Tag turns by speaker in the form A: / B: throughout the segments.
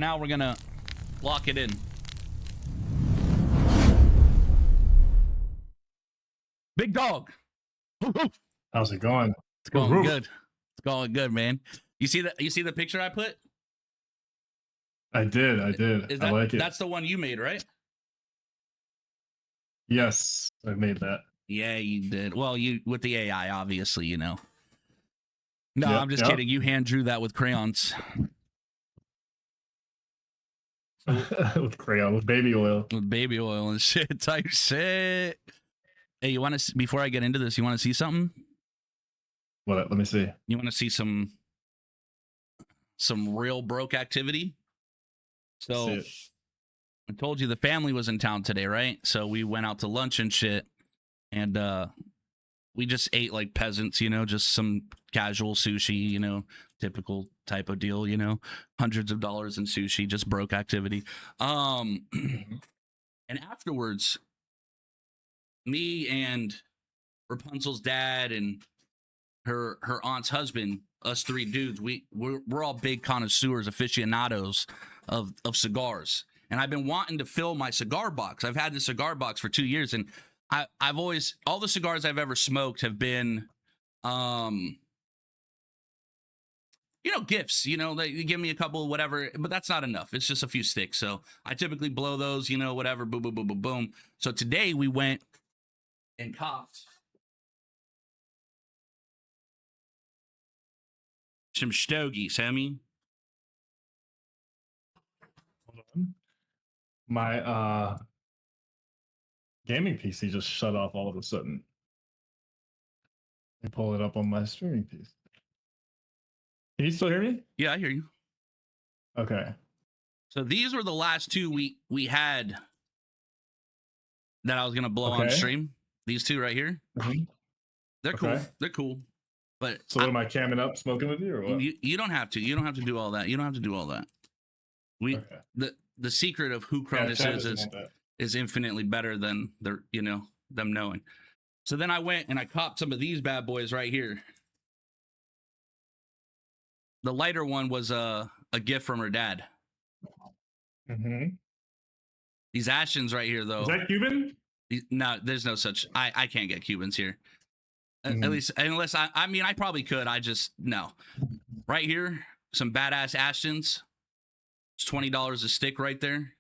A: Now we're gonna lock it in. Big dog.
B: How's it going?
A: It's going good. It's going good, man. You see the picture I put?
B: I did. I like it.
A: That's the one you made, right?
B: Yes, I made that.
A: Yeah, you did. Well, you with the AI, obviously, you know. No,
B: Yep,
A: I'm just kidding. You hand drew that with crayons.
B: With crayon, with baby oil.
A: With baby oil and shit type shit. Hey, you want to, before I get into this, you want to see something?
B: What? Let me see.
A: You want to see some real broke activity? So I told you the family was in town today, right? So we went out to lunch and shit, and we just ate like peasants, you know, just some casual sushi, you know, typical type of deal, you know, hundreds of dollars in sushi, just broke activity. And afterwards, me and Rapunzel's dad and her aunt's husband, us three dudes, we're all big connoisseurs, aficionados of cigars. And I've been wanting to fill my cigar box. I've had the cigar box for 2 years, and I've always, all the cigars I've ever smoked have been, you know, gifts, you know, they give me a couple, whatever, but that's not enough. It's just a few sticks. So I typically blow those, you know, whatever, boom, boom, boom, boom, boom. So today we went and copped some stogies, Sammy.
B: Hold on. My gaming PC just shut off all of a sudden. Let me pull it up on my streaming PC. Can you still hear me?
A: Yeah, I hear you.
B: Okay.
A: So these were the last two we had that I was gonna blow on stream. These two right here.
B: Mm-hmm.
A: They're cool. They're cool. But
B: so am I camming up smoking with you or what?
A: You don't have to. You don't have to do all that. You don't have to do all that. The secret of who Cronus is infinitely better than their, you know, them knowing. So then I went and I copped some of these bad boys right here. The lighter one was a gift from her dad.
B: Mm-hmm.
A: These Ashens right here, though.
B: Is that Cuban?
A: No, there's no such. I can't get Cubans here. At least, unless I mean, I probably could. I just, no. Right here, some badass Ashtons. It's $20 a stick right there.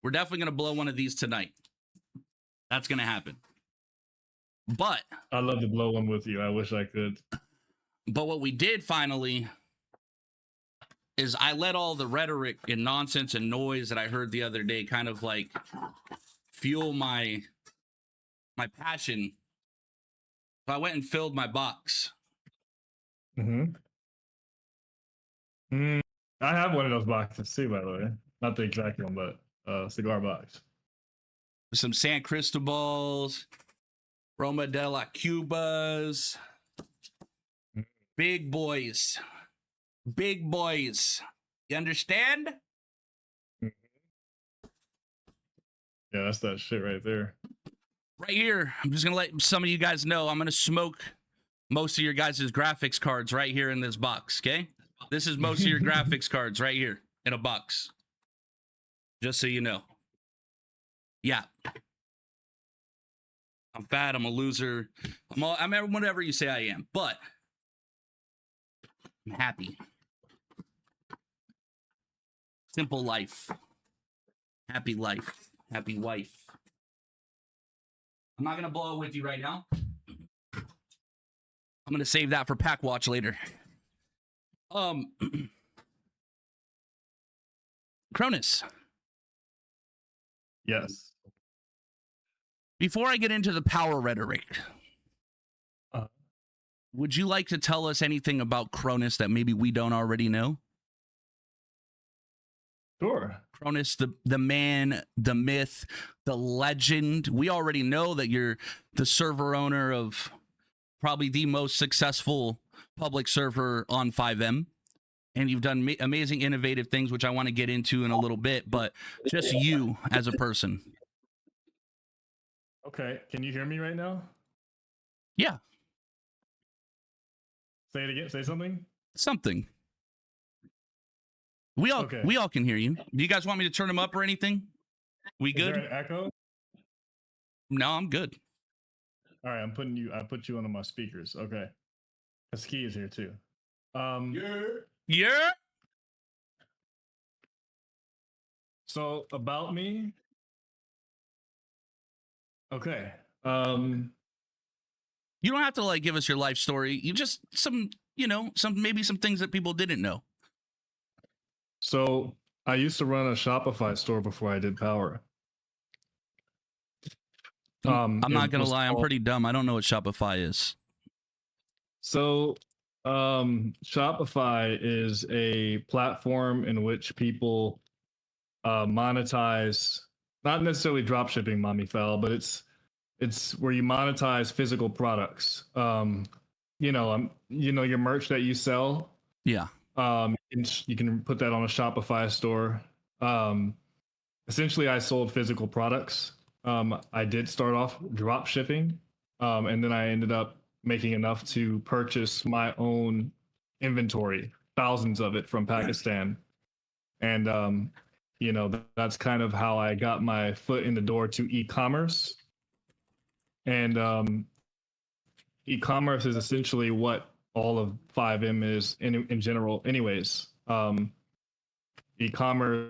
A: We're definitely going to blow one of these tonight. That's going to happen. But
B: I'd love to blow one with you. I wish I could.
A: But what we did finally is I let all the rhetoric and nonsense and noise that I heard the other day kind of like fuel my passion. So I went and filled my box.
B: I have one of those boxes too, by the way. Not the exact one, but cigar box.
A: Some San Cristobals, Roma de la Cubas, big boys. Big boys. You understand?
B: Yeah, that's that shit right there.
A: Right here. I'm just going to let some of you guys know I'm going to smoke most of your guys' graphics cards right here in this box, okay? This is most of your graphics cards right here in a box. Just so you know. Yeah. I'm fat. I'm a loser. I'm whatever you say I am. But I'm happy. Simple life. Happy life. Happy wife. I'm not going to blow it with you right now. I'm going to save that for Pack Watch later. Cronus.
B: Yes.
A: Before I get into the power rhetoric, would you like to tell us anything about Cronus that maybe we don't already know?
B: Sure.
A: Cronus, the man, the myth, the legend. We already know that you're the server owner of probably the most successful public server on 5M. And you've done amazing, innovative things, which I want to get into in a little bit, but just you as a person.
B: Okay. Can you hear me right now?
A: Yeah.
B: Say it again. Say something.
A: Something. We all
B: Okay.
A: we all can hear you. Do you guys want me to turn them up or anything? We
B: Is
A: good?
B: there an echo?
A: No, I'm good.
B: All right, I put you on my speakers. Okay. Ski is here too.
A: Yeah.
B: So about me. Okay.
A: You don't have to like give us your life story. You just some maybe some things that people didn't know.
B: So I used to run a Shopify store before I did Power.
A: I'm not
B: it
A: gonna
B: was
A: lie, I'm
B: called-
A: pretty dumb. I don't know what Shopify is.
B: So Shopify is a platform in which people monetize, not necessarily drop shipping, mommy foul, but it's where you monetize physical products. Your merch that you sell.
A: Yeah.
B: You can put that on a Shopify store. Essentially, I sold physical products. I did start off drop shipping, and then I ended up making enough to purchase my own inventory, thousands of it from Pakistan. And, that's kind of how I got my foot in the door to e-commerce. And e-commerce is essentially what all of 5M is in general anyways. E-commerce,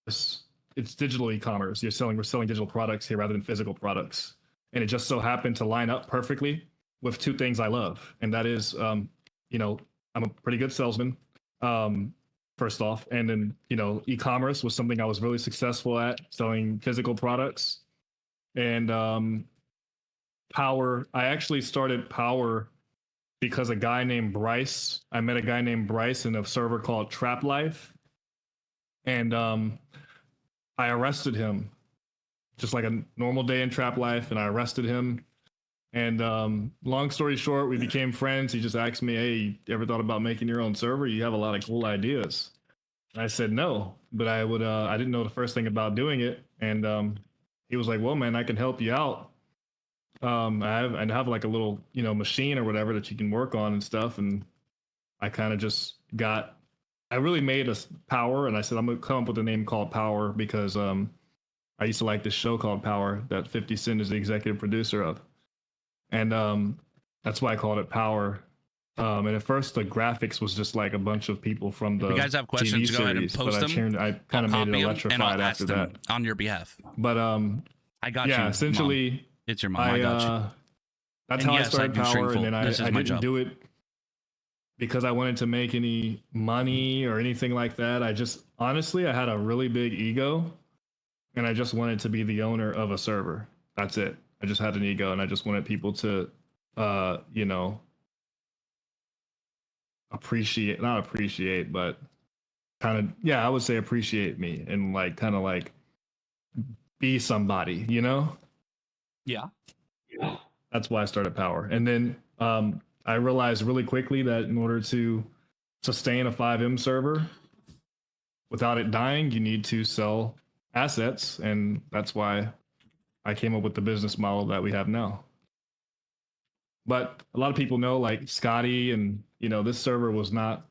B: it's digital e-commerce. We're selling digital products here rather than physical products. And it just so happened to line up perfectly with two things I love. And that is, I'm a pretty good salesman, first off. And then, e-commerce was something I was really successful at, selling physical products. And Power, I actually started Power because I met a guy named Bryce in a server called Trap Life. And I arrested him, just like a normal day in Trap Life, and I arrested him. And long story short, we became friends. He just asked me, "Hey, you ever thought about making your own server? You have a lot of cool ideas." And I said no, but I would. I didn't know the first thing about doing it, and he was like, "Well, man, I can help you out. I have like a little, machine or whatever that you can work on and stuff." And I kind of just I really made a Power, and I said I'm gonna come up with a name called Power because I used to like this show called Power that 50 Cent is the executive producer of. And that's why I called it Power. And at first, the graphics was just like a bunch of people from the
A: If you guys have questions,
B: TV
A: go ahead and
B: series,
A: post
B: but
A: them.
B: I kind of made it electrified
A: and I'll
B: after
A: ask them
B: that.
A: on your behalf.
B: But
A: I got you.
B: yeah,
A: Mom.
B: essentially,
A: It's your mom. I got you.
B: That's
A: And
B: how
A: yes,
B: I started
A: I do
B: Power,
A: Stringful.
B: and then
A: This is
B: I
A: my
B: didn't
A: job.
B: do it because I wanted to make any money or anything like that. Honestly, I had a really big ego, and I just wanted to be the owner of a server. That's it. I just had an ego, and I just wanted people to, not appreciate, but kind of, yeah, I would say appreciate me and like kind of like be somebody,
A: Yeah.
B: That's why I started Power. And then I realized really quickly that in order to sustain a 5M server without it dying, you need to sell assets. And that's why I came up with the business model that we have now. But a lot of people know, like Scotty, and this server was not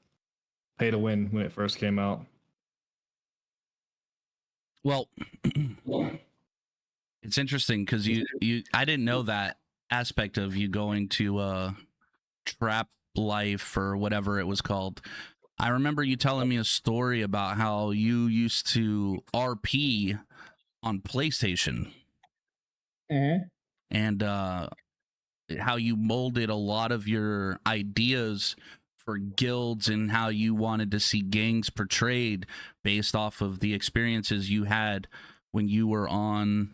B: pay to win when it first came out.
A: Well, it's interesting because I didn't know that aspect of you going to Trap Life or whatever it was called. I remember you telling me a story about how you used to RP on PlayStation.
B: Mm-hmm.
A: And how you molded a lot of your ideas for guilds and how you wanted to see gangs portrayed based off of the experiences you had when you were on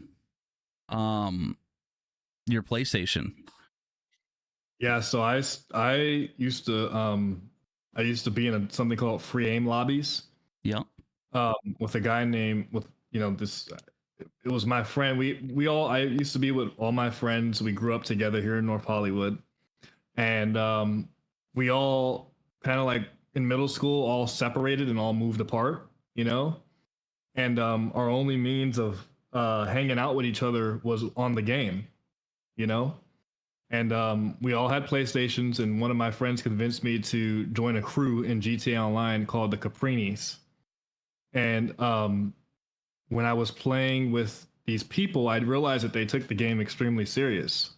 A: your PlayStation.
B: Yeah, so I used to be in something called free aim lobbies.
A: Yeah.
B: With a guy named this. It was my friend. I used to be with all my friends. We grew up together here in North Hollywood, and we all kind of like in middle school all separated and all moved apart. And our only means of hanging out with each other was on the game. And we all had PlayStations, and one of my friends convinced me to join a crew in GTA Online called the Caprinis. And when I was playing with these people, I realized that they took the game extremely serious.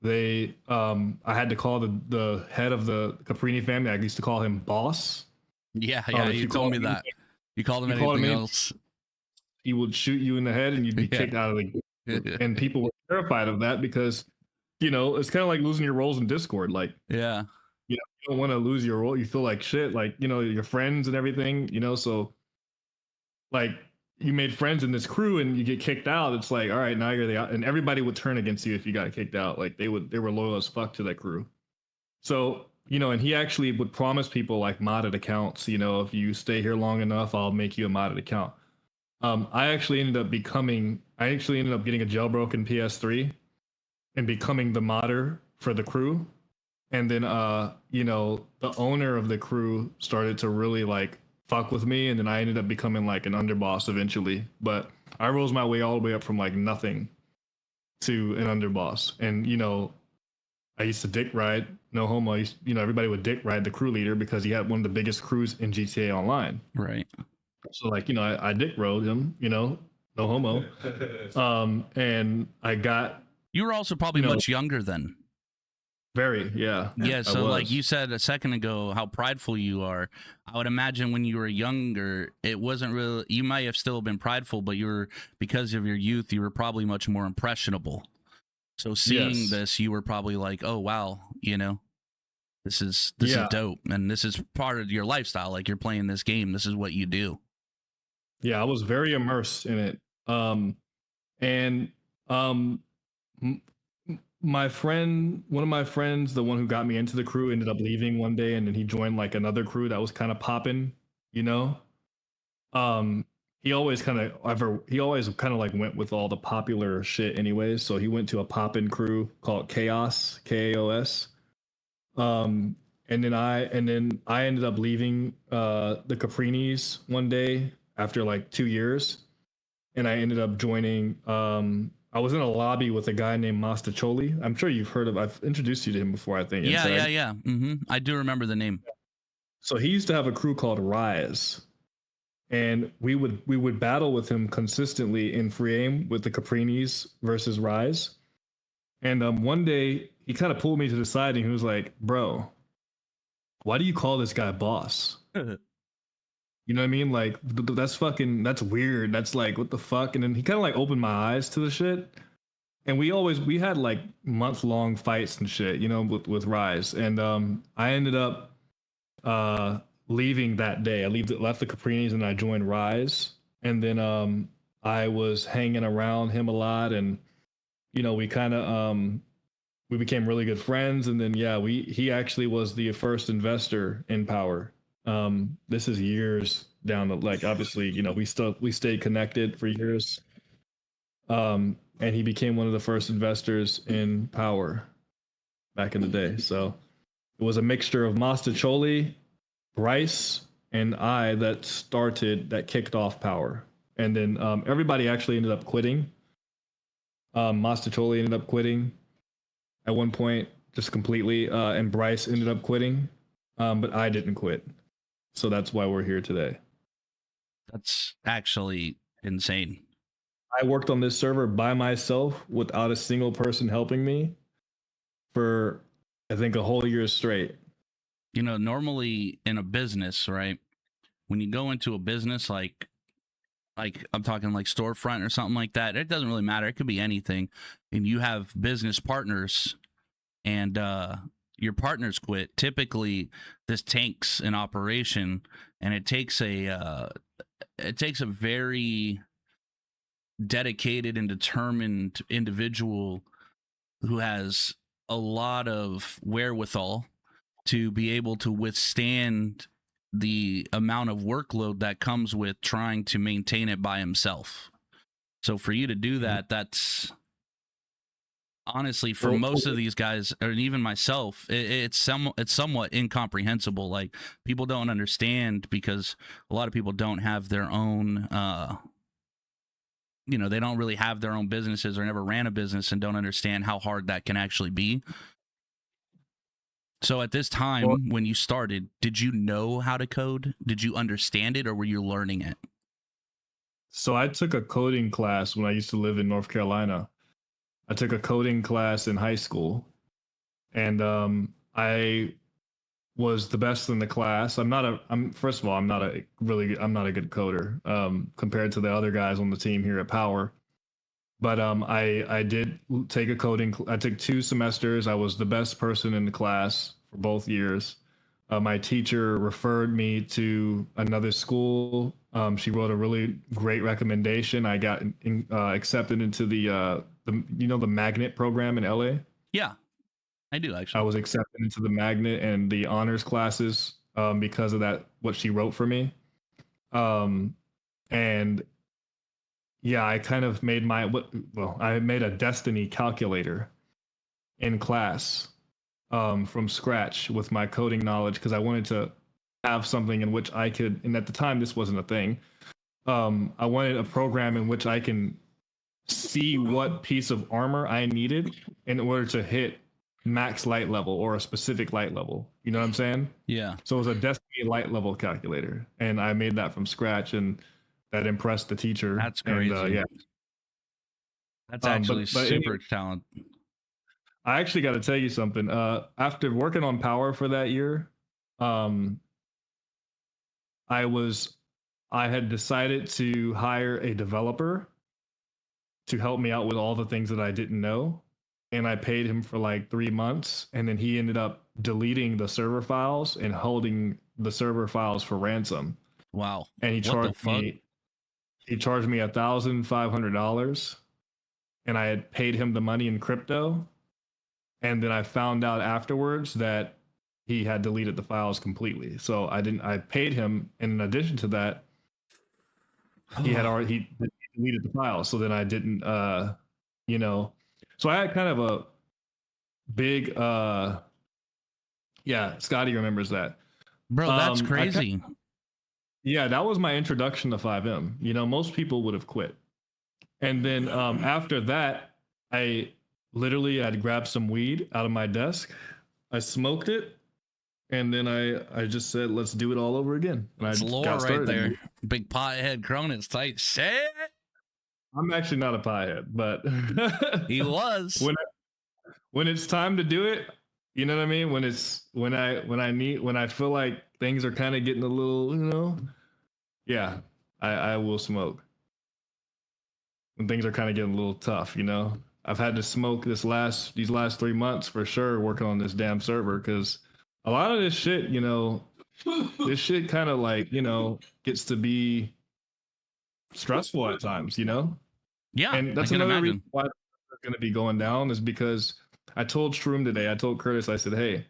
B: I had to call the head of the Caprini family. I used to call him boss.
A: Yeah,
B: If
A: you told me
B: him
A: that. You called him
B: you called
A: anything
B: him
A: else.
B: he would shoot you in the head and you'd be
A: Yeah.
B: kicked out of the game. And people were terrified of that because, it's kind of like losing your roles in Discord. Like,
A: Yeah.
B: you don't want to lose your role. You feel like shit, like, your friends and everything, so like you made friends in this crew and you get kicked out. It's like, all right, now you're the, and everybody would turn against you if you got kicked out. Like they were loyal as fuck to that crew. So, and he actually would promise people like modded accounts, if you stay here long enough, I'll make you a modded account. I actually ended up getting a jailbroken PS3 and becoming the modder for the crew. And then, the owner of the crew started to really like fuck with me. And then I ended up becoming like an underboss eventually. But I rose my way all the way up from like nothing to an underboss. And, I used to dick ride, no homo. Everybody would dick ride the crew leader because he had one of the biggest crews in GTA Online.
A: Right.
B: So like, I dick rode him, no homo. And I got.
A: You were also probably much younger then.
B: Very, yeah.
A: Yeah, so like you said a second ago, how prideful you are. I would imagine when you were younger, it wasn't really. You might have still been prideful, but because of your youth, you were probably much more impressionable. So seeing this, you were probably like, "Oh wow, this is dope, and this is part of your lifestyle. Like you're playing this game. This is what you do."
B: Yeah, I was very immersed in it. My friend, one of my friends, the one who got me into the crew, ended up leaving one day, and then he joined like another crew that was kind of popping. He always kind of like went with all the popular shit, anyways. So he went to a poppin' crew called Chaos, KAOS. And then I ended up leaving the Caprinis one day after like 2 years, and I ended up joining. I was in a lobby with a guy named Mastacholi. I'm sure you've heard of. I've introduced you to him before, I think.
A: Yeah. Mm-hmm. I do remember the name.
B: So he used to have a crew called Rise, and we would battle with him consistently in free aim with the Caprinis versus Rise. And one day he kind of pulled me to the side and he was like, "Bro, why do you call this guy boss?" You know what I mean? Like that's weird. That's like, what the fuck? And then he kind of like opened my eyes to the shit. And we had like month-long fights and shit, with Rise. And I ended up leaving that day. I left the Caprinis and I joined Rise. And then I was hanging around him a lot, and we kind of we became really good friends. And then he actually was the first investor in Power. This is years down the, like, obviously, we stayed connected for years. And he became one of the first investors in Power back in the day. So it was a mixture of Mastacholi, Bryce, and I that kicked off Power. And then everybody actually ended up quitting. Mastacholi ended up quitting at one point, just completely, and Bryce ended up quitting, but I didn't quit. So that's why we're here today.
A: That's actually insane.
B: I worked on this server by myself without a single person helping me for, I think, a whole year straight.
A: Normally in a business, right? When you go into a business, like I'm talking like storefront or something like that, it doesn't really matter. It could be anything. And you have business partners and your partners quit. Typically, this tanks an operation, and it takes a very dedicated and determined individual who has a lot of wherewithal to be able to withstand the amount of workload that comes with trying to maintain it by himself. So for you to do that, that's honestly, for most of these guys, or even myself, it's somewhat incomprehensible. Like, people don't understand because a lot of people don't have their own you know, they don't really have their own businesses or never ran a business and don't understand how hard that can actually be. So at this time, when you started, did you know how to code? Did you understand it, or were you learning it?
B: So I took a coding class when I used to live in North Carolina. I took a coding class in high school, and I was the best in the class. I'm first of all, I'm not a good coder compared to the other guys on the team here at Power. But I did take a coding. I took 2 semesters. I was the best person in the class for both years. My teacher referred me to another school. She wrote a really great recommendation. I got accepted into the the magnet program in LA.
A: Yeah, I do
B: I
A: actually.
B: was accepted into the magnet and the honors classes because of that. What she wrote for me, um, and yeah, I kind of made I made a destiny calculator in class from scratch with my coding knowledge because I wanted to have something in which I could, and at the time this wasn't a thing. I wanted a program in which I can see what piece of armor I needed in order to hit max light level or a specific light level. You know what I'm saying?
A: Yeah,
B: So it was a Destiny light level calculator, and I made that from scratch, and that impressed the teacher.
A: that's crazy.
B: And yeah,
A: That's actually
B: but anyway,
A: super talent.
B: I actually got to tell you something. After working on Power for that year, um, I was I had decided to hire a developer to help me out with all the things that I didn't know. And I paid him for like 3 months. And then he ended up deleting the server files and holding the server files for ransom.
A: Wow.
B: And
A: What the fuck?
B: He charged me $1,500. And I had paid him the money in crypto. And then I found out afterwards that he had deleted the files completely. So I paid him. And in addition to that, he deleted the files. So then I didn't, so I had kind of a big, yeah, Scotty remembers that.
A: Bro, that's crazy.
B: Yeah, that was my introduction to 5M. You know, most people would have quit. And then after that, I'd grabbed some weed out of my desk. I smoked it. And then I just said, let's do it all over again. And
A: That's
B: I
A: lore
B: got started.
A: right there. Big pothead Cronus tight shit.
B: I'm actually not a piehead, but
A: He was.
B: When it's time to do it, you know what I mean? When I feel like things are kind of getting a little, yeah, I will smoke. When things are kind of getting a little tough, I've had to smoke these last 3 months for sure working on this damn server because a lot of this shit, this shit kind of like, gets to be stressful at times,
A: Yeah,
B: and that's
A: I can
B: another
A: imagine.
B: reason why it's going to be going down is because I told Shroom today, I told Curtis, I said, hey,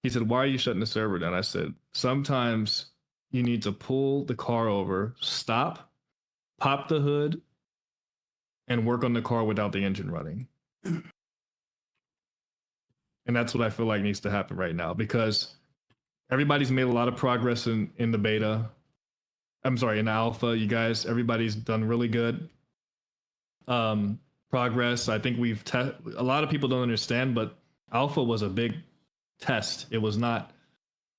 B: he said, why are you shutting the server down? I said, sometimes you need to pull the car over, stop, pop the hood, and work on the car without the engine running. And that's what I feel like needs to happen right now because everybody's made a lot of progress in the beta. I'm sorry, in the alpha, you guys, everybody's done really good. Progress. I think a lot of people don't understand, but alpha was a big test. It was not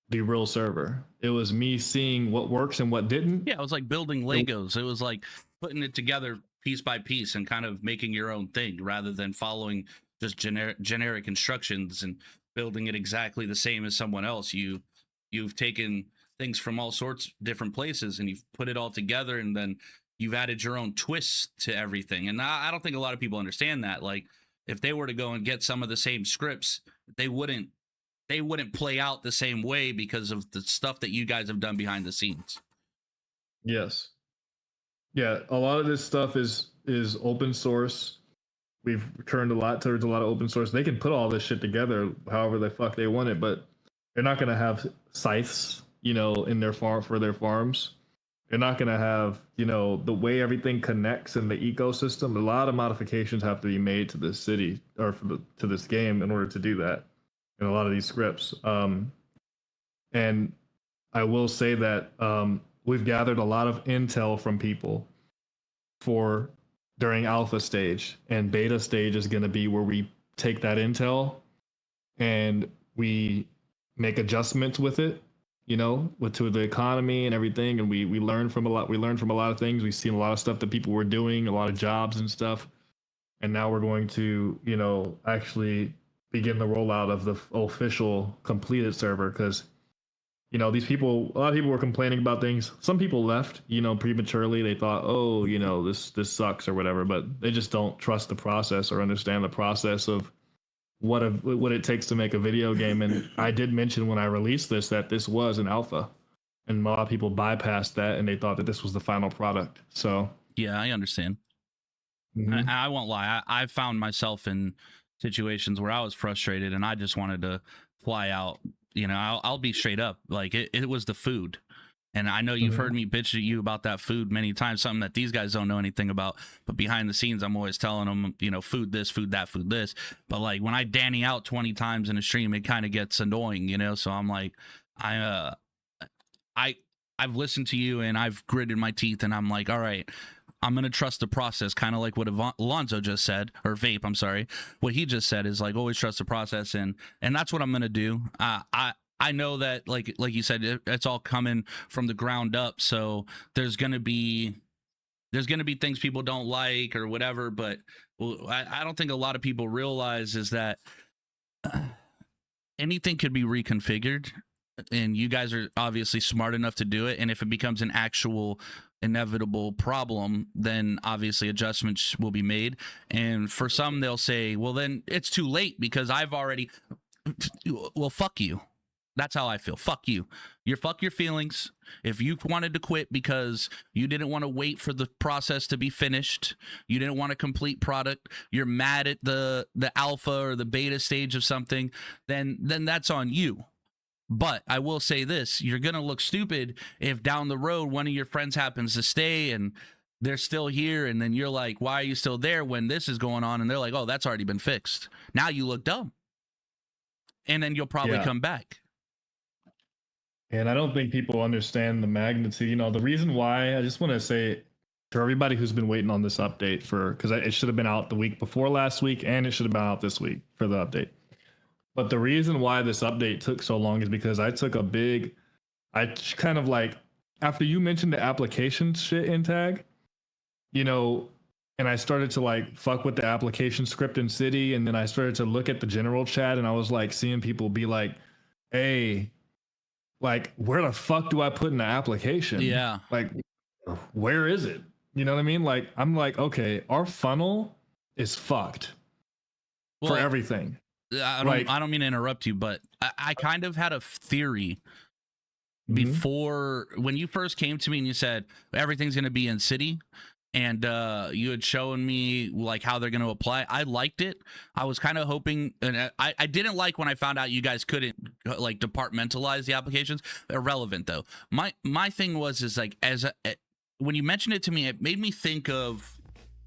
B: the real server. It was me seeing what works and what didn't.
A: Yeah, it was like building Legos. It was like putting it together piece by piece and kind of making your own thing rather than following just generic instructions and building it exactly the same as someone else. You've taken things from all sorts different places and you've put it all together, and then you've added your own twists to everything. And I don't think a lot of people understand that. Like, if they were to go and get some of the same scripts, they wouldn't play out the same way because of the stuff that you guys have done behind the scenes.
B: Yes. Yeah, a lot of this stuff is open source. We've turned a lot towards a lot of open source. They can put all this shit together however the fuck they want it, but they're not going to have scythes, in their farm for their farms. They're not going to have, the way everything connects in the ecosystem. A lot of modifications have to be made to this city or to this game in order to do that. In a lot of these scripts. And I will say that we've gathered a lot of intel from people for during alpha stage, and beta stage is going to be where we take that intel and we make adjustments with it, you know, with to the economy and everything, and we learn from a lot. We learn from a lot of things. We've seen a lot of stuff that people were doing, a lot of jobs and stuff, and now we're going to, you know, actually begin the rollout of the official completed server because, you know, these people, a lot of people were complaining about things. Some people left, you know, prematurely. They thought, oh, you know, this sucks or whatever, but they just don't trust the process or understand the process of what it takes to make a video game. And I did mention when I released this that this was an alpha, and a lot of people bypassed that and they thought that this was the final product. So
A: yeah, I understand. I won't lie. I found myself in situations where I was frustrated and I just wanted to fly out. You know, I'll be straight up. Like it was the food. And I know you've heard me bitch at you about that food many times, something that these guys don't know anything about. But behind the scenes, I'm always telling them, you know, food this, food that, food this. But like when I Danny out 20 times in a stream, it kind of gets annoying, you know? So I'm like, I've listened to you and I've gritted my teeth and I'm like, all right, I'm going to trust the process, kind of like what Alonzo just said, or Vape, I'm sorry. What he just said is like, always trust the process. And that's what I'm going to do. I know that, like you said, it's all coming from the ground up. So there's gonna be things people don't like or whatever. But I don't think a lot of people realize is that anything could be reconfigured, and you guys are obviously smart enough to do it. And if it becomes an actual inevitable problem, then obviously adjustments will be made. And for some, they'll say, well, then it's too late because I've already. Well, fuck you. That's how I feel. Fuck you. Fuck your feelings. If you wanted to quit because you didn't want to wait for the process to be finished, you didn't want a complete product, you're mad at the alpha or the beta stage of something, then that's on you. But I will say this, you're going to look stupid if down the road one of your friends happens to stay and they're still here, and then you're like, why are you still there when this is going on? And they're like, oh, that's already been fixed. Now you look dumb. And then you'll probably come back.
B: And I don't think people understand the magnitude. You know, the reason why, I just want to say to everybody who's been waiting on this update because it should have been out the week before last week and it should have been out this week for the update. But the reason why this update took so long is because I kind of like, after you mentioned the application shit in NTAG, you know, and I started to like fuck with the application script in City, and then I started to look at the general chat and I was like seeing people be like, hey, like, where the fuck do I put in the application?
A: Yeah.
B: Like, where is it? You know what I mean? Like, I'm like, okay, our funnel is fucked for everything.
A: I don't mean to interrupt you, but I kind of had a theory before when you first came to me and you said everything's going to be in City. And you had shown me like how they're going to apply. I liked it. I was kind of hoping, and I didn't like when I found out you guys couldn't like departmentalize the applications. Irrelevant though. My thing is like when you mentioned it to me, it made me think of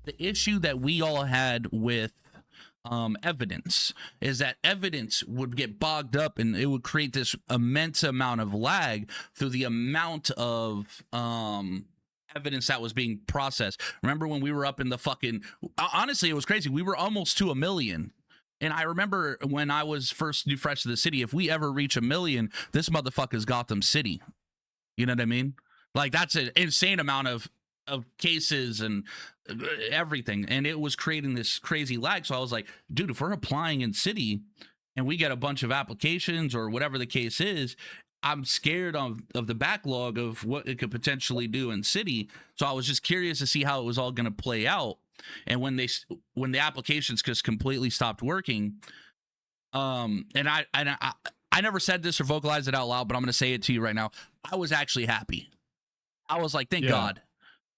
A: the issue that we all had with evidence. Is that evidence would get bogged up and it would create this immense amount of lag through the amount of evidence that was being processed. Remember when we were up in the fucking, honestly, it was crazy. We were almost to 1 million. And I remember when I was first new fresh to the city, if we ever reach 1 million, this motherfucker's Gotham City. You know what I mean? Like that's an insane amount of cases and everything. And it was creating this crazy lag. So I was like, dude, if we're applying in City and we get a bunch of applications or whatever the case is, I'm scared of the backlog of what it could potentially do in City. So I was just curious to see how it was all going to play out. And when the applications just completely stopped working, and I never said this or vocalized it out loud, but I'm going to say it to you right now. I was actually happy. I was like, thank God.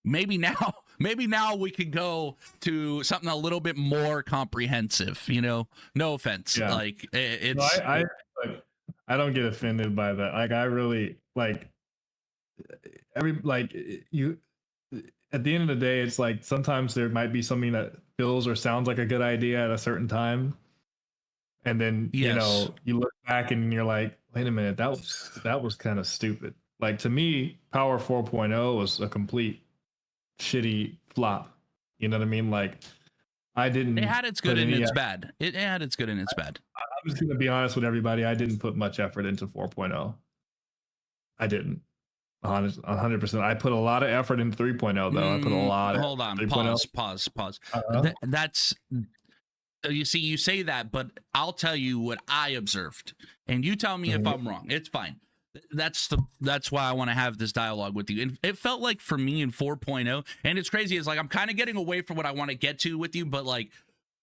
A: Maybe now we could go to something a little bit more comprehensive, you know, no offense. Yeah. Like it's,
B: no, I don't get offended by that. Like I really like you at the end of the day, it's like sometimes there might be something that feels or sounds like a good idea at a certain time. And then, you know, you look back and you're like, wait a minute, that was kind of stupid. Like to me, Power 4.0 was a complete shitty flop. You know what I mean? Like I didn't.
A: It had its good and its bad. It had its good and its bad.
B: I'm just gonna be honest with everybody. I didn't put much effort into 4.0. I didn't. 100%. I put a lot of effort into 3.0 though. I put a lot.
A: Hold on. Pause. That's. You see, you say that, but I'll tell you what I observed, and you tell me if I'm wrong. It's fine. That's why I want to have this dialogue with you. And it felt like for me in 4.0, and it's crazy. It's like I'm kind of getting away from what I want to get to with you, but like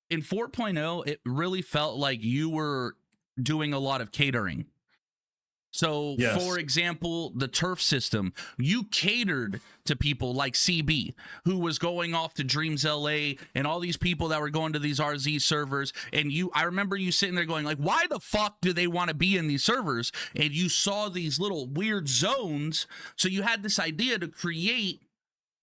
A: in 4.0, it really felt like you were doing a lot of catering. So,
B: yes.
A: For example, the turf system, you catered to people like CB, who was going off to Dreams LA, and all these people that were going to these RZ servers. And I remember you sitting there going like, why the fuck do they want to be in these servers? And you saw these little weird zones. So you had this idea to create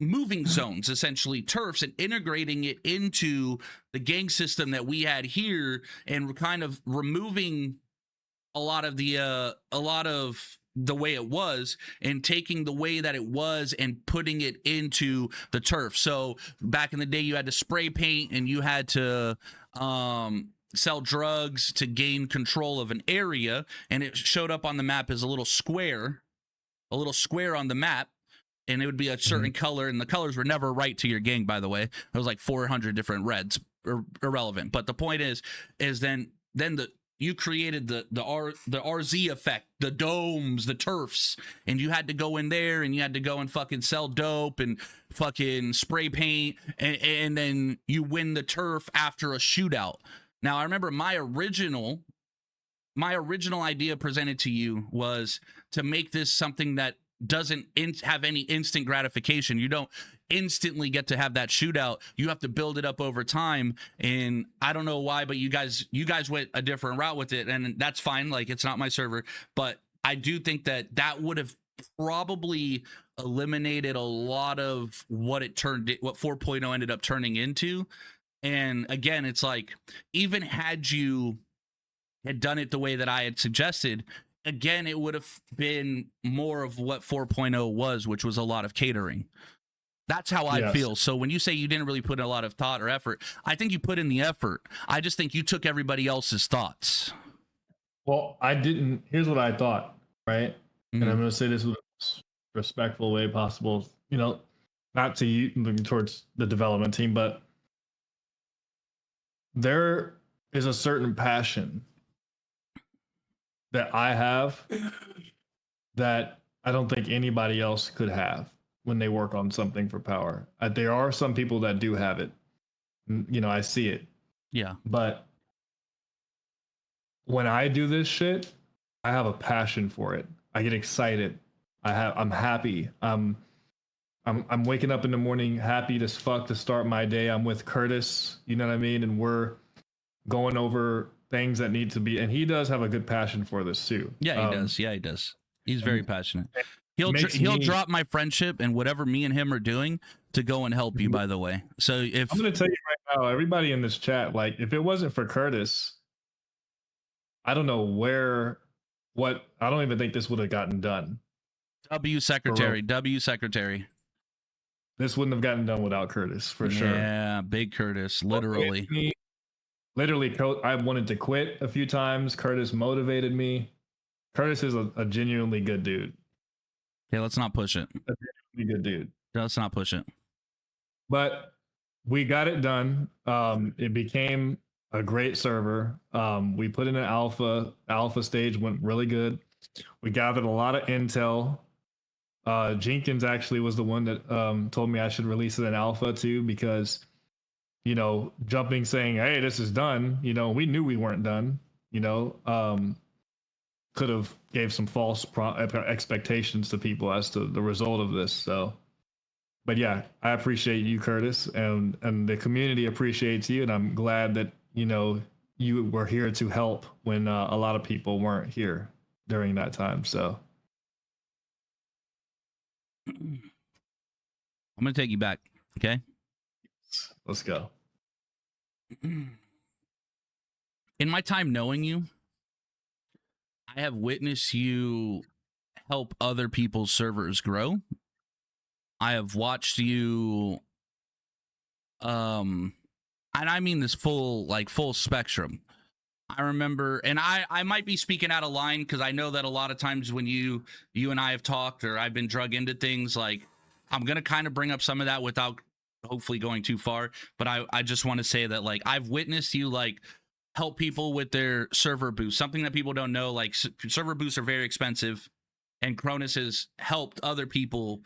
A: moving zones, essentially turfs, and integrating it into the gang system that we had here, and kind of removing a lot of the way it was and taking the way that it was and putting it into the turf. So back in the day, you had to spray paint and you had to sell drugs to gain control of an area, and it showed up on the map as a little square on the map, and it would be a certain color, and the colors were never right to your gang, by the way. It was like 400 different reds, irrelevant. But the point is then you created the RZ effect, the domes, the turfs, and you had to go in there and you had to go and fucking sell dope and fucking spray paint, and then you win the turf after a shootout. Now, I remember my original idea presented to you was to make this something that doesn't have any instant gratification. You don't instantly get to have that shootout. You have to build it up over time, and I don't know why, but you guys went a different route with it, and that's fine. Like, it's not my server, but I do think that would have probably eliminated a lot of what 4.0 ended up turning into. And again, it's like, even had you had done it the way that I had suggested, again, it would have been more of what 4.0 was, which was a lot of catering. That's how I feel. So when you say you didn't really put in a lot of thought or effort, I think you put in the effort. I just think you took everybody else's thoughts.
B: Well, I didn't. Here's what I thought, right? And I'm going to say this with the respectful way possible, not to you looking towards the development team, but there is a certain passion that I have that I don't think anybody else could have when they work on something for power. There are some people that do have it. I see it.
A: Yeah.
B: But when I do this shit, I have a passion for it. I get excited. I'm happy. I'm waking up in the morning happy as fuck to start my day. I'm with Curtis, you know what I mean? And we're going over things that need to be, and he does have a good passion for this too.
A: Yeah, he does. Yeah, he does. He's very passionate. He'll drop my friendship and whatever me and him are doing to go and help you, by the way. So if
B: I'm going to tell you right now, everybody in this chat, like, if it wasn't for Curtis, I don't know I don't even think this would have gotten done.
A: W secretary.
B: This wouldn't have gotten done without Curtis, for sure.
A: Yeah, big Curtis, literally.
B: Literally, I wanted to quit a few times. Curtis motivated me. Curtis is a genuinely good dude.
A: Okay, let's not push it.
B: A genuinely good dude.
A: Let's not push it.
B: But we got it done. It became a great server. We put in an alpha. Alpha stage went really good. We gathered a lot of intel. Jenkins actually was the one that told me I should release it in alpha too, because jumping saying, hey, this is done, we knew we weren't done, could have gave some false expectations to people as to the result of this. So, but yeah, I appreciate you, Curtis, and the community appreciates you, and I'm glad that you were here to help when a lot of people weren't here during that time. So
A: I'm gonna take you back. Okay,
B: let's go.
A: In my time knowing you, I have witnessed you help other people's servers grow. I have watched you, and I mean this full spectrum. I remember, and I might be speaking out of line because I know that a lot of times when you and I have talked or I've been drug into things, like I'm gonna kind of bring up some of that without hopefully going too far. But I just want to say that like I've witnessed you like help people with their server boosts, something that people don't know. Like server boosts are very expensive, and Cronus has help other people's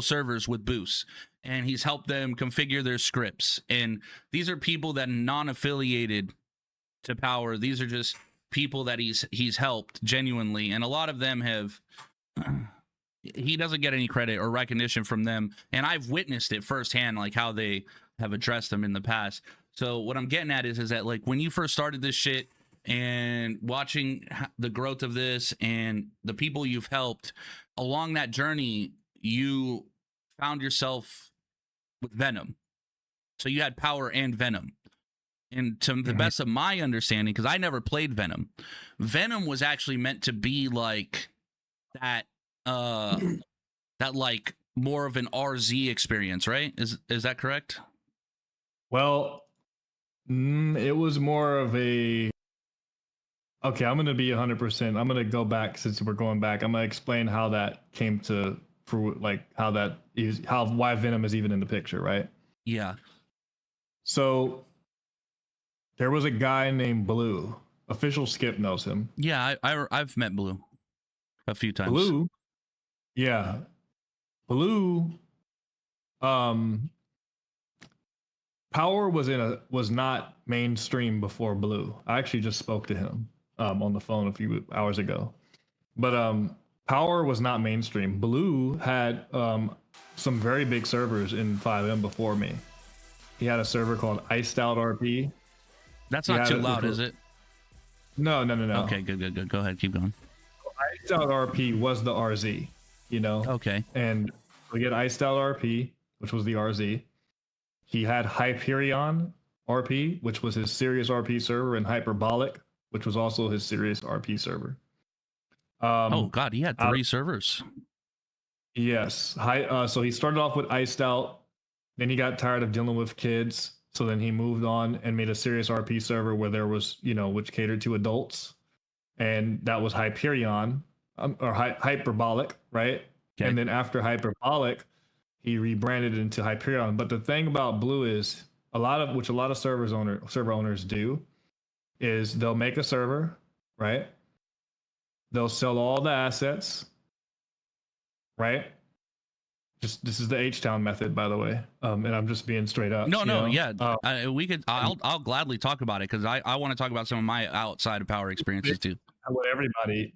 A: servers with boosts, and he's helped them configure their scripts. And these are people that are non-affiliated to Power. These are just people that he's helped genuinely, and a lot of them have he doesn't get any credit or recognition from them, and I've witnessed it firsthand, like how they have addressed them in the past. So what I'm getting at is that like when you first started this shit and watching the growth of this and the people you've helped along that journey, you found yourself with Venom. So you had Power and Venom. And to the best of my understanding, because I never played Venom, Venom was actually meant to be like that that like more of an RZ experience, right? Is that correct?
B: Well, it was more of a. Okay, I'm gonna be 100%. I'm gonna go back since we're going back. I'm gonna explain how that came to for like how that is why Venom is even in the picture, right?
A: Yeah.
B: So there was a guy named Blue. Official Skip knows him.
A: Yeah, I've met Blue a few times.
B: Blue, yeah, Blue. Power was not mainstream before Blue. I actually just spoke to him on the phone a few hours ago. But Power was not mainstream. Blue had some very big servers in FiveM before me. He had a server called Iced Out RP.
A: That's not too loud, is it?
B: No.
A: Okay, good. Go ahead, keep going.
B: Iced Out RP was the RZ, you know?
A: Okay.
B: And we get Iced Out RP, which was the RZ. He had Hyperion RP, which was his serious RP server, and Hyperbolic, which was also his serious RP server.
A: Oh God, he had 3 servers.
B: Yes. So he started off with Iced Out. Then he got tired of dealing with kids. So then he moved on and made a serious RP server where there was, which catered to adults. And that was Hyperion, or Hyperbolic, right? Okay. And then after Hyperbolic, he rebranded it into Hyperion. But the thing about Blue is a lot of server owners do is they'll make a server, right? They'll sell all the assets, right? This is the H-Town method, by the way, and I'm just being straight up.
A: Yeah. I'll gladly talk about it because I want to talk about some of my outside of Power experiences too.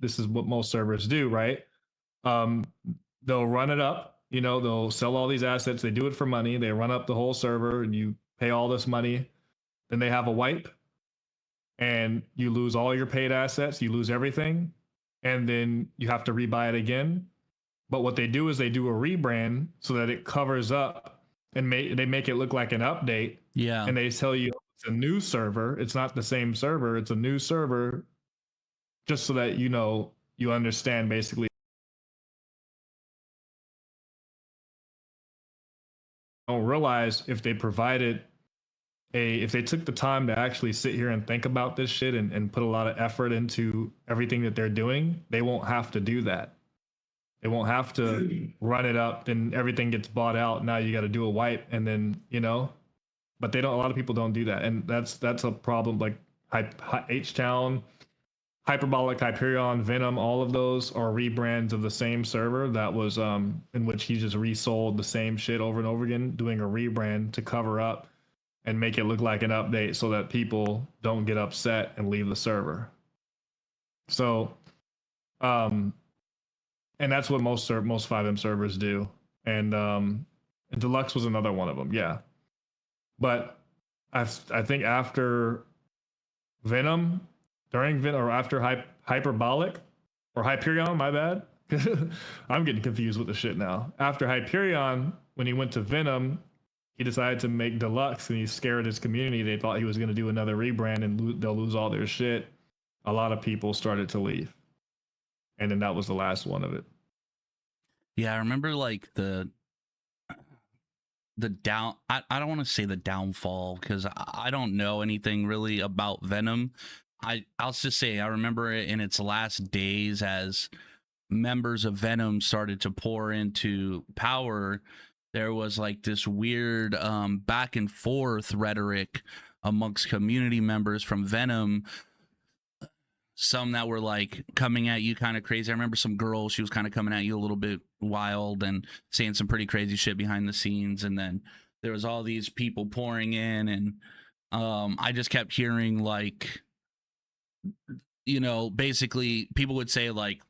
B: This is what most servers do, right? They'll run it up, they'll sell all these assets. They do it for money. They run up the whole server, and you pay all this money. Then they have a wipe, and you lose all your paid assets. You lose everything, and then you have to rebuy it again. But what they do is they do a rebrand so that it covers up and they make it look like an update.
A: Yeah.
B: And they tell you it's a new server. It's not the same server. It's a new server, just so that you understand basically. Don't realize if they if they took the time to actually sit here and think about this shit and put a lot of effort into everything that they're doing, they won't have to do that. They won't have to run it up, then everything gets bought out. Now you got to do a wipe, and then but they don't. A lot of people don't do that, and that's a problem. Like H-Town, Hyperbolic, Hyperion, Venom, all of those are rebrands of the same server that was in which he just resold the same shit over and over again, doing a rebrand to cover up and make it look like an update so that people don't get upset and leave the server. So, and that's what most FiveM servers do. And Deluxe was another one of them, yeah. But I think after Venom, during Venom, or after Hyperbolic, or Hyperion, my bad. I'm getting confused with the shit now. After Hyperion, when he went to Venom, he decided to make Deluxe, and he scared his community. They thought he was going to do another rebrand and they'll lose all their shit. A lot of people started to leave. And then that was the last one of it.
A: Yeah, I remember like the I don't want to say the downfall, because I don't know anything really about Venom. I'll just say I remember it in its last days as members of Venom started to pour into power. There was like this weird back and forth rhetoric amongst community members from Venom, some that were like coming at you kind of crazy. I remember some girl, she was kind of coming at you a little bit wild and saying some pretty crazy shit behind the scenes. And then there was all these people pouring in, and I just kept hearing like, basically people would say like,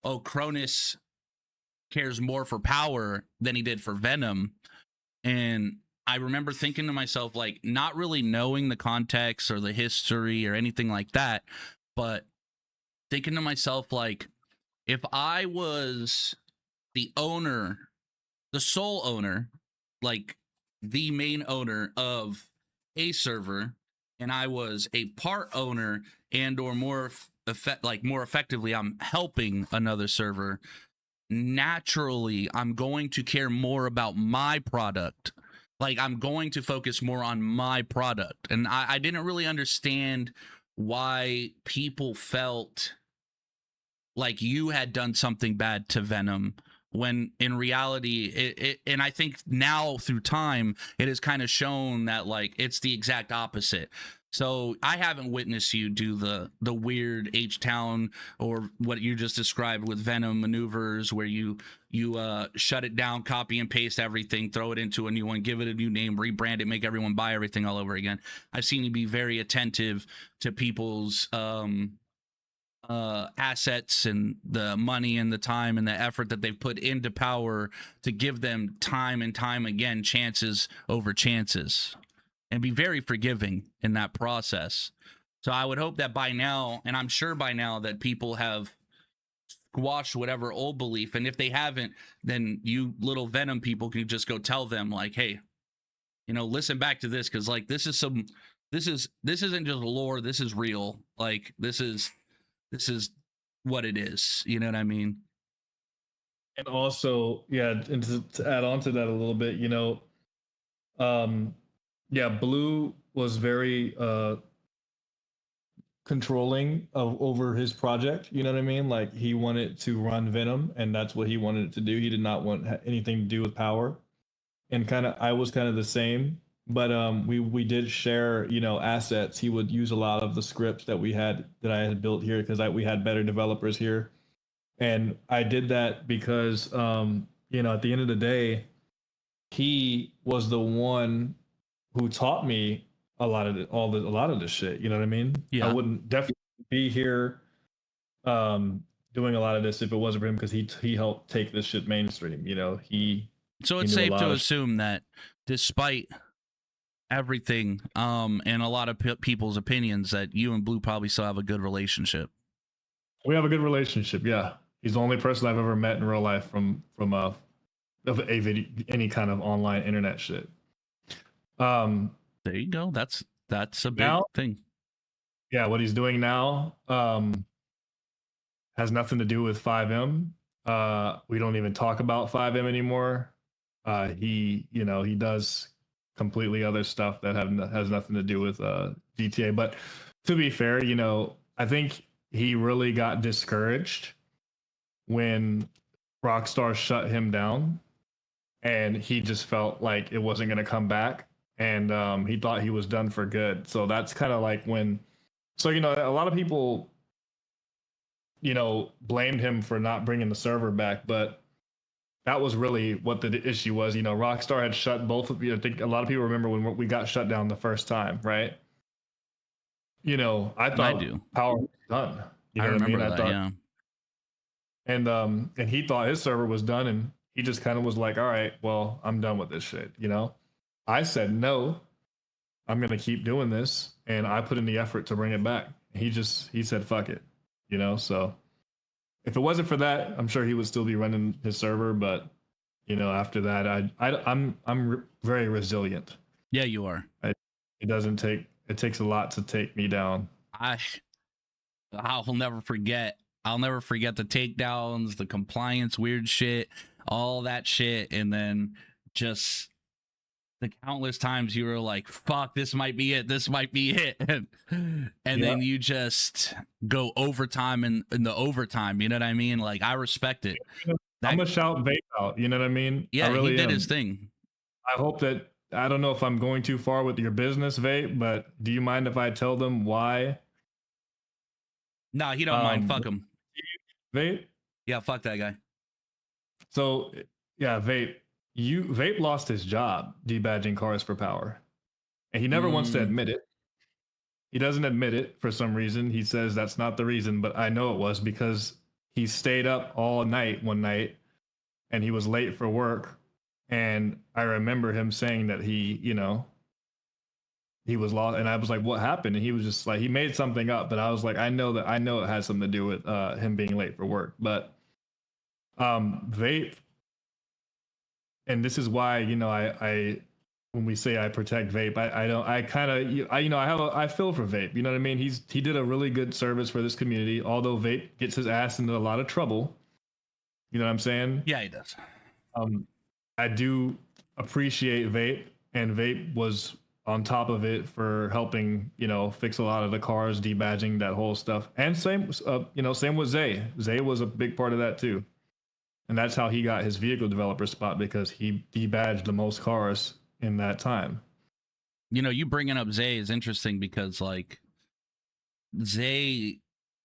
A: oh, Cronus cares more for power than he did for Venom. And I remember thinking to myself, like, not really knowing the context or the history or anything like that, but thinking to myself, like, if I was the owner, the sole owner, like the main owner of a server, and I was a part owner and or more more effectively, I'm helping another server, naturally I'm going to care more about my product. Like, I'm going to focus more on my product. And I didn't really understand why people felt like you had done something bad to Venom, when in reality and I think now through time it has kind of shown that like it's the exact opposite. So I haven't witnessed you do the weird H-Town or what you just described with Venom maneuvers, where you shut it down, copy and paste everything, throw it into a new one, give it a new name, rebrand it, make everyone buy everything all over again. I've seen you be very attentive to people's assets and the money and the time and the effort that they've put into power, to give them time and time again chances over chances, and be very forgiving in that process. So I would hope that by now, and I'm sure by now, that people have squashed whatever old belief. And if they haven't, then you little Venom people can just go tell them like, hey, listen back to this, because like this isn't just lore, this is real. Like this is what it is. You know what I mean?
B: And also, yeah, and to add on to that a little bit, yeah, Blue was very controlling over his project. You know what I mean? Like, he wanted to run Venom, and that's what he wanted it to do. He did not want anything to do with power. And I was kind of the same, but we did share, assets. He would use a lot of the scripts that I had built here, because we had better developers here, and I did that because at the end of the day, he was the one who taught me a lot of a lot of this shit. You know what I mean?
A: Yeah.
B: I wouldn't definitely be here doing a lot of this if it wasn't for him, because he helped take this shit mainstream.
A: So it's safe to assume that despite everything and a lot of people's opinions, that you and Blue probably still have a good relationship.
B: We have a good relationship. Yeah, he's the only person I've ever met in real life from any kind of online internet shit.
A: There you go. That's a big thing.
B: Yeah, what he's doing now has nothing to do with 5M. We don't even talk about 5M anymore. He does completely other stuff that has nothing to do with GTA. But to be fair, I think he really got discouraged when Rockstar shut him down, and he just felt like it wasn't going to come back, and he thought he was done for good. So that's kind of like when, so a lot of people blamed him for not bringing the server back, but that was really what the issue was. Rockstar had shut both of you. I think a lot of people remember when we got shut down the first time, right? I thought power was done.
A: I remember that, yeah.
B: And he thought his server was done, and he just kind of was like, all right, well, I'm done with this shit. I said, no, I'm going to keep doing this. And I put in the effort to bring it back. He said, fuck it. So if it wasn't for that, I'm sure he would still be running his server. But, after that, I'm very resilient.
A: Yeah, you are.
B: It takes a lot to take me down.
A: I'll never forget the takedowns, the compliance, weird shit, all that shit. And then just the countless times you were like, fuck, this might be it, this might be it. And then you just go overtime in the overtime, you know what I mean? Like, I respect it.
B: I'm gonna shout Vape out, you know what I mean?
A: Yeah,
B: I really
A: he did
B: am.
A: his thing.
B: I hope that, I don't know if I'm going too far with your business, Vape, but do you mind if I tell them why?
A: No, he don't mind. Fuck him.
B: Vape?
A: Yeah, fuck that guy.
B: So, yeah, Vape lost his job debadging cars for power. And he never wants to admit it. He doesn't admit it for some reason. He says that's not the reason, but I know it was because he stayed up all night one night and he was late for work. And I remember him saying that he was lost. And I was like, what happened? And he was just like, he made something up, but I was like, I know it has something to do with him being late for work. But Vape, and this is why, I when we say I protect Vape, I feel for Vape. You know what I mean? He did a really good service for this community, although Vape gets his ass into a lot of trouble. You know what I'm saying?
A: Yeah, he does.
B: I do appreciate Vape, and Vape was on top of it for helping, fix a lot of the cars, debadging, that whole stuff. And same with Zay. Zay was a big part of that too. And that's how he got his vehicle developer spot, because he debadged the most cars in that time.
A: You bringing up Zay is interesting because, like, Zay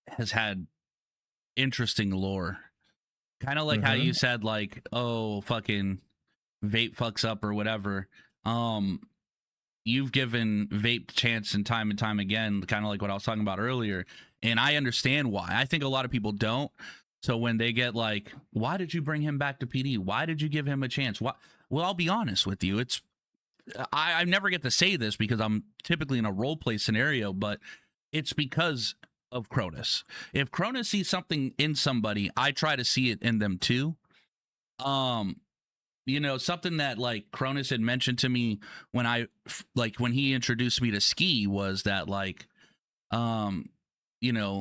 A: has had interesting lore. Kind of like how you said, like, oh, fucking Vape fucks up or whatever. You've given Vape chance and time again, kind of like what I was talking about earlier. And I understand why. I think a lot of people don't. So when they get like, why did you bring him back to PD? Why did you give him a chance? Why? Well, I'll be honest with you. I never get to say this because I'm typically in a role play scenario, but it's because of Cronus. If Cronus sees something in somebody, I try to see it in them too. Something that like Cronus had mentioned to me when he introduced me to Ski was that like,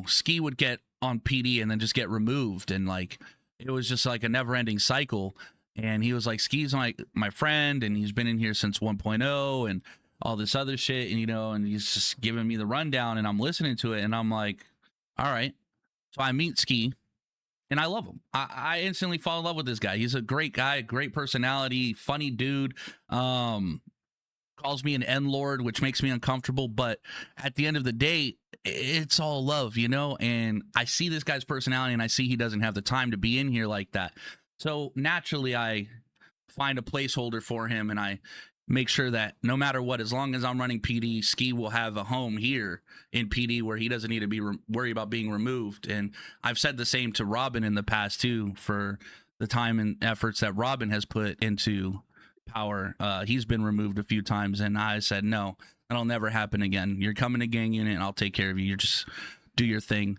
A: Ski would get on PD and then just get removed, and like it was just like a never-ending cycle. And he was like, Ski's my friend, and he's been in here since 1.0 and all this other shit, and he's just giving me the rundown, and I'm listening to it, and I'm like, all right. So I meet Ski, and I love him. I instantly fall in love with this guy. He's a great guy, great personality, funny dude. Calls me an N-Lord, which makes me uncomfortable, but at the end of the day, it's all love, and I see this guy's personality, and I see he doesn't have the time to be in here like that. So naturally, I find a placeholder for him, and I make sure that no matter what, as long as I'm running PD, Ski will have a home here in PD where he doesn't need to be worried about being removed. And I've said the same to Robin in the past too, for the time and efforts that Robin has put into power. He's been removed a few times, and I said, no, that'll never happen again. You're coming to gang unit, and I'll take care of you. You just do your thing.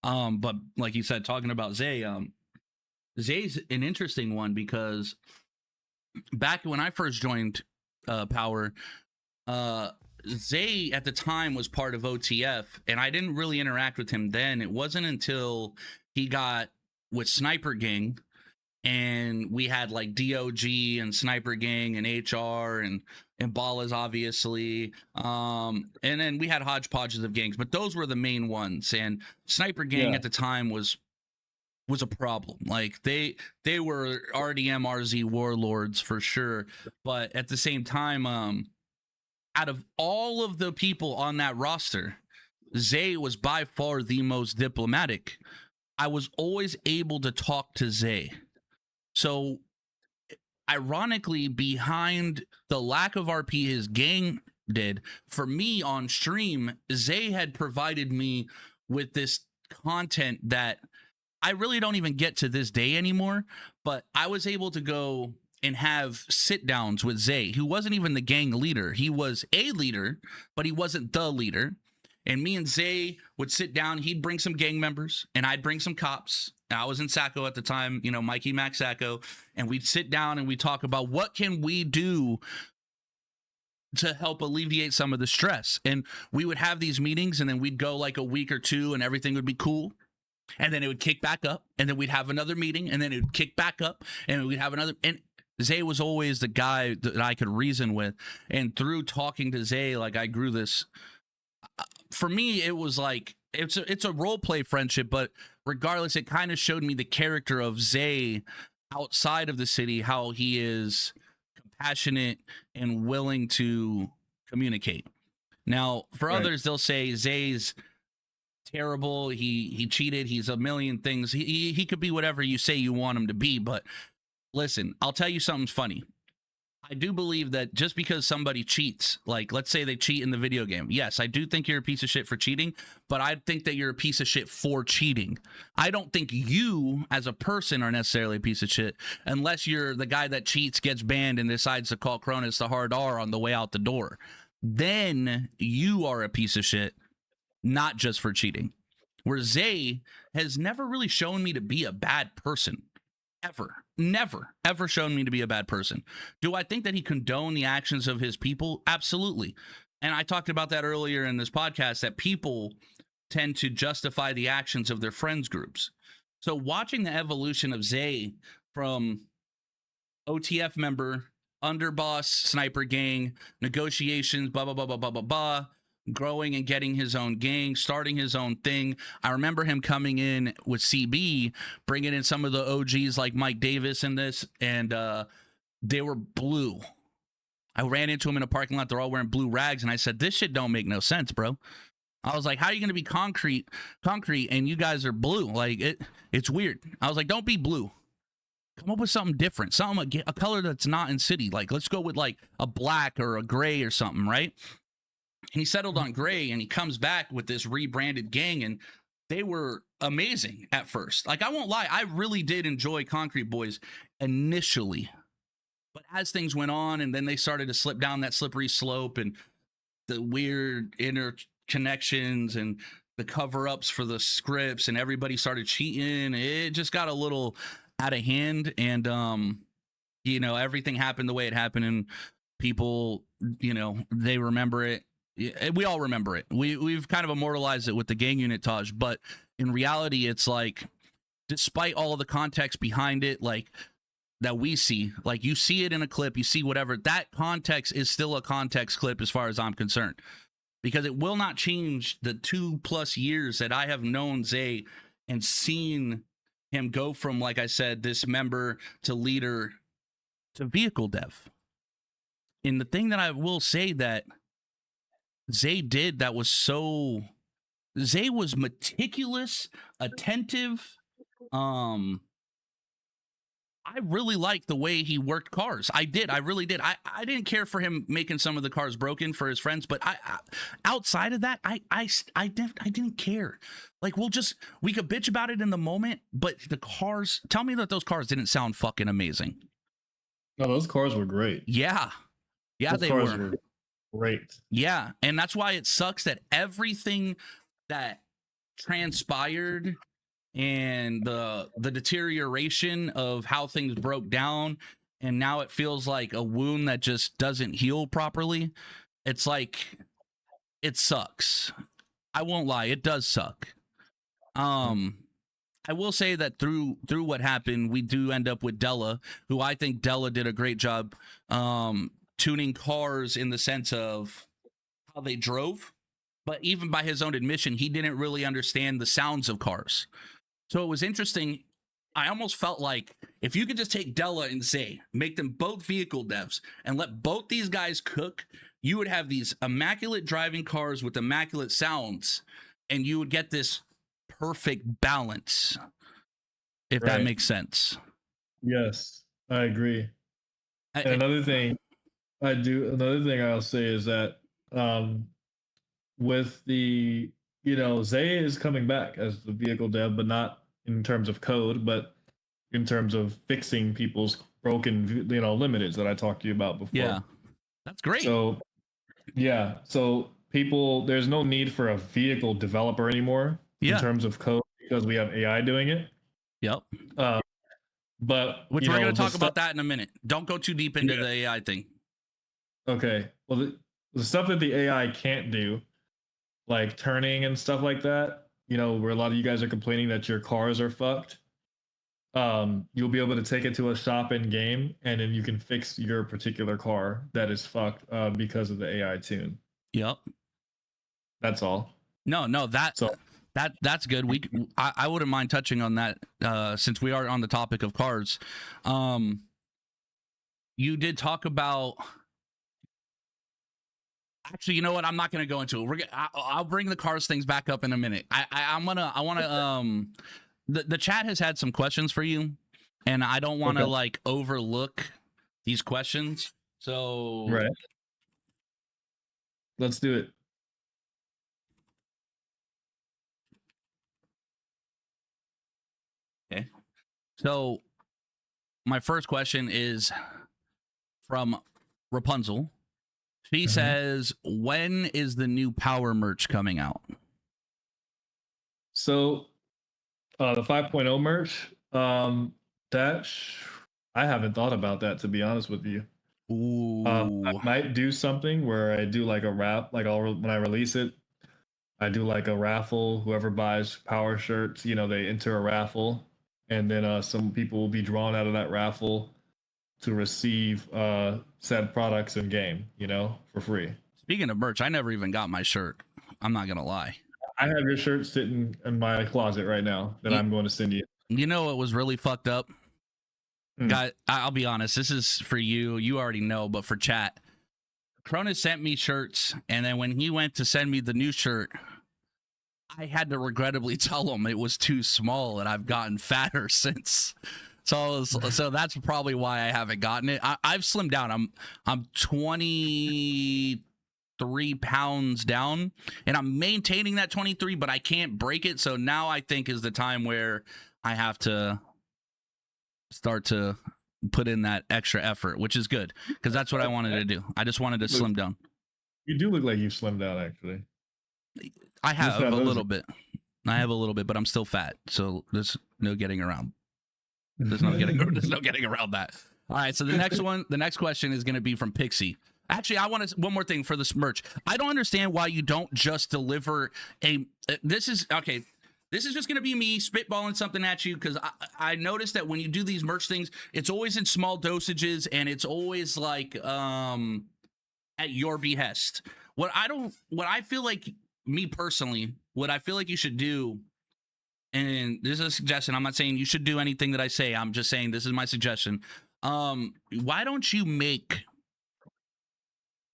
A: But like you said, talking about Zay, Zay's an interesting one because back when I first joined Power, Zay at the time was part of OTF, and I didn't really interact with him then. It wasn't until he got with Sniper Gang, and we had like DOG and Sniper Gang and HR and Ballas, obviously. And then we had hodgepodges of gangs, but those were the main ones. And Sniper Gang at the time was a problem. Like they were RDM RZ warlords for sure. But at the same time, out of all of the people on that roster, Zay was by far the most diplomatic. I was always able to talk to Zay. So ironically, behind the lack of RP his gang did, for me on stream, Zay had provided me with this content that I really don't even get to this day anymore, but I was able to go and have sit downs with Zay, who wasn't even the gang leader. He was a leader, but he wasn't the leader. And me and Zay would sit down. He'd bring some gang members, and I'd bring some cops. And I was in Sacco at the time, Mikey Mac Sacco, and we'd sit down and we'd talk about what can we do to help alleviate some of the stress. And we would have these meetings, and then we'd go like a week or two, and everything would be cool. And then it would kick back up, and then we'd have another meeting, and then it would kick back up, and we'd have another. And Zay was always the guy that I could reason with. And through talking to Zay, like I grew this. For me, it was like it's a role play friendship, but regardless, it kind of showed me the character of Zay outside of the city, how he is compassionate and willing to communicate. Now, for others, they'll say Zay's terrible. He cheated. He's a million things. He could be whatever you say you want him to be. But listen, I'll tell you something funny. I do believe that just because somebody cheats, like let's say they cheat in the video game, yes, I do think you're a piece of shit for cheating, but I think that you're a piece of shit for cheating. I don't think you as a person are necessarily a piece of shit unless you're the guy that cheats, gets banned, and decides to call Cronus the hard R on the way out the door. Then you are a piece of shit, not just for cheating. Where Zay has never really shown me to be a bad person. Never, ever shown me to be a bad person. Do I think that he condoned the actions of his people? Absolutely. And I talked about that earlier in this podcast, that people tend to justify the actions of their friends groups. So watching the evolution of Zay from OTF member, underboss, sniper gang, negotiations, blah, blah, blah, blah, blah, blah, blah, growing and getting his own gang, starting his own thing. I remember him coming in with CB, bringing in some of the OGs like Mike Davis in this, and they were blue. I ran into him in a parking lot. They're all wearing blue rags, and I said, this shit don't make no sense, bro. I was like, how are you going to be concrete, and you guys are blue? Like, it's weird. I was like, don't be blue. Come up with something different, a color that's not in city. Like, let's go with like a black or a gray or something, right? And he settled on gray, and he comes back with this rebranded gang, and they were amazing at first. Like, I won't lie, I really did enjoy Concrete Boys initially. But as things went on, and then they started to slip down that slippery slope, and the weird interconnections and the cover-ups for the scripts, and everybody started cheating, it just got a little out of hand. And, everything happened the way it happened, and people, they remember it. We all remember it. We've kind of immortalized it with the gang unit Taj, but in reality, it's like, despite all of the context behind it, like that we see, like you see it in a clip, you see whatever, that context is still a context clip as far as I'm concerned, because it will not change the 2+ years that I have known Zay and seen him go from, like I said, this member to leader to vehicle dev. And the thing that I will say that Zay did that was Zay was meticulous, attentive. I really liked the way he worked cars. I really did. I didn't care for him making some of the cars broken for his friends, but I outside of that, I didn't care. Like, we could bitch about it in the moment, but the cars, tell me that those cars didn't sound fucking amazing.
B: No, those cars were great.
A: Yeah,
B: those
A: they
B: cars
A: were
B: great.
A: Yeah, and that's why it sucks that everything that transpired and the deterioration of how things broke down, and now it feels like a wound that just doesn't heal properly. It's like, it sucks. I won't lie, it does suck. I will say that through what happened, we do end up with Della, who I think Della did a great job tuning cars in the sense of how they drove, but even by his own admission, he didn't really understand the sounds of cars. So it was interesting. I almost felt like if you could just take Della and Zay, make them both vehicle devs, and let both these guys cook, you would have these immaculate driving cars with immaculate sounds, and you would get this perfect balance, if that makes sense.
B: Yes, I agree. And another thing I'll say is that with the, Zay is coming back as the vehicle dev, but not in terms of code, but in terms of fixing people's broken, limiteds that I talked to you about before.
A: Yeah, that's great.
B: So people, there's no need for a vehicle developer anymore in terms of code, because we have AI doing it.
A: Yep.
B: But
A: which we're going to talk about that in a minute. Don't go too deep into the AI thing.
B: Okay. Well, the stuff that the AI can't do, like turning and stuff like that, where a lot of you guys are complaining that your cars are fucked. you'll be able to take it to a shop in game, and then you can fix your particular car that is fucked because of the AI tune.
A: Yep.
B: That's all.
A: No,
B: So
A: that's good. I wouldn't mind touching on that since we are on the topic of cars. You did talk about. Actually, you know what? I'm not going to go into it. I'll bring the cars things back up in a minute. I want to. The chat has had some questions for you, and I don't want to like overlook these questions. So
B: right, let's do it.
A: Okay. So my first question is from Rapunzel. She says, when is the new Power merch coming out?
B: So the 5.0 merch, that I haven't thought about that, to be honest with you.
A: Ooh.
B: I might do something where I do like a wrap, like when I release it, I do like a raffle. Whoever buys Power shirts, they enter a raffle, and then some people will be drawn out of that raffle to receive said products in game, for free.
A: Speaking of merch, I never even got my shirt. I'm not gonna lie.
B: I have your shirt sitting in my closet right now that I'm going to send you.
A: You know what was really fucked up? Guy, I'll be honest, this is for you. You already know, but for chat, Cronus sent me shirts, and then when he went to send me the new shirt, I had to regrettably tell him it was too small, and I've gotten fatter since. So that's probably why I haven't gotten it. I've slimmed down. I'm 23 pounds down, and I'm maintaining that 23, but I can't break it. So now I think is the time where I have to start to put in that extra effort, which is good because that's what I wanted to do. I just wanted to slim down.
B: You do look like you've slimmed down, actually.
A: I have a little bit. I have a little bit, but I'm still fat. So there's no getting around. There's no getting around that. All right. So the next question is going to be from Pixie. Actually, I want to one more thing for this merch. I don't understand why you don't just deliver this is okay. This is just going to be me spitballing something at you because I noticed that when you do these merch things, it's always in small dosages and it's always like at your behest. What I feel like, me personally, what I feel like you should do, and this is a suggestion. I'm not saying you should do anything that I say. I'm just saying this is my suggestion. Why don't you make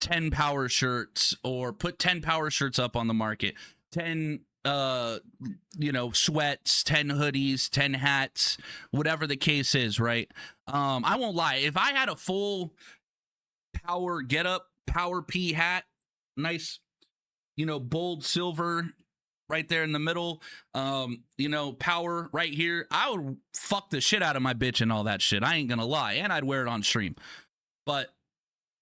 A: 10 Power shirts or put 10 Power shirts up on the market? 10 sweats, 10 hoodies, 10 hats, whatever the case is, right? I won't lie. If I had a full Power getup, Power P hat, nice, bold silver right there in the middle, Power right here, I would fuck the shit out of my bitch and all that shit. I ain't gonna lie. And I'd wear it on stream. But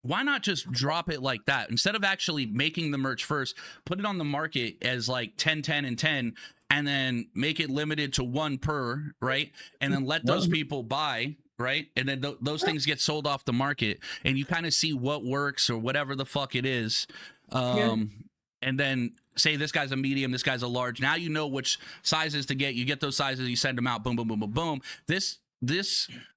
A: why not just drop it like that? Instead of actually making the merch first, put it on the market as like 10, 10, and 10, and then make it limited to 1 per, right? And then let those people buy, right? And then those things get sold off the market, and you kind of see what works or whatever the fuck it is. And then say this guy's a medium, this guy's a large. Now you know which sizes to get. You get those sizes, you send them out, boom, boom, boom, boom, boom. This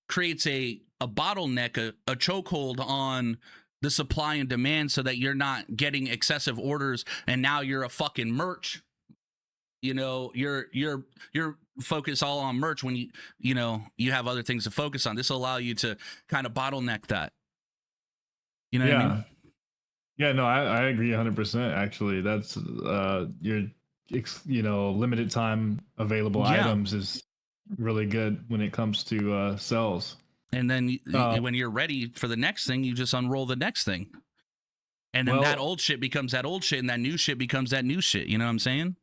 A: creates a bottleneck, a chokehold on the supply and demand so that you're not getting excessive orders and now you're a fucking merch. You're focused all on merch when you have other things to focus on. This will allow you to kind of bottleneck that. You know what I mean?
B: Yeah, no, I agree 100%. Actually, that's your limited time available items is really good when it comes to sales. And then
A: when you're ready for the next thing, you just unroll the next thing. And then that old shit becomes that old shit, and that new shit becomes that new shit. You know what I'm saying?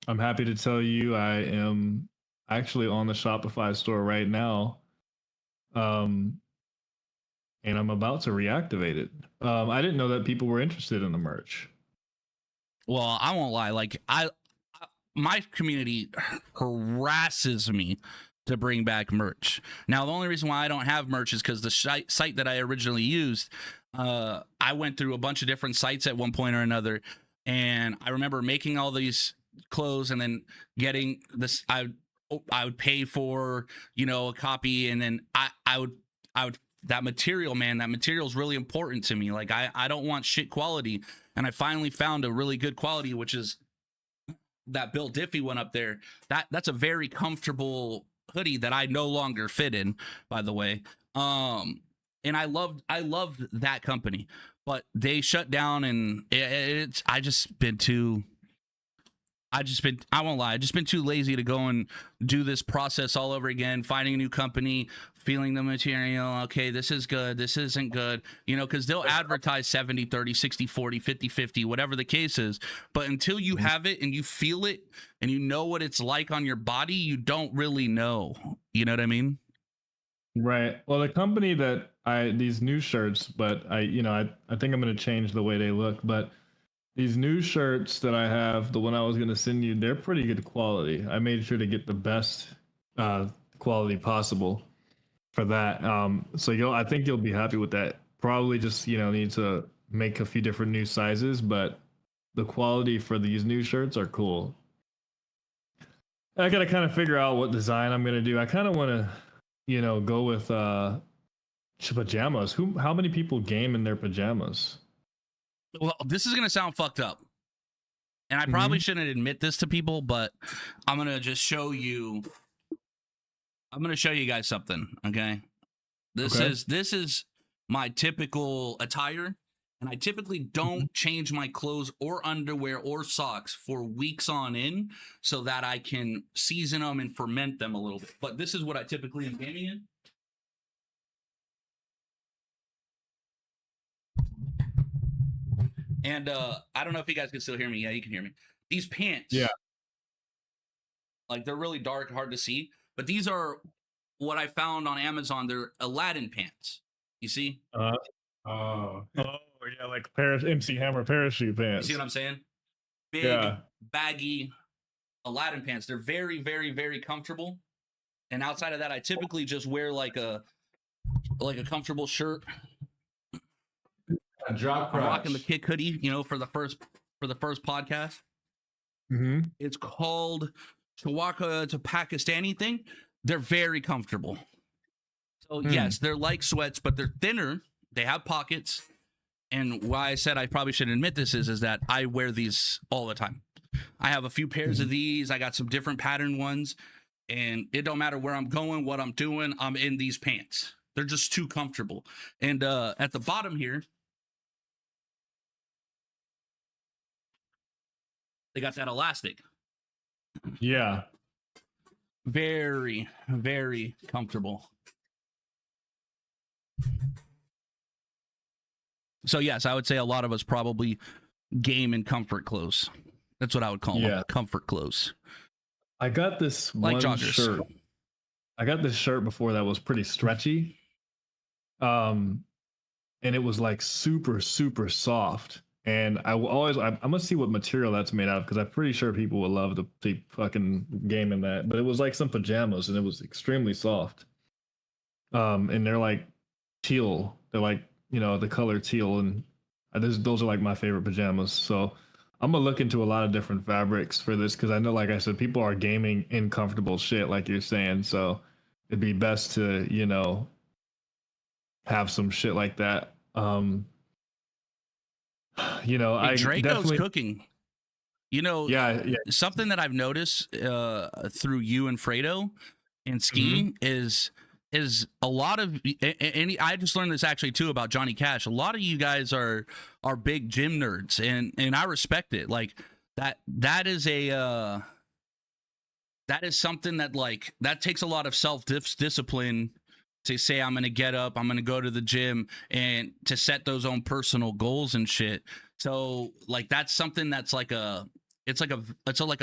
B: I'm happy to tell you I am actually on the Shopify store right now. And I'm about to reactivate it. I didn't know that people were interested in the merch.
A: Well, I won't lie. Like my community harasses me to bring back merch. Now, the only reason why I don't have merch is because the site that I originally used, I went through a bunch of different sites at one point or another, and I remember making all these clothes and then getting this. I I would pay for, a copy, and then I would that material, man, that material is really important to me. Like I don't want shit quality, and I finally found a really good quality, which is that Bill Diffie one up there. That's a very comfortable hoodie that I no longer fit in, by the way. And I loved that company, but they shut down, and I won't lie, I've just been too lazy to go and do this process all over again, finding a new company, feeling the material. Okay, this is good, this isn't good, because they'll advertise 70-30, 60-40, 50-50, whatever the case is. But until you have it and you feel it and you know what it's like on your body, you don't really know. You know what I mean?
B: Right. Well, the company that these new shirts, but I think I'm going to change the way they look, but these new shirts that I have, the one I was going to send you, they're pretty good quality. I made sure to get the best quality possible for that. So I think you'll be happy with that. Probably just, need to make a few different new sizes, but the quality for these new shirts are cool. I got to kind of figure out what design I'm going to do. I kind of want to, go with pajamas. How many people game in their pajamas?
A: Well, this is going to sound fucked up, and I probably shouldn't admit this to people, but I'm going to just show you. I'm going to show you guys something. Okay. This is my typical attire, and I typically don't change my clothes or underwear or socks for weeks on end so that I can season them and ferment them a little bit. But this is what I typically am gaming in. And I don't know if you guys can still hear me. Yeah, you can hear me. These pants.
B: Yeah.
A: Like, they're really dark, hard to see. But these are what I found on Amazon. They're Aladdin pants. You see?
B: Oh, yeah, like MC Hammer parachute pants.
A: You see what I'm saying? Big, baggy Aladdin pants. They're very, very, very comfortable. And outside of that, I typically just wear like a comfortable shirt.
C: A drop crotch.
A: I'm rocking the Kick hoodie, for the first podcast. It's called Chawaka. It's a Pakistani thing. They're very comfortable. So yes, they're like sweats, but they're thinner. They have pockets. And why I said I probably shouldn't admit this is that I wear these all the time. I have a few pairs of these. I got some different pattern ones, and it don't matter where I'm going, what I'm doing, I'm in these pants. They're just too comfortable. And at the bottom here, they got that elastic.
B: Yeah.
A: Very, very comfortable. So yes, I would say a lot of us probably game in comfort clothes. That's what I would call them, comfort clothes.
B: I got this
A: like
B: one
A: joggers.
B: shirt. I got this shirt before that was pretty stretchy. And it was like super, super soft. And I must see what material that's made out of, because I'm pretty sure people would love to see fucking game in that. But it was like some pajamas, and it was extremely soft. And they're like teal. They're like, the color teal, and those are like my favorite pajamas. So I'm gonna look into a lot of different fabrics for this, because I know, like I said, people are gaming in comfortable shit, like you're saying. So it'd be best to, have some shit like that.
A: Draco's cooking.
B: Yeah.
A: Something that I've noticed through you and Fredo and skiing is a lot of, and I just learned this actually too about Johnny Cash. A lot of you guys are big gym nerds, and I respect it. Like that is something that takes a lot of discipline to say, I'm going to get up, I'm going to go to the gym, and to set those own personal goals and shit. So like, that's something that's like it's like a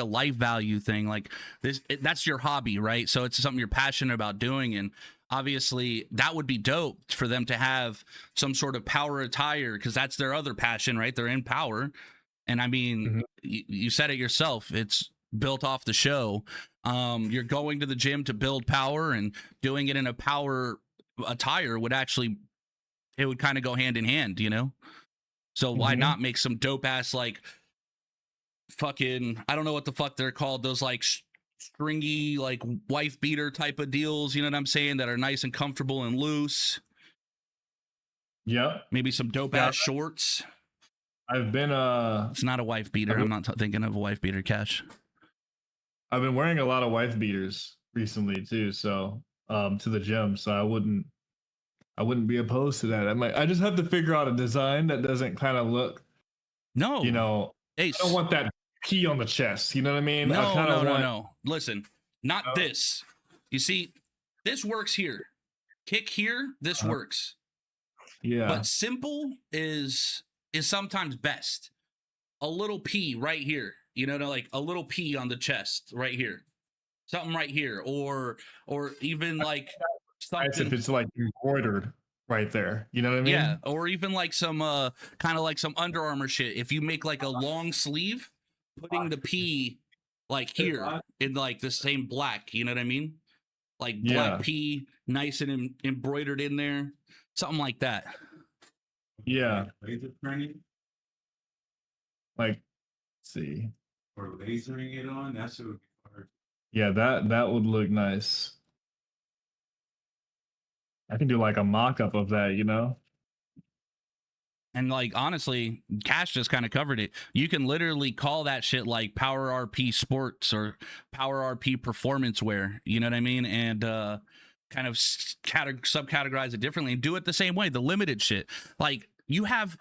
A: life value thing. Like that's your hobby, right? So it's something you're passionate about doing. And obviously that would be dope for them to have some sort of power attire, because that's their other passion, right? They're in power. And I mean, you said it yourself, it's built off the show. You're going to the gym to build power, and doing it in a power attire would kind of go hand in hand, So why not make some dope ass, like, fucking, I don't know what the fuck they're called, those like stringy, like wife beater type of deals, you know what I'm saying, that are nice and comfortable and loose.
B: Yep.
A: Maybe some dope ass shorts.
B: I've been
A: It's not a wife beater. I'm not thinking of a wife beater, Cash.
B: I've been wearing a lot of wife beaters recently too, so to the gym, so I wouldn't be opposed to that. I just have to figure out a design that doesn't kind of look,
A: No,
B: you know,
A: Ace.
B: I don't want that P on the chest. You know what I mean?
A: No. Listen, not this. You see, this works here. Kick here, this works.
B: Yeah.
A: But simple is sometimes best. A little P right here, you know, like a little P on the chest right here. Something right here, or even like something.
B: If it's like embroidered right there, you know what I mean?
A: Yeah, or even like some kind of like some Under Armour shit. If you make like a long sleeve, putting the P like here in like the same black, you know what I mean? Like black P, nice and embroidered in there, something like that.
B: Yeah.
C: Laser printing
B: Like, let's see.
C: or lasering it on, that should be hard.
B: Yeah, that would look nice. I can do like a mock-up of that, you know?
A: And like honestly, Cash just kind of covered it. You can literally call that shit like Power RP Sports or Power RP Performance Wear. You know what I mean? And kind of subcategorize it differently and do it the same way. The limited shit. Like you have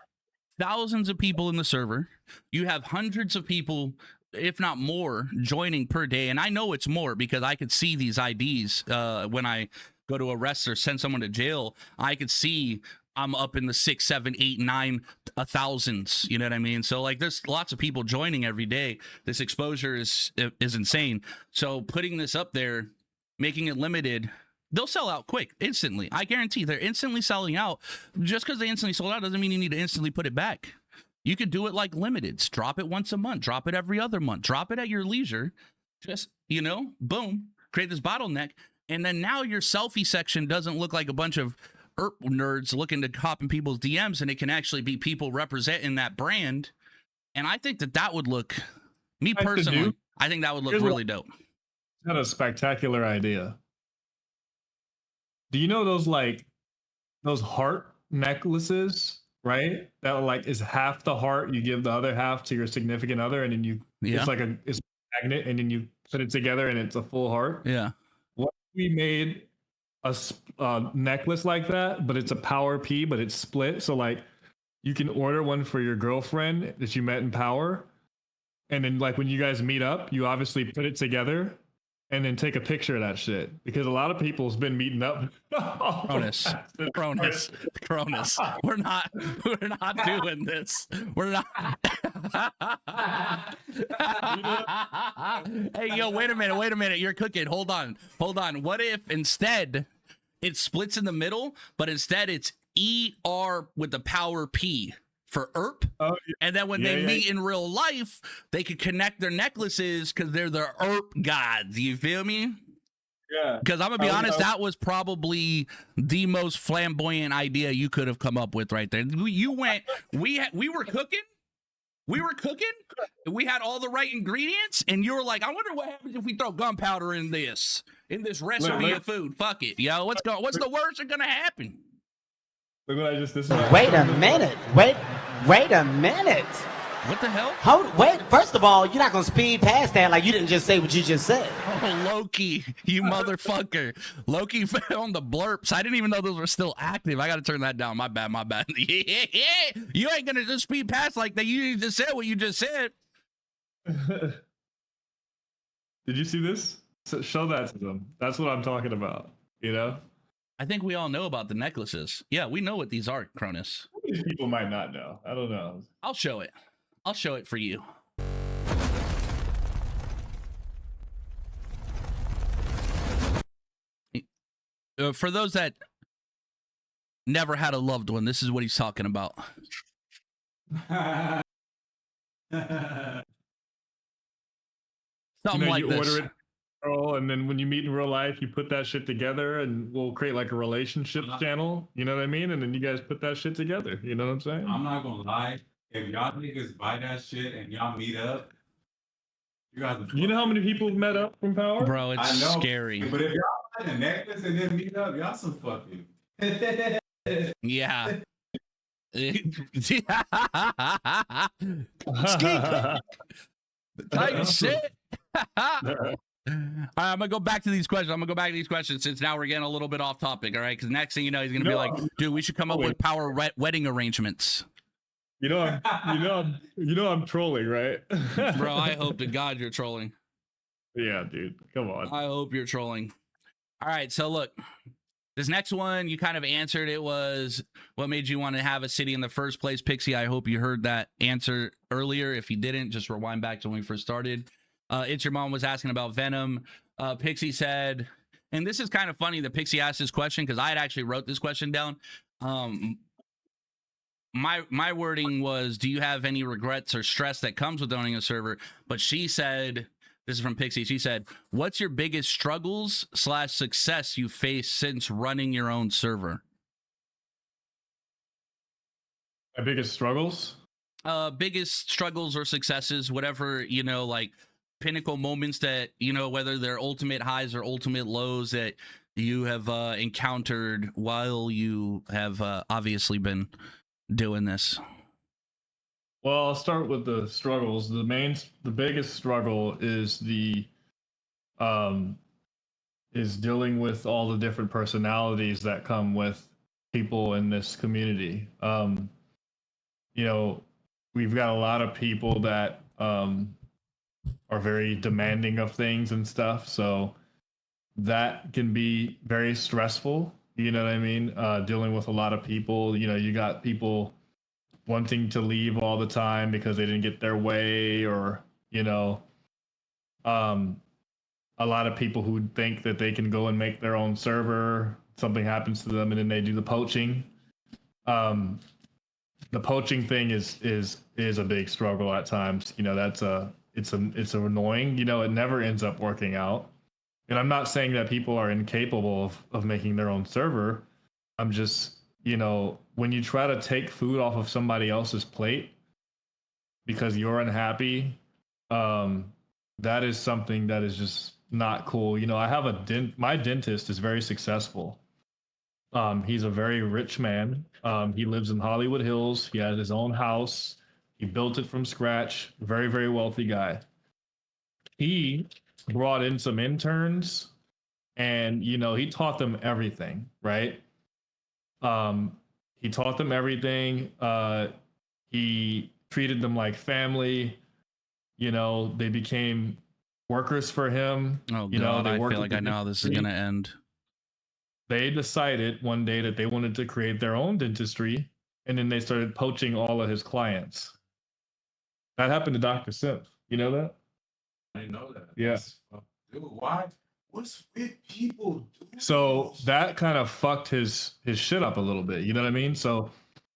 A: thousands of people in the server. You have hundreds of people, if not more, joining per day. And I know it's more because I could see these IDs when I go to arrest or send someone to jail. I could see I'm up in the 6, 7, 8, 9 thousands. You know what I mean? So like there's lots of people joining every day. This exposure is insane. So putting this up there, making it limited, they'll sell out quick, instantly. I guarantee they're instantly selling out. Just because they instantly sold out doesn't mean you need to instantly put it back. You could do it like limiteds. Drop it once a month. Drop it every other month. Drop it at your leisure. Just, you know, boom, create this bottleneck. And then now your selfie section doesn't look like a bunch of nerds looking to hop in people's DMs, and it can actually be people representing that brand. And I think that would look, me personally, I think that would look really dope.
B: Got a spectacular idea. Do you know those heart necklaces, right? That like is half the heart, you give the other half to your significant other, and then it's like it's a magnet, and then you put it together and it's a full heart.
A: Yeah.
B: What if we made a necklace like that, but it's a Power P, but it's split. So like you can order one for your girlfriend that you met in Power, and then like when you guys meet up, you obviously put it together and then take a picture of that shit, because a lot of people's been meeting up.
A: Cronus. We're not doing this. We're not. Hey, yo, wait a minute. You're cooking. Hold on. What if instead it splits in the middle, but instead it's ER with the Power P for ERP?
B: Oh,
A: and then when they meet in real life, they could connect their necklaces because they're the ERP gods. You feel me?
B: Yeah.
A: Because I'm gonna be honest, that was probably the most flamboyant idea you could have come up with right there. We were cooking. We had all the right ingredients, and you were like, "I wonder what happens if we throw gunpowder in this recipe of food." Fuck it, yo. What's the worst that's gonna happen?
B: Look what I just.
D: Wait a minute. Wait a minute.
A: What the hell?
D: Wait. First of all, you're not gonna speed past that like you didn't just say what you just said.
A: Oh, Loki, you motherfucker. Loki on the blurps. I didn't even know those were still active. I got to turn that down. My bad. Yeah. You ain't going to just speed past like that. You just said what you just said.
B: Did you see this? Show that to them. That's what I'm talking about, you know?
A: I think we all know about the necklaces. Yeah, we know what these are, Cronus.
B: These people might not know. I don't know.
A: I'll show it for you. For those that never had a loved one, this is what he's talking about. Something like this.
B: Order it, girl, and then when you meet in real life, you put that shit together, and we'll create like a relationships channel. You know what I mean? And then you guys put that shit together. You know what I'm saying?
C: I'm not gonna lie. If y'all niggas buy that shit and y'all meet up, You got the
B: You know how many people have met up from Power?
A: Bro, it's
C: I know,
A: scary.
C: But if y'all had a necklace and then meet up, y'all some fucking.
A: Yeah. Tight shit. All right, I'm gonna go back to these questions. Since now we're getting a little bit off topic. All right, because next thing you know, he's gonna be like, "Dude, we should come up with power wedding arrangements."
B: I'm trolling, right?
A: Bro, I hope to God you're trolling.
B: Yeah, dude, come on.
A: I hope you're trolling. All right, so look, this next one you kind of answered. It was what made you want to have a city in the first place, Pixie. I hope you heard that answer earlier. If you didn't, just rewind back to when we first started. It's Your Mom was asking about Venom. Pixie said, and this is kind of funny that Pixie asked this question because I had actually wrote this question down. My wording was, do you have any regrets or stress that comes with owning a server? But she said, this is from Pixie. She said, what's your biggest struggles / success you faced since running your own server?
B: My biggest struggles?
A: Biggest struggles or successes, whatever, like pinnacle moments that, whether they're ultimate highs or ultimate lows that you have encountered while you have obviously been doing this.
B: Well, I'll start with the struggles. The biggest struggle is is dealing with all the different personalities that come with people in this community. We've got a lot of people that are very demanding of things and stuff, so that can be very stressful. You know what I mean? Dealing with a lot of people. You got people wanting to leave all the time because they didn't get their way, or a lot of people who think that they can go and make their own server, something happens to them and then they do the poaching. The poaching thing is a big struggle at times. It's annoying. It never ends up working out. And I'm not saying that people are incapable of making their own server. I'm just, when you try to take food off of somebody else's plate because you're unhappy, that is something that is just not cool. I have my dentist is very successful. He's a very rich man. He lives in Hollywood Hills. He has his own house. He built it from scratch. Very, very wealthy guy. He brought in some interns and, he taught them everything, right? He taught them everything. He treated them like family. They became workers for him.
A: Oh, God, I feel like I know how this is going to end.
B: They decided one day that they wanted to create their own dentistry, and then they started poaching all of his clients. That happened to Dr. Simp. You know that?
C: I didn't know that.
B: Yeah.
C: Dude, why? What's with people doing?
B: So that kind of fucked his shit up a little bit. You know what I mean? So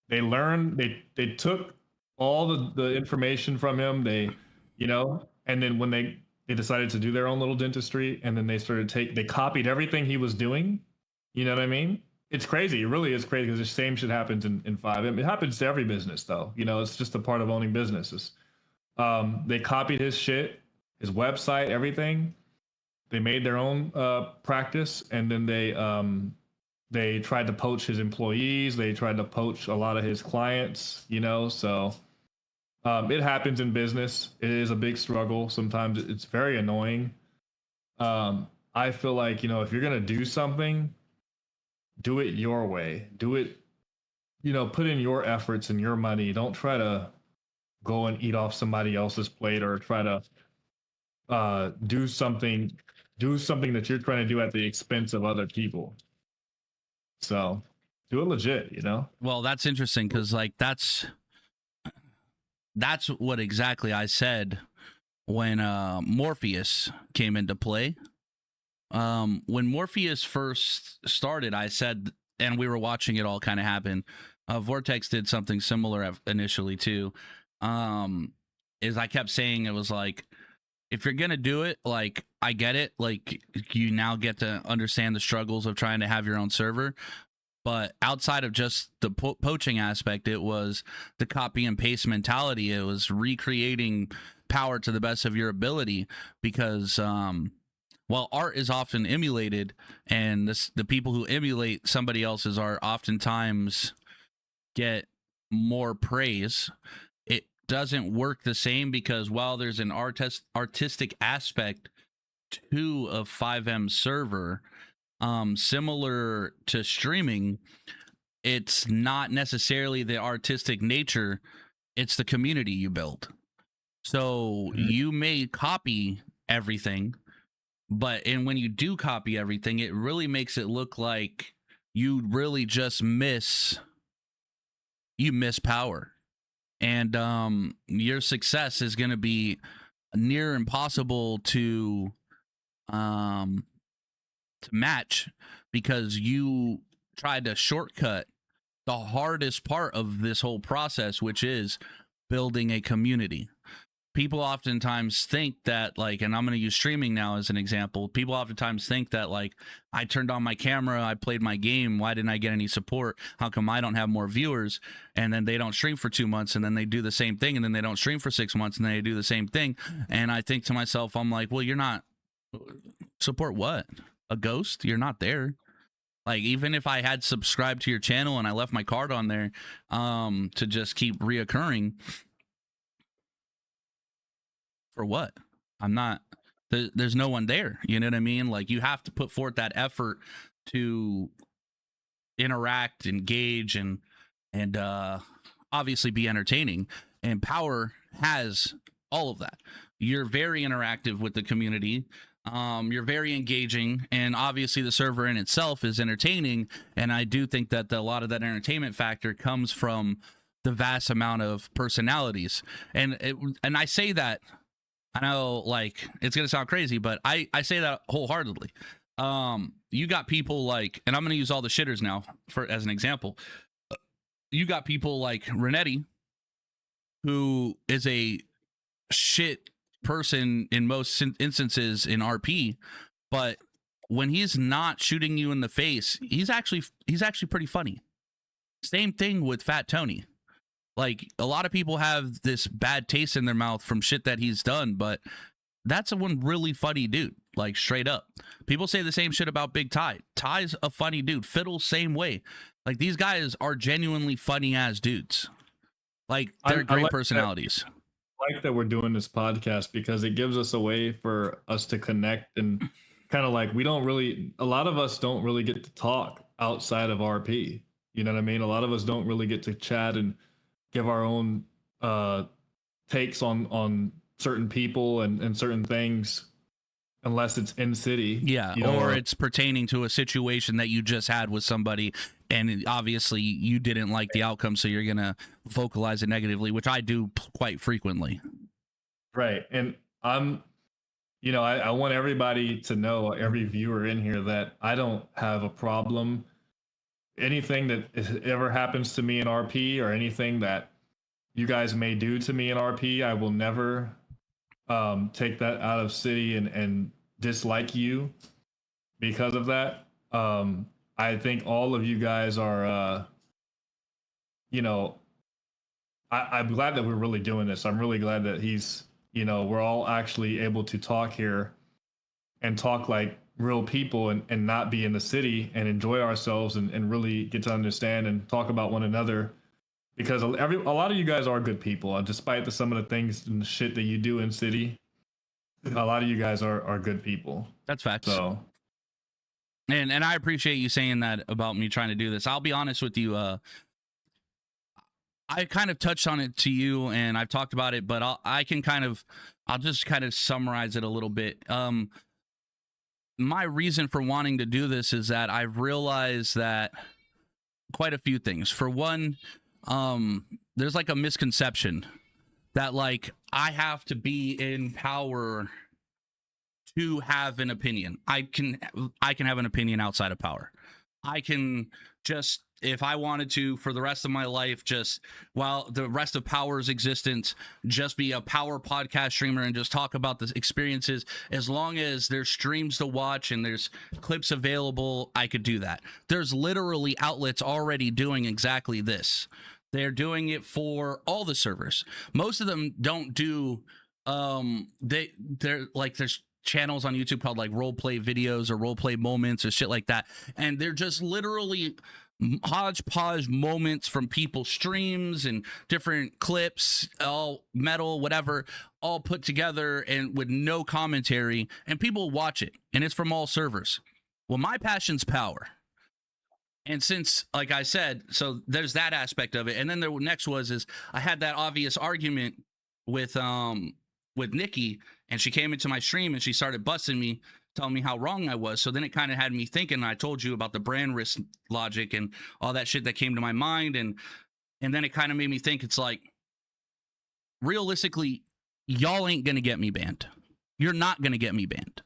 B: they learned, they took all the information from him. They, and then when they decided to do their own little dentistry, and then they copied everything he was doing. You know what I mean? It's crazy. It really is crazy because the same shit happens in 5M. It happens to every business, though. It's just a part of owning businesses. They copied his shit, his website, everything. They made their own practice, and then they tried to poach his employees. They tried to poach a lot of his clients. So it happens in business. It is a big struggle. Sometimes it's very annoying. I feel like if you're gonna do something, do it your way. Do it, put in your efforts and your money. Don't try to go and eat off somebody else's plate or try to do something that you're trying to do at the expense of other people. So do it legit,
A: Well, that's interesting because that's what exactly I said when Morpheus came into play. When Morpheus first started, I said, and we were watching it all kind of happen. Vortex did something similar initially too. Is I kept saying it was like, if you're gonna do it, I get it. You now get to understand the struggles of trying to have your own server. But outside of just the poaching aspect, it was the copy and paste mentality. It was recreating power to the best of your ability, because while art is often emulated, and the people who emulate somebody else's art oftentimes get more praise, it doesn't work the same, because while there's an artistic aspect to a 5M server, similar to streaming, it's not necessarily the artistic nature, it's the community you build. So you may copy everything, but when you do copy everything, it really makes it look like you really just miss power, and your success is going to be near impossible to match, because you tried to shortcut the hardest part of this whole process, which is building a community. People oftentimes think that, like, and I'm going to use streaming now as an example. People oftentimes think that, like, I turned on my camera, I played my game, why didn't I get any support? How come I don't have more viewers? And then they don't stream for 2 months, and then they do the same thing, and then they don't stream for 6 months, and then they do the same thing. And I think to myself, I'm like, well, you're not support what? A ghost? You're not there. Like, even if I had subscribed to your channel and I left my card on there to just keep reoccurring, for what? I'm not, there's no one there. You know what I mean? Like, you have to put forth that effort to interact, engage, and obviously be entertaining. And Power has all of that. You're very interactive with the community. You're very engaging, and obviously the server in itself is entertaining. And I do think that a lot of that entertainment factor comes from the vast amount of personalities. And I say that, I know, like, it's gonna sound crazy, but I say that wholeheartedly. You got people like, and I'm gonna use all the shitters now as an example. You got people like Renetti, who is a shit person in most instances in RP, but when he's not shooting you in the face, he's actually pretty funny. Same thing with Fat Tony. Like, a lot of people have this bad taste in their mouth from shit that he's done, but that's one really funny dude, like, straight up. People say the same shit about Big Ty. Ty's a funny dude. Fiddle, same way. Like, these guys are genuinely funny ass dudes. Like, they're great like personalities.
B: I like that we're doing this podcast, because it gives us a way for us to connect, and kind of like, a lot of us don't really get to talk outside of RP. You know what I mean? A lot of us don't really get to chat and give our own takes on certain people and certain things, unless it's in city.
A: Yeah, you know, or it's pertaining to a situation that you just had with somebody, and obviously you didn't like the outcome, so you're gonna vocalize it negatively, which I do quite frequently.
B: Right. And I want everybody to know, every viewer in here, that I don't have a problem. Anything that ever happens to me in RP, or anything that you guys may do to me in RP, I will never take that out of city and dislike you because of that. I think all of you guys are, I'm glad that we're really doing this. I'm really glad that we're all actually able to talk here and talk like real people, and not be in the city, and enjoy ourselves, and really get to understand and talk about one another, because a lot of you guys are good people, despite some of the things and the shit that you do in city. A lot of you guys are good people.
A: That's facts.
B: So,
A: and I appreciate you saying that about me trying to do this. I'll be honest with you. I kind of touched on it to you, and I've talked about it, but I'll just kind of summarize it a little bit. My reason for wanting to do this is that I've realized that quite a few things. For one, there's like a misconception that, like, I have to be in power to have an opinion. I can have an opinion outside of power. I can just, if I wanted to, for the rest of my life, just while the rest of Power's existence, just be a Power podcast streamer and just talk about the experiences. As long as there's streams to watch and there's clips available, I could do that. There's literally outlets already doing exactly this. They're doing it for all the servers. Most of them don't do they're like, there's channels on YouTube called like role play videos or role play moments or shit like that, and they're just literally hodgepodge moments from people's streams and different clips, all metal, whatever, all put together and with no commentary, and people watch it, and it's from all servers. Well, my passion's power. And since, like I said, so there's that aspect of it. And then the next is I had that obvious argument with Nikki, and she came into my stream and she started busting me, telling me how wrong I was. So then it kind of had me thinking. I told you about the brand risk logic and all that shit that came to my mind. And then it kind of made me think, it's like, realistically, y'all ain't going to get me banned. You're not going to get me banned.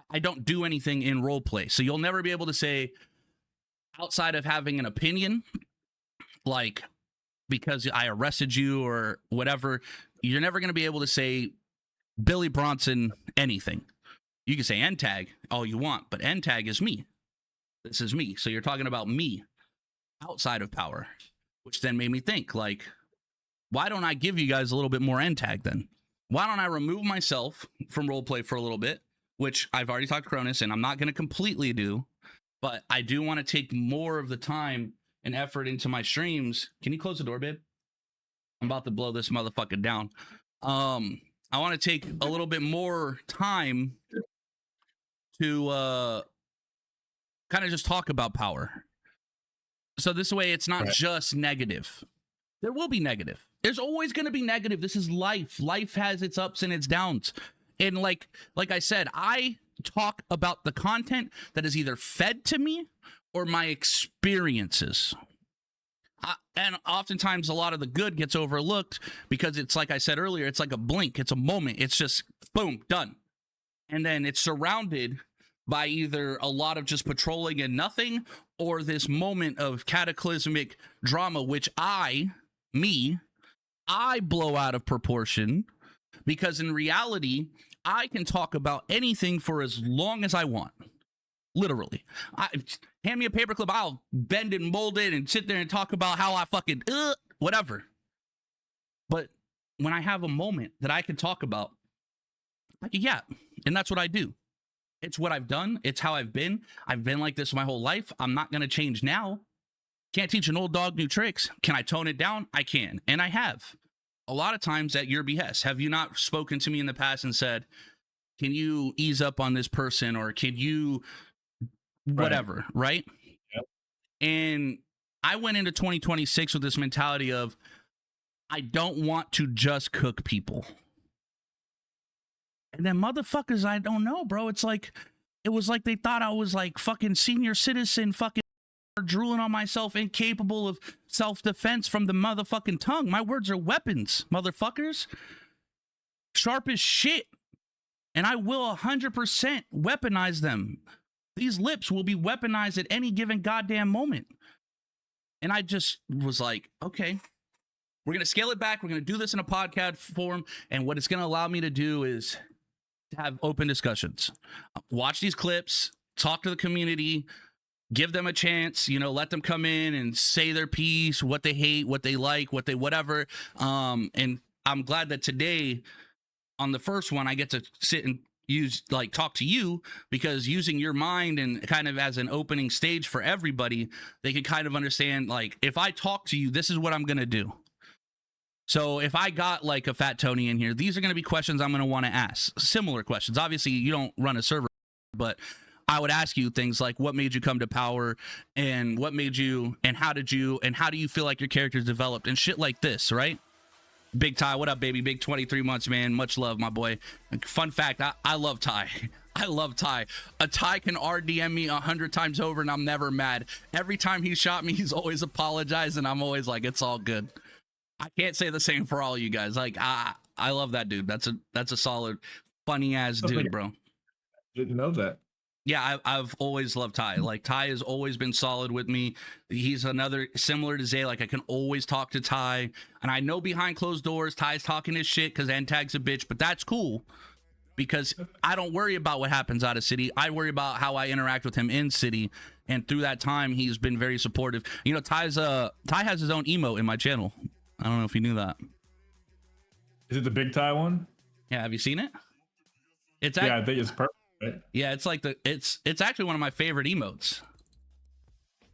A: I don't do anything in role play. So you'll never be able to say, outside of having an opinion, like, because I arrested you or whatever, you're never going to be able to say Billy Bronson anything. You can say NTAG all you want, but NTAG is me. This is me. So you're talking about me outside of power, which then made me think, like, why don't I give you guys a little bit more NTAG then? Why don't I remove myself from roleplay for a little bit, which I've already talked to Cronus, and I'm not going to completely do, but I do want to take more of the time and effort into my streams. Can you close the door, babe? I'm about to blow this motherfucker down. I want to take a little bit more time to kind of just talk about power. So this way it's not just negative. There will be negative. There's always going to be negative. This is life. Life has its ups and its downs. And like I said, I talk about the content that is either fed to me or my experiences. And oftentimes a lot of the good gets overlooked because it's, like I said earlier, it's like a blink. It's a moment. It's just boom, done. And then it's surrounded by either a lot of just patrolling and nothing, or this moment of cataclysmic drama, which I blow out of proportion, because in reality, I can talk about anything for as long as I want. Literally. Hand me a paperclip, I'll bend and mold it and sit there and talk about how I fucking whatever. But when I have a moment that I can talk about, yeah, and that's what I do. It's what I've done. It's how I've been. I've been like this my whole life. I'm not going to change now. Can't teach an old dog new tricks. Can I tone it down? I can. And I have. A lot of times at your behest. Have you not spoken to me in the past and said, can you ease up on this person, or can you whatever, right?
B: Yep.
A: And I went into 2026 with this mentality of, I don't want to just cook people. And then motherfuckers, I don't know, bro. It's like, it was like they thought I was like fucking senior citizen, fucking drooling on myself, incapable of self-defense from the motherfucking tongue. My words are weapons, motherfuckers. Sharp as shit. And I will 100% weaponize them. These lips will be weaponized at any given goddamn moment. And I just was like, okay, we're going to scale it back. We're going to do this in a podcast form. And what it's going to allow me to do is to have open discussions. Watch these clips, talk to the community, give them a chance, you know, let them come in and say their piece, what they hate, what they like, what they whatever. And I'm glad that today on the first one, I get to sit and talk to you, because using your mind and kind of as an opening stage for everybody, they can kind of understand, like, if I talk to you, this is what I'm going to do. So if I got like a Fat Tony in here, these are going to be questions I'm going to want to ask. Similar questions. Obviously, you don't run a server, but I would ask you things like, what made you come to power, and what made you, and how did you, and how do you feel like your character's developed, and shit like this, right? Big Ty, what up, baby? Big 23 months, man. Much love, my boy. Fun fact, I love Ty. I love Ty. A Ty can RDM me 100 times over, and I'm never mad. Every time he shot me, he's always apologized, and I'm always like, it's all good. I can't say the same for all you guys. Like, I love that dude. That's a solid, funny ass dude, bro.
B: Didn't know that.
A: Yeah, I've always loved Ty. Like, Ty has always been solid with me. He's another similar to Zay. Like, I can always talk to Ty, and I know behind closed doors, Ty's talking his shit because NTAG's a bitch, but that's cool because I don't worry about what happens out of city. I worry about how I interact with him in city, and through that time, he's been very supportive. You know, Ty has his own emote in my channel. I don't know if you knew that.
B: Is it the Big Ty one?
A: Yeah, have you seen it? It's
B: Yeah, I think it's perfect. Right?
A: yeah, it's like it's actually one of my favorite emotes.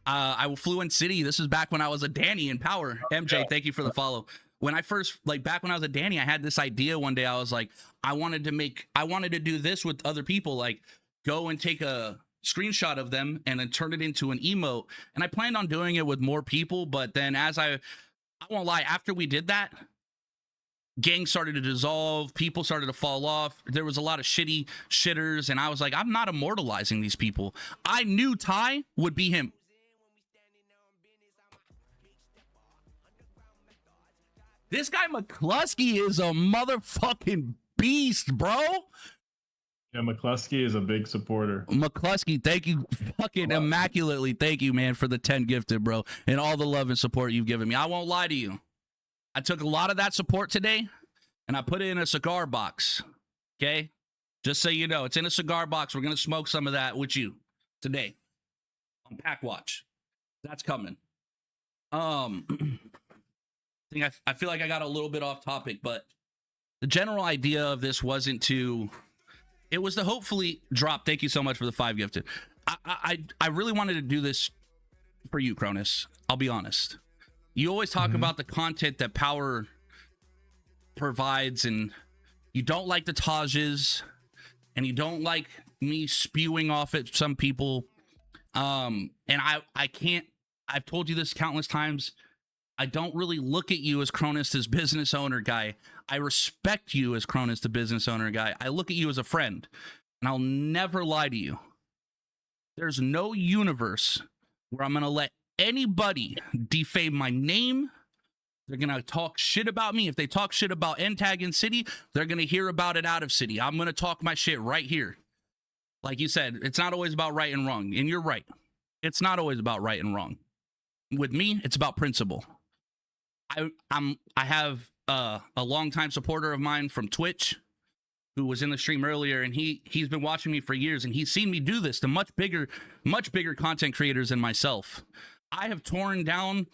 A: I flew in city. This is back when I was a Danny in Power. MJ, thank you for the follow. When I first, like back when I was a Danny, I had this idea one day. I was like, I wanted to do this with other people, like go and take a screenshot of them and then turn it into an emote. And I planned on doing it with more people, but then I won't lie, after we did that, gangs started to dissolve, people started to fall off, there was a lot of shitters, and I was like, I'm not immortalizing these people. I knew Ty would be him. This guy McCluskey is a motherfucking beast, bro.
B: Yeah, McCluskey is a big supporter.
A: McCluskey, thank you fucking immaculately. Thank you, man, for the 10 gifted, bro, and all the love and support you've given me. I won't lie to you. I took a lot of that support today and I put it in a cigar box. Okay? Just so you know, it's in a cigar box. We're going to smoke some of that with you today on Pack Watch. That's coming. I feel like I got a little bit off topic, but the general idea of this wasn't to, it was to hopefully drop. Thank you so much for the 5 gifted. I really wanted to do this for you, Cronus. I'll be honest. You always talk about the content that Power provides, and you don't like the Tajes, and you don't like me spewing off at some people. And I can't, I've told you this countless times. I don't really look at you as Cronus, as business owner guy. I respect you as Cronus, the business owner guy. I look at you as a friend, and I'll never lie to you. There's no universe where I'm going to let anybody defame my name. They're going to talk shit about me. If they talk shit about NTAG in city, they're going to hear about it out of city. I'm going to talk my shit right here. Like you said, it's not always about right and wrong. And you're right. It's not always about right and wrong. With me, it's about principle. I have a longtime supporter of mine from Twitch who was in the stream earlier, and he's been watching me for years, and he's seen me do this to much bigger content creators than myself. I have torn down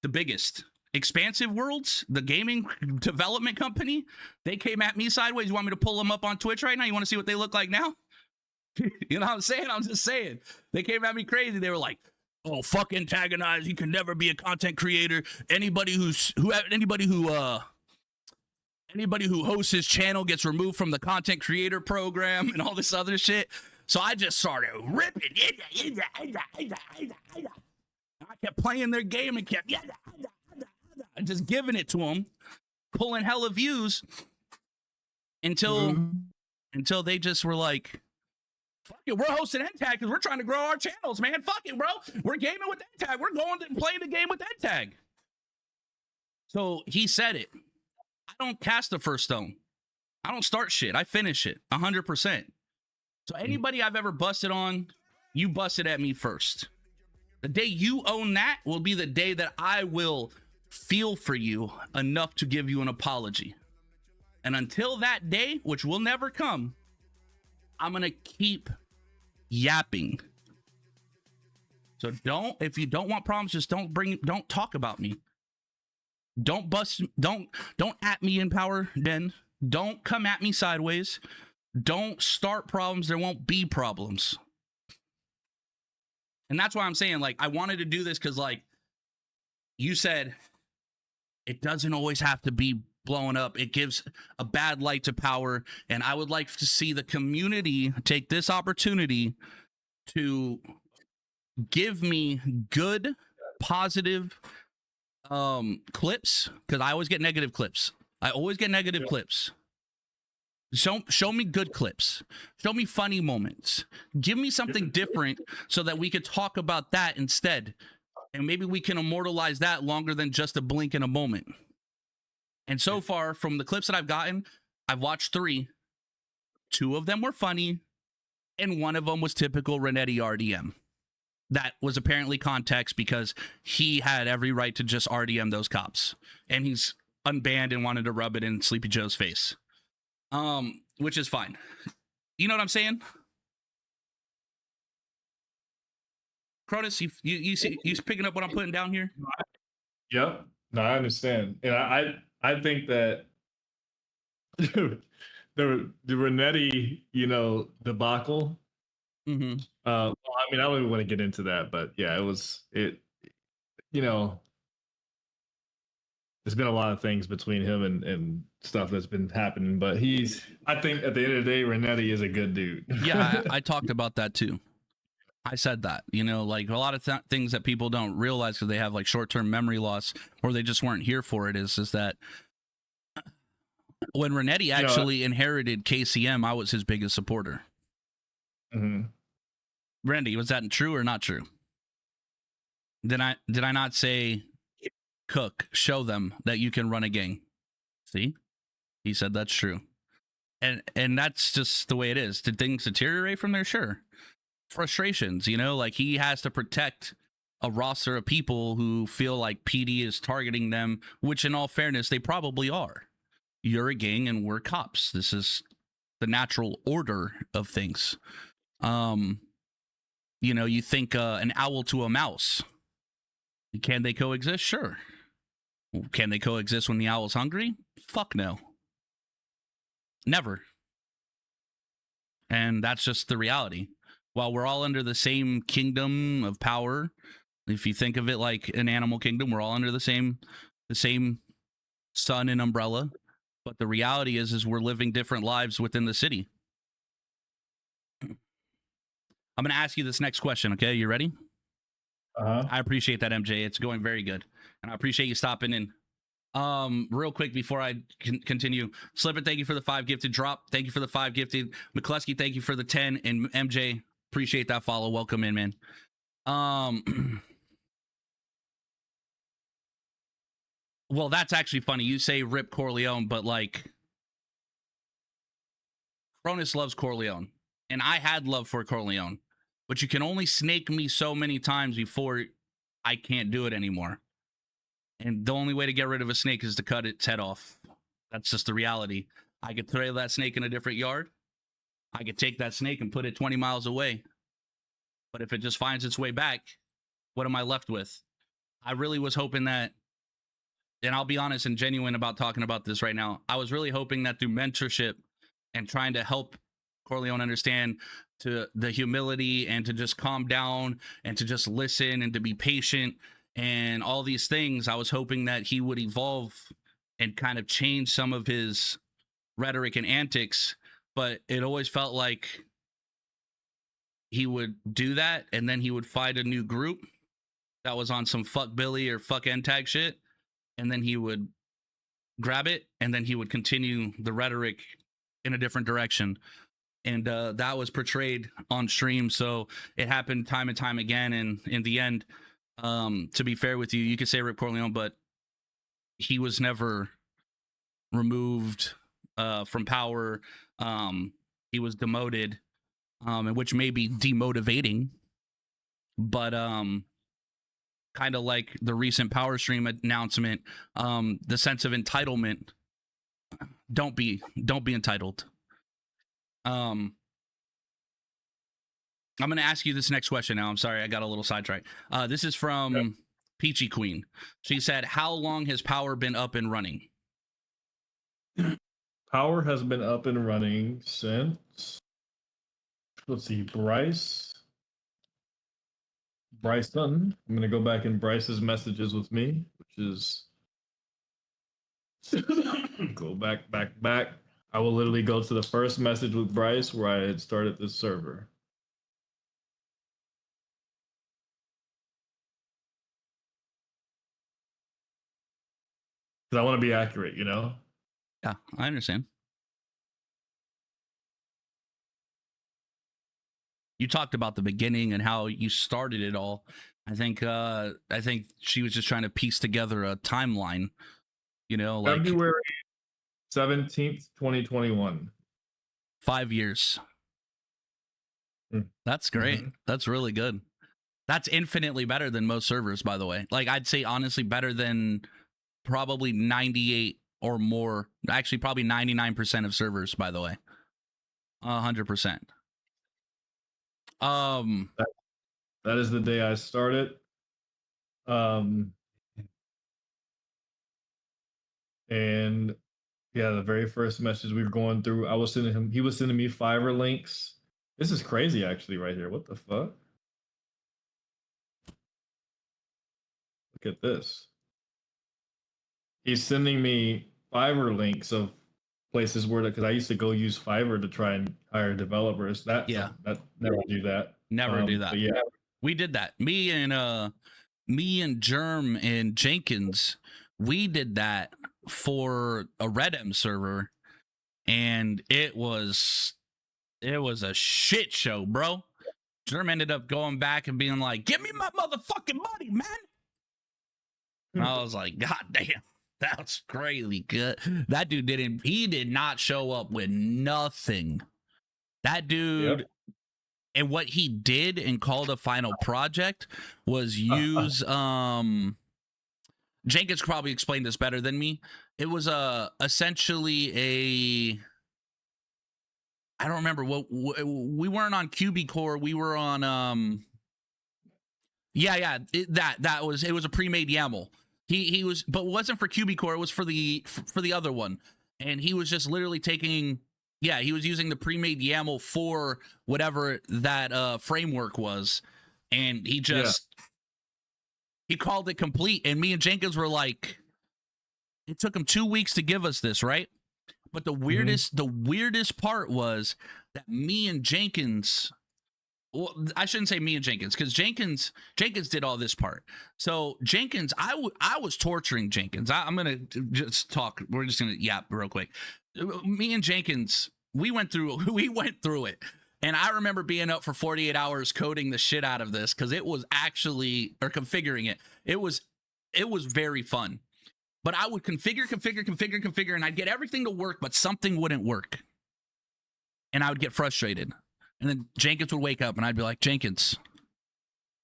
A: the biggest. Expansive Worlds, the gaming development company, they came at me sideways. You want me to pull them up on Twitch right now? You want to see what they look like now? You know what I'm saying? I'm just saying. They came at me crazy. They were like, oh, fuck antagonize. You can never be a content creator. Anybody who hosts his channel gets removed from the content creator program and all this other shit. So I just started ripping. I kept playing their game and kept just giving it to them, pulling hella views until they just were like, fuck it, we're hosting NTAG because we're trying to grow our channels, man. Fuck it, bro. We're gaming with NTAG. We're going to play the game with NTAG. So he said it. I don't cast the first stone. I don't start shit. I finish it 100%. So anybody I've ever busted on, you busted at me first. The day you own that will be the day that I will feel for you enough to give you an apology. And until that day, which will never come, I'm going to keep yapping. So if you don't want problems, just don't talk about me. Don't at me in Power Den. Don't come at me sideways. Don't start problems. There won't be problems. And that's why I'm saying, like, I wanted to do this because, like, you said it doesn't always have to be blowing up. It gives a bad light to Power, and I would like to see the community take this opportunity to give me good, positive clips, because I always get negative clips. Clips. Show me good clips. Show me funny moments. Give me something different so that we could talk about that instead, and maybe we can immortalize that longer than just a blink in a moment. And so far, from the clips that I've gotten, I've watched 3. 2 of them were funny, and 1 of them was typical Renetti RDM. That was apparently context because he had every right to just RDM those cops. And he's unbanned and wanted to rub it in Sleepy Joe's face. Which is fine. You know what I'm saying? Cronus, you picking up what I'm putting down here?
B: Yep. No, I understand. And I think that Dude, the Renetti, debacle.
A: Mm-hmm.
B: Well, I mean, I don't even want to get into that, but yeah, you know, there's been a lot of things between him and stuff that's been happening, but I think at the end of the day, Renetti is a good dude.
A: Yeah, I talked about that too. I said that, like a lot of things that people don't realize because they have like short-term memory loss or they just weren't here for it is that when Renetti actually inherited KCM, I was his biggest supporter.
B: Mm-hmm.
A: Randy, was that true or not true? Did I not say, Cook, show them that you can run a gang? See, he said that's true, and that's just the way it is. Did things deteriorate from there? Sure. Frustrations, like he has to protect a roster of people who feel like PD is targeting them, which in all fairness, they probably are. You're a gang and we're cops. This is the natural order of things. You think an owl to a mouse. Can they coexist? Sure. Can they coexist when the owl's hungry? Fuck no. Never. And that's just the reality. While we're all under the same kingdom of power, if you think of it like an animal kingdom, we're all under the same sun and umbrella. But the reality is we're living different lives within the city. I'm going to ask you this next question, okay? You ready?
B: Uh-huh.
A: I appreciate that, MJ. It's going very good. And I appreciate you stopping in. Real quick before I continue, Slipper, thank you for the 5 gifted drop. Thank you for the 5 gifted. McCluskey, thank you for the 10. And MJ, appreciate that follow. Welcome in, man. Well, that's actually funny. You say rip Corleone, but like Cronus loves Corleone. And I had love for Corleone. But you can only snake me so many times before I can't do it anymore. And the only way to get rid of a snake is to cut its head off. That's just the reality. I could throw that snake in a different yard. I could take that snake and put it 20 miles away. But if it just finds its way back, what am I left with? I really was hoping that, and I'll be honest and genuine about talking about this right now, I was really hoping that through mentorship and trying to help Corleone understand to the humility and to just calm down and to just listen and to be patient and all these things, I was hoping that he would evolve and kind of change some of his rhetoric and antics. But it always felt like he would do that and then he would find a new group that was on some fuck Billy or fuck NTAG shit. And then he would grab it and then he would continue the rhetoric in a different direction. And that was portrayed on stream. So it happened time and time again. And in the end, to be fair with you, you could say Rip Corleone, but he was never removed from power. He was demoted, which may be demotivating, but kind of like the recent power stream announcement, the sense of entitlement. Don't be entitled. I'm going to ask you this next question now. I'm sorry, I got a little sidetracked. This is from Peachy Queen. She said, how long has Power been up and running?
B: Power has been up and running since, let's see, Bryce Dunn. I'm going to go back in Bryce's messages with me, which is go back. I will literally go to the first message with Bryce where I had started this server. Because I want to be accurate,
A: Yeah, I understand. You talked about the beginning and how you started it all. I think she was just trying to piece together a timeline. Like
B: February 17th, 2021.
A: 5 years. That's great. Mm-hmm. That's really good. That's infinitely better than most servers, by the way. Like, I'd say honestly better than probably 98 or more. Actually, probably 99% of servers, by the way. 100%.
B: That is the day I started. And Yeah, the very first message we were going through, I was sending him. He was sending me Fiverr links. This is crazy, actually, right here. What the fuck? Look at this. He's sending me Fiverr links of places where, because I used to go use Fiverr to try and hire developers. That never do that.
A: Never do that.
B: But yeah,
A: we did that. Me and Germ and Jenkins, we did that for a Redem server, and it was a shit show, bro. Germ ended up going back and being like, "Give me my motherfucking money, man." I was like, "God damn, that's crazy good." That dude did not show up with nothing. That dude. Yep. And what he did and called a final project was use Jenkins probably explained this better than me. It was essentially a, I don't remember what, we weren't on QB Core, we were on it was a pre-made YAML. He was, but it wasn't for QB Core, it was for the other one. And he was just literally taking, he was using the pre-made YAML for whatever that framework was, and he just he called it complete. And me and Jenkins were like, it took him 2 weeks to give us this, right? But the weirdest part was that me and Jenkins, well, I shouldn't say me and Jenkins, because Jenkins did all this part. So Jenkins, I was torturing Jenkins. I'm gonna just talk. We're just gonna yap real quick. Me and Jenkins, we went through it. And I remember being up for 48 hours coding the shit out of this, because it was actually, or configuring it. It was very fun. But I would configure, and I'd get everything to work, but something wouldn't work. And I would get frustrated. And then Jenkins would wake up and I'd be like, "Jenkins."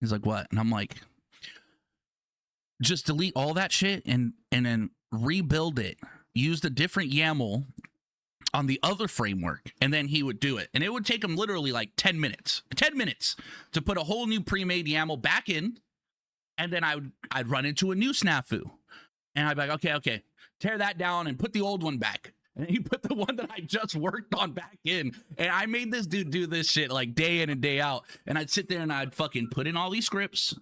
A: He's like, "What?" And I'm like, "Just delete all that shit and then rebuild it. Use the different YAML on the other framework." And then he would do it. And it would take him literally like 10 minutes to put a whole new pre-made YAML back in. And then I'd run into a new snafu. And I'd be like, okay, tear that down and put the old one back. And he put the one that I just worked on back in. And I made this dude do this shit like day in and day out. And I'd sit there and I'd fucking put in all these scripts.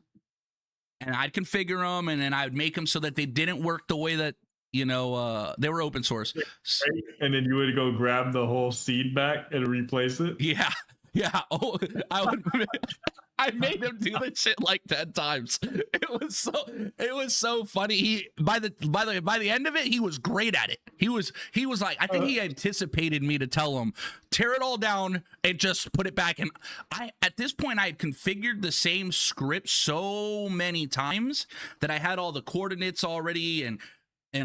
A: And I'd configure them. And then I'd make them so that they didn't work the way that, they were open source.
B: And then you would go grab the whole seed back and replace it?
A: Yeah. Oh, I made him do this shit like 10 times. It was so funny. By the end of it, he was great at it. He was like, I think he anticipated me to tell him, tear it all down and just put it back. And at this point, I had configured the same script so many times that I had all the coordinates already and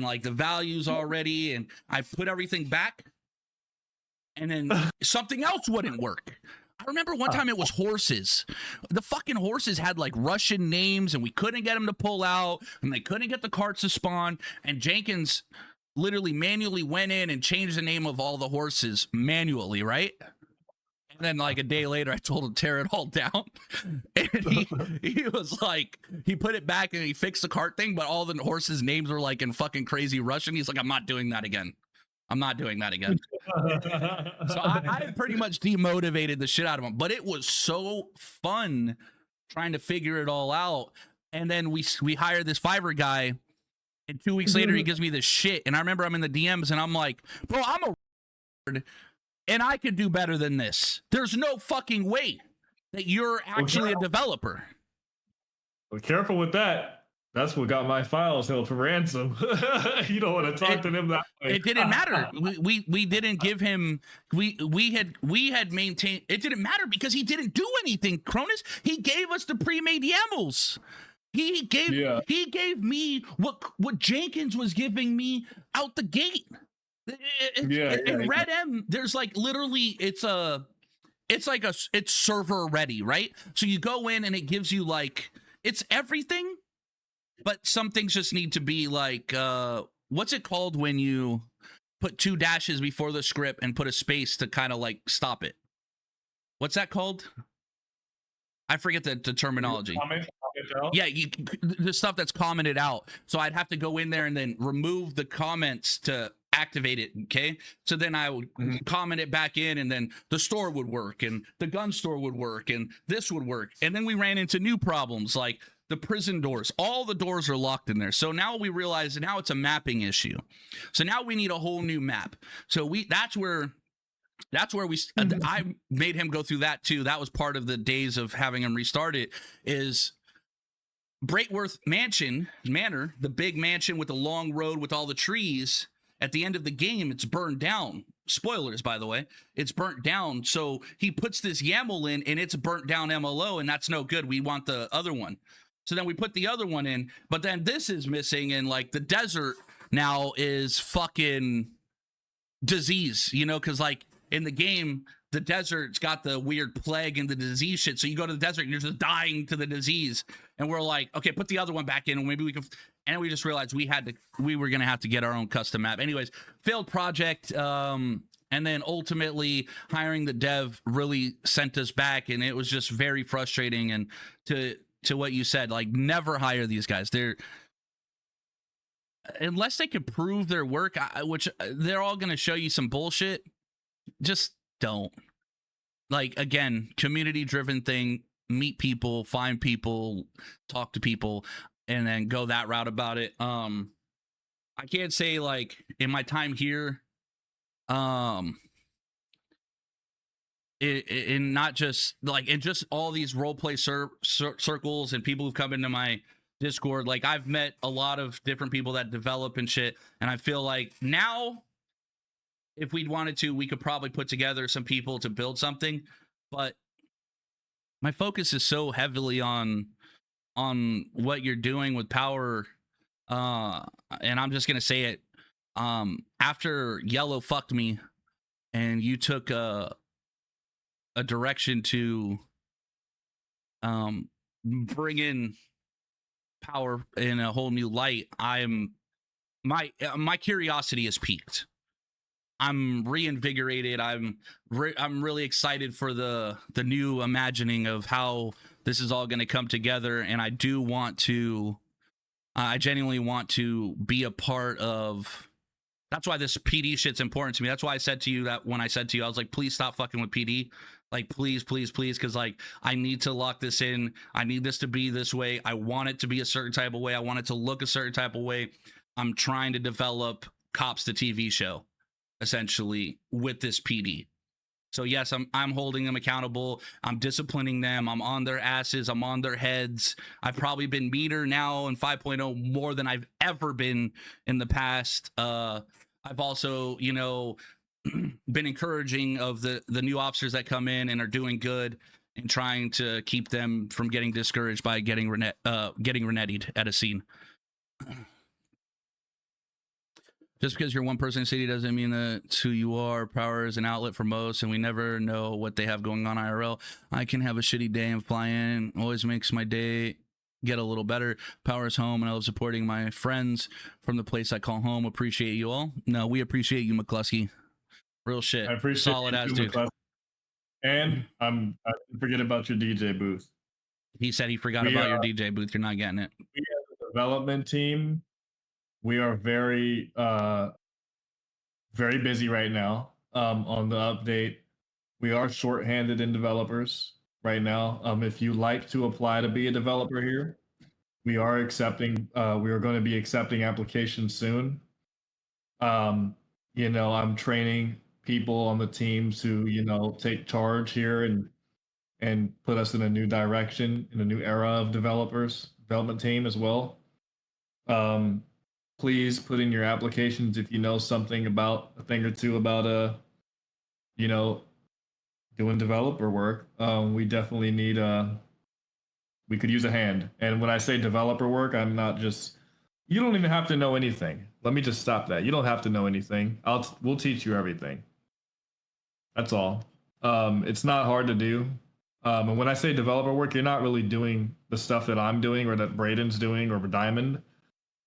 A: like the values already, and I put everything back, and then something else wouldn't work. I remember one time it was horses. The fucking horses had like Russian names, and we couldn't get them to pull out, and they couldn't get the carts to spawn. And Jenkins literally manually went in and changed the name of all the horses manually, right? And then like a day later, I told him to tear it all down. And he was like, he put it back and he fixed the cart thing, but all the horses' names were like in fucking crazy Russian. He's like, I'm not doing that again. So I pretty much demotivated the shit out of him, but it was so fun trying to figure it all out. And then we hired this Fiverr guy, and 2 weeks later he gives me this shit. And I remember I'm in the DMs and I'm like, bro, I'm a and I could do better than this. There's no fucking way that you're actually a developer.
B: Well, careful with that. That's what got my files held for ransom. You don't want to talk to them that way.
A: It didn't matter. We didn't give him. We had maintained. It didn't matter because he didn't do anything. Cronus. He gave us the pre-made YAMLs. He gave me what Jenkins was giving me out the gate. In Red M, there's like literally it's server ready, right? So you go in and it gives you like it's everything, but some things just need to be like what's it called when you put 2 dashes before the script and put a space to kind of like stop it? What's that called? I forget the terminology. Yeah, the stuff that's commented out. So I'd have to go in there and then remove the comments to activate it. Okay. So then I would comment it back in, and then the store would work, and the gun store would work, and this would work. And then we ran into new problems like the prison doors. All the doors are locked in there. So now we realize that now it's a mapping issue. So now we need a whole new map. So that's where we I made him go through that too. That was part of the days of having him restart it. Is Breakworth Manor, the big mansion with the long road with all the trees, at the end of the game, it's burned down. Spoilers, by the way. It's burnt down. So he puts this YAML in, and it's a burnt down MLO, and that's no good. We want the other one. So then we put the other one in, but then this is missing, and like the desert now is fucking disease, you know, because like in the game, the desert's got the weird plague and the disease shit. So you go to the desert and you're just dying to the disease. And we're like, okay, put the other one back in, and maybe we can. And we just realized we were gonna have to get our own custom map. Anyways, failed project. And then ultimately hiring the dev really sent us back, and it was just very frustrating. And to what you said, like, never hire these guys. Unless they can prove their work, which they're all gonna show you some bullshit. Just don't. Like, again, community driven thing. Meet people, find people, talk to people, and then go that route about it. I can't say like in my time here, in not just like in just all these role play circles and people who've come into my Discord, like I've met a lot of different people that develop and shit, and I feel like now, if we'd wanted to, we could probably put together some people to build something, but my focus is so heavily on what you're doing with power, and I'm just gonna say it. After Yellow fucked me, and you took a direction to bring in power in a whole new light, my curiosity is piqued. I'm reinvigorated. I'm really excited for the new imagining of how this is all going to come together, and I genuinely want to be a part of. That's why this PD shit's important to me. That's why I said to you that when I said to you, I was like, please stop fucking with PD. Like, please, because like I need to lock this in. I need this to be this way. I want it to be a certain type of way. I want it to look a certain type of way. I'm trying to develop Cops the TV show, essentially, with this PD. So yes, I'm holding them accountable. I'm disciplining them. I'm on their asses. I'm on their heads. I've probably been meaner now in 5.0 more than I've ever been in the past. I've also, you know, been encouraging of the new officers that come in and are doing good, and trying to keep them from getting discouraged by getting Renetti'd at a scene. Just because you're one person in the city doesn't mean that's who you are. Power is an outlet for most, and we never know what they have going on IRL. I can have a shitty day and fly in. Always makes my day get a little better. Power is home, and I love supporting my friends from the place I call home. Appreciate you all. No, we appreciate you, McCluskey. Real shit.
B: I appreciate
A: solid
B: you
A: ass
B: too,
A: dude.
B: McCluskey. And I didn't forget about your DJ booth.
A: He said he forgot about your DJ booth. You're not getting it.
B: We as a development team, we are very busy right now on the update. We are shorthanded in developers right now. If you like to apply to be a developer here, we are accepting. We are going to be accepting applications soon. You know, I'm training people on the team to, you know, take charge here and put us in a new direction, in a new era of development team as well. Please put in your applications if you know something about a thing or two about you know, doing developer work. We definitely need we could use a hand. And when I say developer work, I'm not just, you don't even have to know anything. Let me just stop that. You don't have to know anything. We'll teach you everything. That's all. It's not hard to do. And when I say developer work, you're not really doing the stuff that I'm doing or that Braden's doing or Diamond,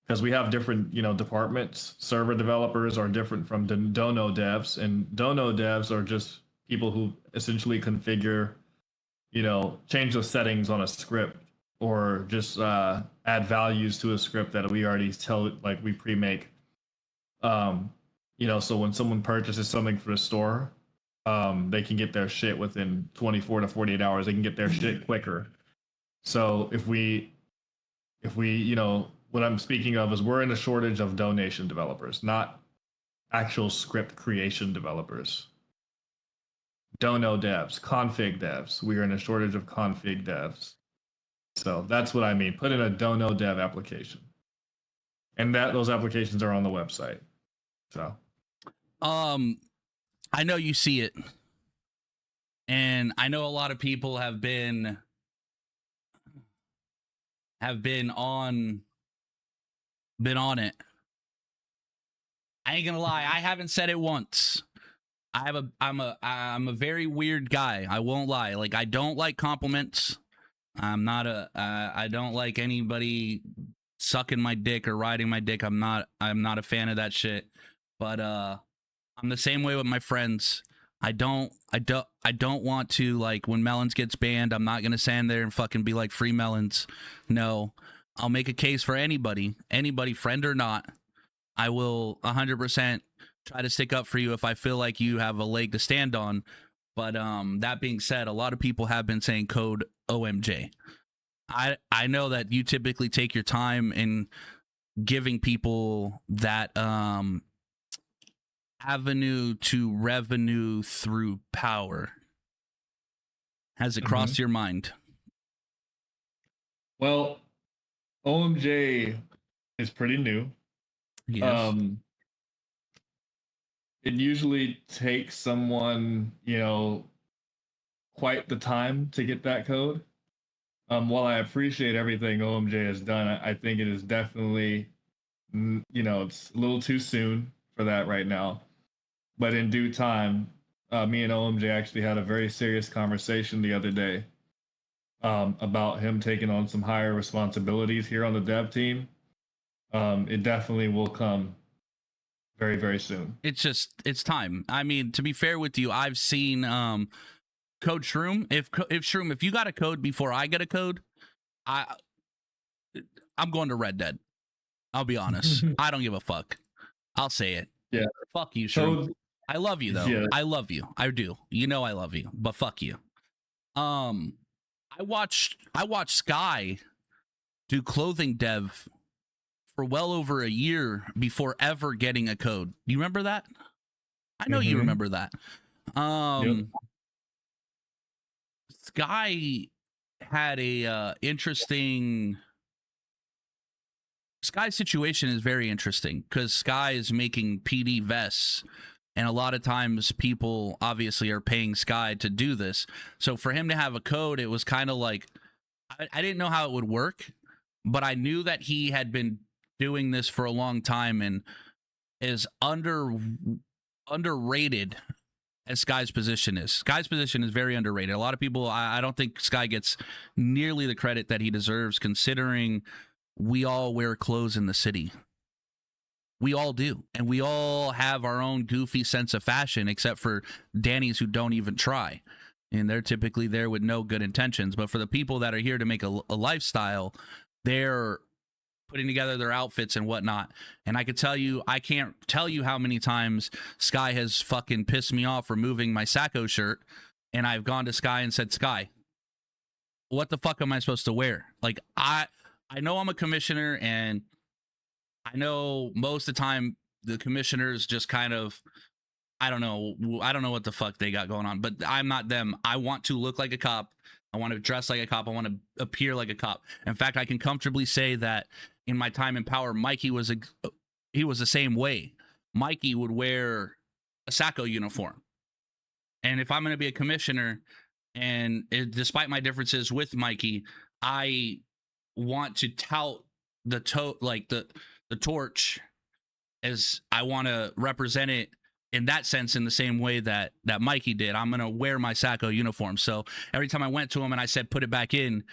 B: because we have different, you know, departments. Server developers are different from Dono devs, and Dono devs are just people who essentially configure, you know, change the settings on a script, or just add values to a script that we already we pre-make. So when someone purchases something for the store, they can get their shit within 24 to 48 hours. They can get their shit quicker. So if we, what I'm speaking of is we're in a shortage of donation developers, not actual script creation developers. Dono devs, config devs. We are in a shortage of config devs. So that's what I mean. Put in a Dono dev application. And those applications are on the website. So
A: I know you see it. And I know a lot of people have been on it. I ain't gonna lie, I haven't said it once. I'm a very weird guy. I won't lie. Like, I don't like compliments. I don't like anybody sucking my dick or riding my dick. I'm not a fan of that shit. But I'm the same way with my friends. I don't want to, like, when Melons gets banned, I'm not gonna stand there and fucking be like, free Melons. No, I'll make a case for anybody, friend or not. I will 100% try to stick up for you if I feel like you have a leg to stand on. But that being said, a lot of people have been saying code OMJ. I know that you typically take your time in giving people that avenue to revenue through power. Has it crossed your mind?
B: Well, OMJ is pretty new.
A: Yes.
B: It usually takes someone, quite the time to get that code. While I appreciate everything OMJ has done, I think it is definitely, it's a little too soon for that right now. But in due time, me and OMJ actually had a very serious conversation the other day about him taking on some higher responsibilities here on the dev team. It definitely will come very, very soon.
A: It's time. I mean, to be fair with you, I've seen Code Shroom. If Shroom, if you got a code before I get a code, I'm going to Red Dead. I'll be honest. I don't give a fuck. I'll say it.
B: Yeah.
A: Fuck you, Shroom.
B: Code,
A: I love you though.
B: yeah.
A: I love you. I do. You know I love you. But fuck you. I watched Sky do clothing dev for well over a year before ever getting a code. You remember that? I know you remember that.
B: Yep.
A: Sky had a interesting. Sky's situation is very interesting because Sky is making PD vests, and a lot of times people obviously are paying Sky to do this. So for him to have a code, it was kind of like I didn't know how it would work, but I knew that he had been doing this for a long time and is underrated as Sky's position is. Sky's position is very underrated. A lot of people, I don't think Sky gets nearly the credit that he deserves, considering we all wear clothes in the city. We all do. And we all have our own goofy sense of fashion, except for Dannies who don't even try. And they're typically there with no good intentions. But for the people that are here to make a lifestyle, they're putting together their outfits and whatnot. And I could tell you, I can't tell you how many times Sky has fucking pissed me off removing my Sacco shirt. And I've gone to Sky and said, Sky, what the fuck am I supposed to wear? Like, I know I'm a commissioner, and I know most of the time the commissioners just kind of, I don't know what the fuck they got going on, but I'm not them. I want to look like a cop. I want to dress like a cop. I want to appear like a cop. In fact, I can comfortably say that in my time in power, Mikey was the same way. Mikey would wear a Sacco uniform. And if I'm going to be a commissioner, and despite my differences with Mikey, I want to tout the torch, as I want to represent it in that sense, in the same way that Mikey did. I'm going to wear my Sacco uniform. So every time I went to him and I said, put it back in,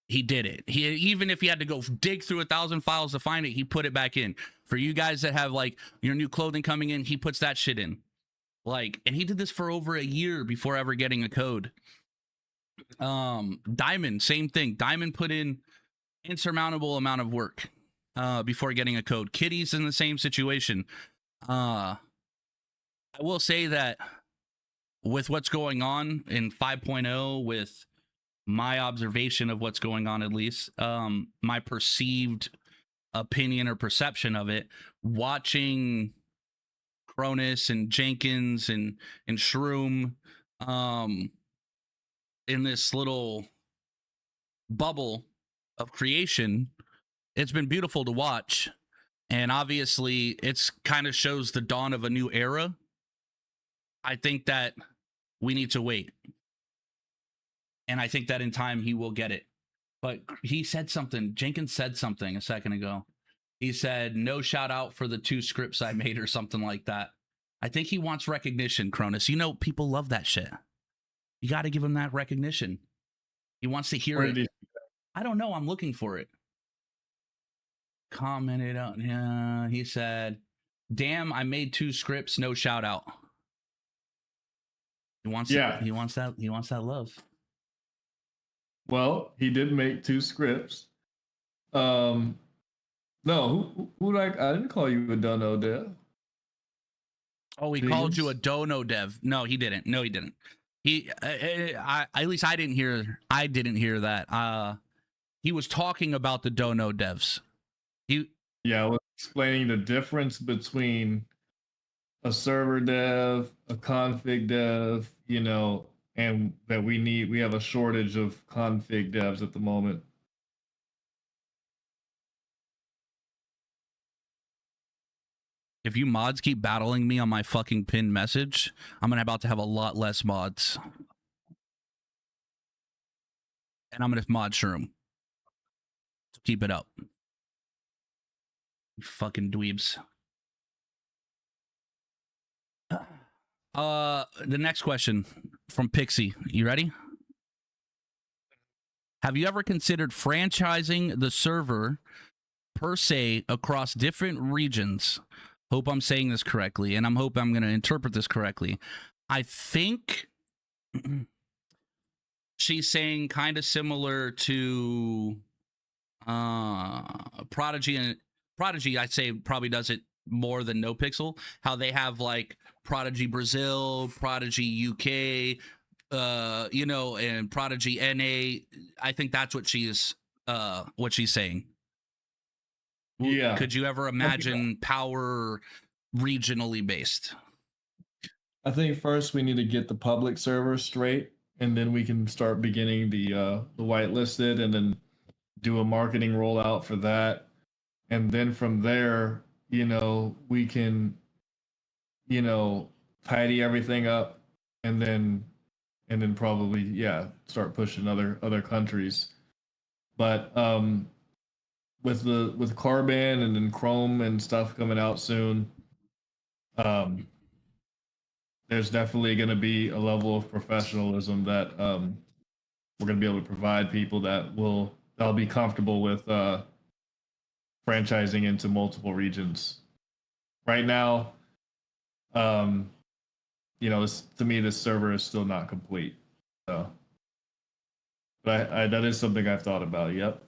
A: he did it. Even if he had to go dig through 1,000 files to find it, he put it back in. For you guys that have like your new clothing coming in, he puts that shit in. Like, and he did this for over a year before ever getting a code. Diamond, same thing. Diamond put in insurmountable amount of work before getting a code. Kitty's in the same situation. I will say that with what's going on in 5.0, with my observation of what's going on, at least my perceived opinion or perception of it, watching Cronus and Jenkins and Shroom in this little bubble of creation, it's been beautiful to watch. And obviously it's kind of shows the dawn of a new era. I think that we need to wait. And I think that in time he will get it. But he said something, Jenkins said something a second ago. He said, no shout out for the 2 scripts I made or something like that. I think he wants recognition, Cronus. You know, people love that shit. You got to give him that recognition. He wants to hear it. I don't know. I'm looking for it. Commented out. Yeah, he said, damn, I made 2 scripts. No shout out. He wants he wants that love.
B: Well, he did make 2 scripts. No, who like, I didn't call you a dono dev.
A: Oh, he called you a dono dev. No, he didn't. No, he didn't. He at least I didn't hear that. He was talking about the dono devs. I
B: was explaining the difference between a server dev, a config dev, you know, and that we have a shortage of config devs at the moment.
A: If you mods keep battling me on my fucking pinned message, I'm about to have a lot less mods. And I'm going to mod Shroom. So keep it up. You fucking dweebs. The next question from Pixie. You ready? Have you ever considered franchising the server per se across different regions? Hope I'm saying this correctly, and I'm going to interpret this correctly. I think she's saying kind of similar to Prodigy, and Prodigy I'd say probably does it more than NoPixel. How they have like Prodigy Brazil, Prodigy UK, you know, and Prodigy NA. I think that's what she's saying.
B: Yeah.
A: Could you ever imagine power regionally based?
B: I think first we need to get the public server straight, and then we can start beginning the whitelisted, and then do a marketing rollout for that. And then from there, you know, we can, you know, tidy everything up, and then probably start pushing other countries. But with Carbon and then Chrome and stuff coming out soon, there's definitely going to be a level of professionalism that we're going to be able to provide people that'll be comfortable with franchising into multiple regions. Right now, you know, to me, this server is still not complete. So, but that is something I've thought about. Yep.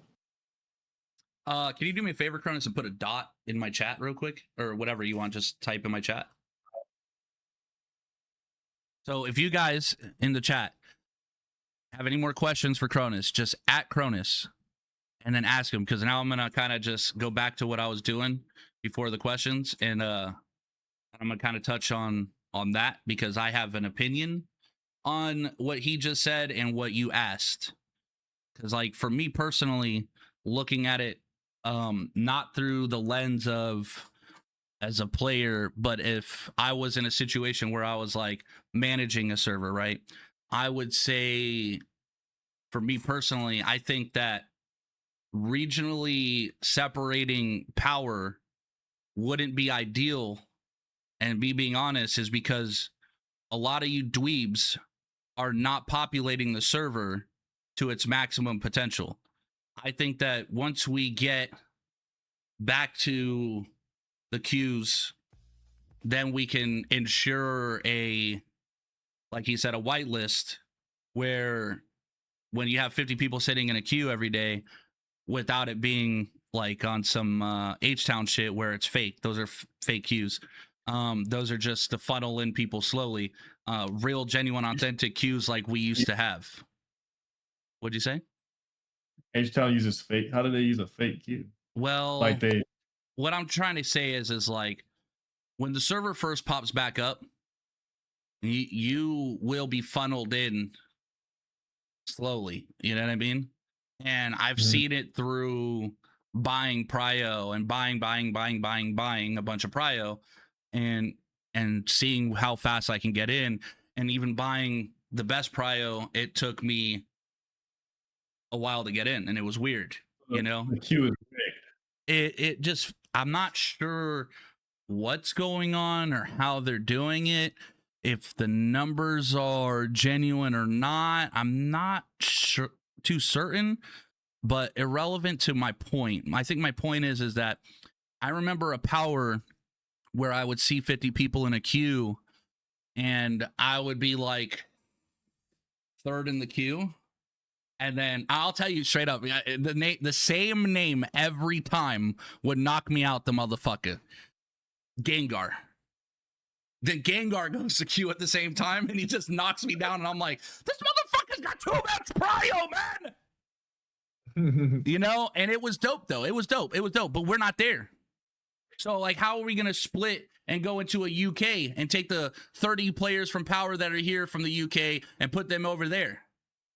A: Can you do me a favor, Cronus, and put a dot in my chat real quick, or whatever you want? Just type in my chat. So if you guys in the chat have any more questions for Cronus, just at Cronus and then ask him, because now I'm gonna kind of just go back to what I was doing before the questions, and I'm gonna kind of touch on that, because I have an opinion on what he just said and what you asked. Because like for me personally, looking at it not through the lens of as a player, but if I was in a situation where I was like managing a server, right, I would say for me personally, I think that regionally separating power wouldn't be ideal. And me being honest is because a lot of you dweebs are not populating the server to its maximum potential. I think that once we get back to the queues, then we can ensure like he said, a whitelist, where when you have 50 people sitting in a queue every day, without it being like on some H-Town shit where it's fake. Those are fake queues. Those are just to funnel in people slowly. Real, genuine, authentic queues like we used to have. What'd you say?
B: H-Town uses fake. How do they use a fake queue?
A: Well,
B: Like they
A: what I'm trying to say is like when the server first pops back up, you will be funneled in slowly. You know what I mean? And I've seen it through buying prio and buying a bunch of prio and seeing how fast I can get in, and even buying the best prio, it took me a while to get in, and it was weird, you know.
B: the queue is rigged.
A: It just, I'm not sure what's going on or how they're doing it, if the numbers are genuine or not. I'm not sure, too certain, but irrelevant to my point. I think my point is that I remember a power where I would see 50 people in a queue and I would be like third in the queue. And then I'll tell you straight up, the same name every time would knock me out, the motherfucker. Gengar. Then Gengar goes to queue at the same time and he just knocks me down, and I'm like, this motherfucker's got 2 max prio, man. You know, and it was dope though. It was dope, but we're not there. So like, how are we gonna split and go into a UK and take the 30 players from Power that are here from the UK and put them over there?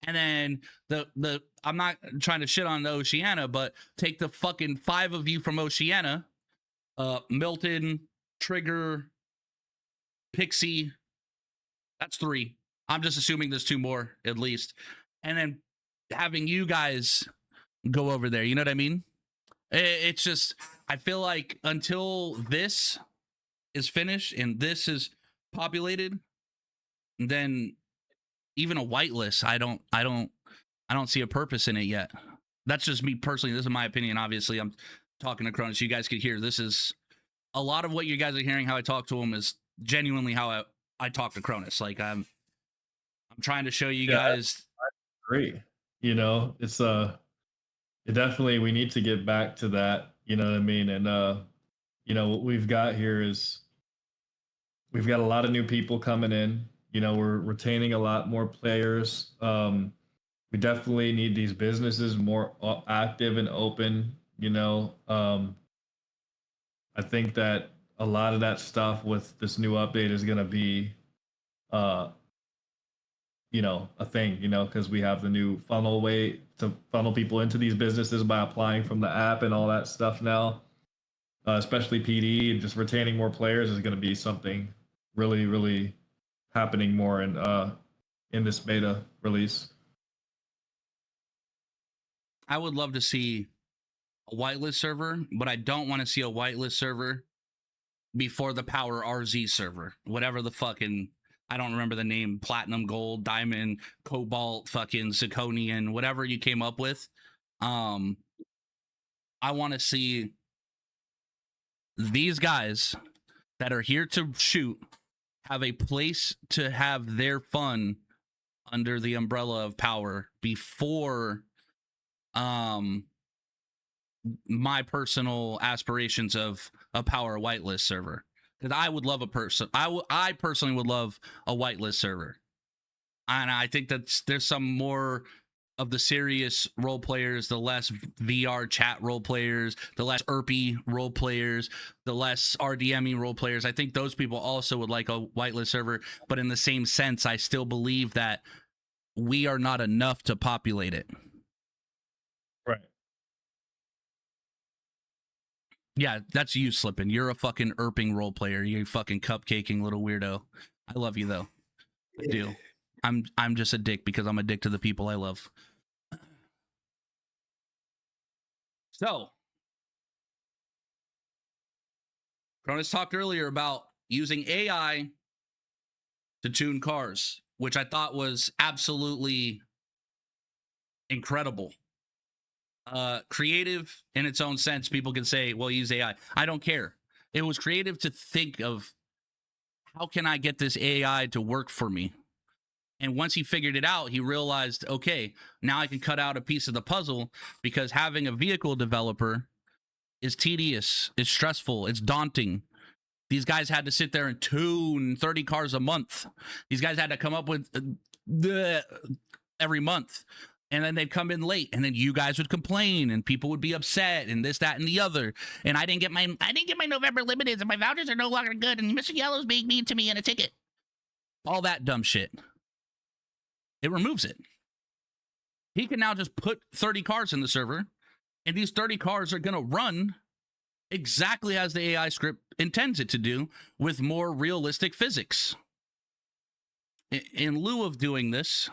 A: And then the I'm not trying to shit on the Oceania, but take the fucking 5 of you from Oceania, Milton, Trigger, Pixie. That's 3. I'm just assuming there's 2 more at least. And then having you guys go over there. You know what I mean? It's just, I feel like until this is finished and this is populated, then even a whitelist, I don't see a purpose in it yet. That's just me personally. This is my opinion. Obviously, I'm talking to Cronus. You guys could hear this is a lot of what you guys are hearing. How I talk to him is genuinely how I talk to Cronus. Like I'm trying to show you guys.
B: Great. You know, it's it definitely, we need to get back to that. You know what I mean? And you know, what we've got here is we've got a lot of new people coming in. You know, we're retaining a lot more players. We definitely need these businesses more active and open. You know, I think that a lot of that stuff with this new update is going to be, you know, a thing, you know, because we have the new funnel way to funnel people into these businesses by applying from the app and all that stuff now. Especially PD, just retaining more players is going to be something really, really happening more in this beta release.
A: I would love to see a whitelist server, but I don't want to see a whitelist server before the Power RZ server. Whatever the fucking, I don't remember the name, platinum, gold, diamond, cobalt, fucking zirconian, whatever you came up with. I want to see these guys that are here to shoot have a place to have their fun under the umbrella of Power before my personal aspirations of a Power whitelist server. Because I would love I personally would love a whitelist server. And I think that there's some more of the serious role players, the less VR chat role players, the less ERP role players, the less RDMing role players. I think those people also would like a whitelist server. But in the same sense, I still believe that we are not enough to populate it.
B: Right.
A: Yeah, that's you, Slippin'. You're a fucking ERPing role player. You fucking cupcaking little weirdo. I love you though. I do. I'm just a dick because I'm a dick to the people I love. So, Cronus talked earlier about using AI to tune cars, which I thought was absolutely incredible. Creative in its own sense. People can say, well, use AI. I don't care. It was creative to think of, how can I get this AI to work for me? And once he figured it out, he realized, okay, now I can cut out a piece of the puzzle, because having a vehicle developer is tedious, it's stressful, it's daunting. These guys had to sit there and tune 30 cars a month. These guys had to come up with every month. And then they'd come in late, and then you guys would complain, and people would be upset, and this, that, and the other. And I didn't get my November limiteds, and my vouchers are no longer good, and Mr. Yellow's being mean to me in a ticket. All that dumb shit. It removes it. He can now just put 30 cars in the server, and these 30 cars are going to run exactly as the AI script intends it to do, with more realistic physics. In lieu of doing this,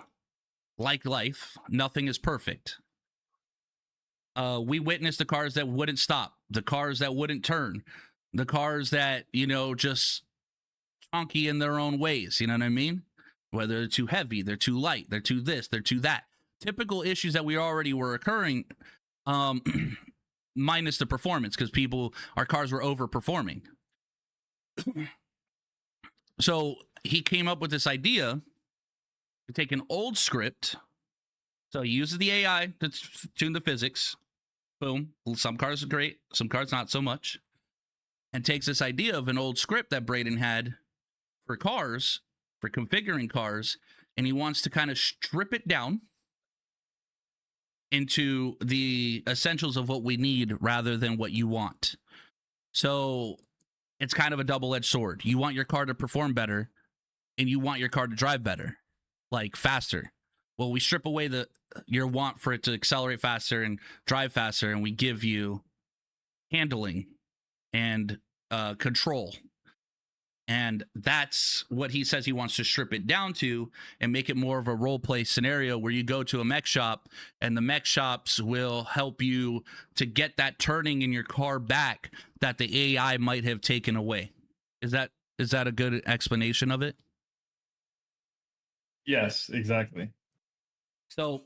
A: like life, nothing is perfect. We witnessed the cars that wouldn't stop, the cars that wouldn't turn, the cars that, just chunky in their own ways. You know what I mean? Whether they're too heavy, they're too light, they're too this, they're too that. Typical issues that we already were occurring, minus the performance, because our cars were overperforming. So he came up with this idea to take an old script. So he uses the AI to tune the physics. Boom. Some cars are great, some cars not so much. And takes this idea of an old script that Braden had for cars, for configuring cars, and he wants to kind of strip it down into the essentials of what we need rather than what you want. So it's kind of a double-edged sword. You want your car to perform better, and you want your car to drive better, like faster. Well, we strip away your want for it to accelerate faster and drive faster, and we give you handling and control. And that's what he says he wants to strip it down to and make it more of a role play scenario where you go to a mech shop and the mech shops will help you to get that turning in your car back that the AI might have taken away. Is that a good explanation of it?
B: Yes, exactly.
A: So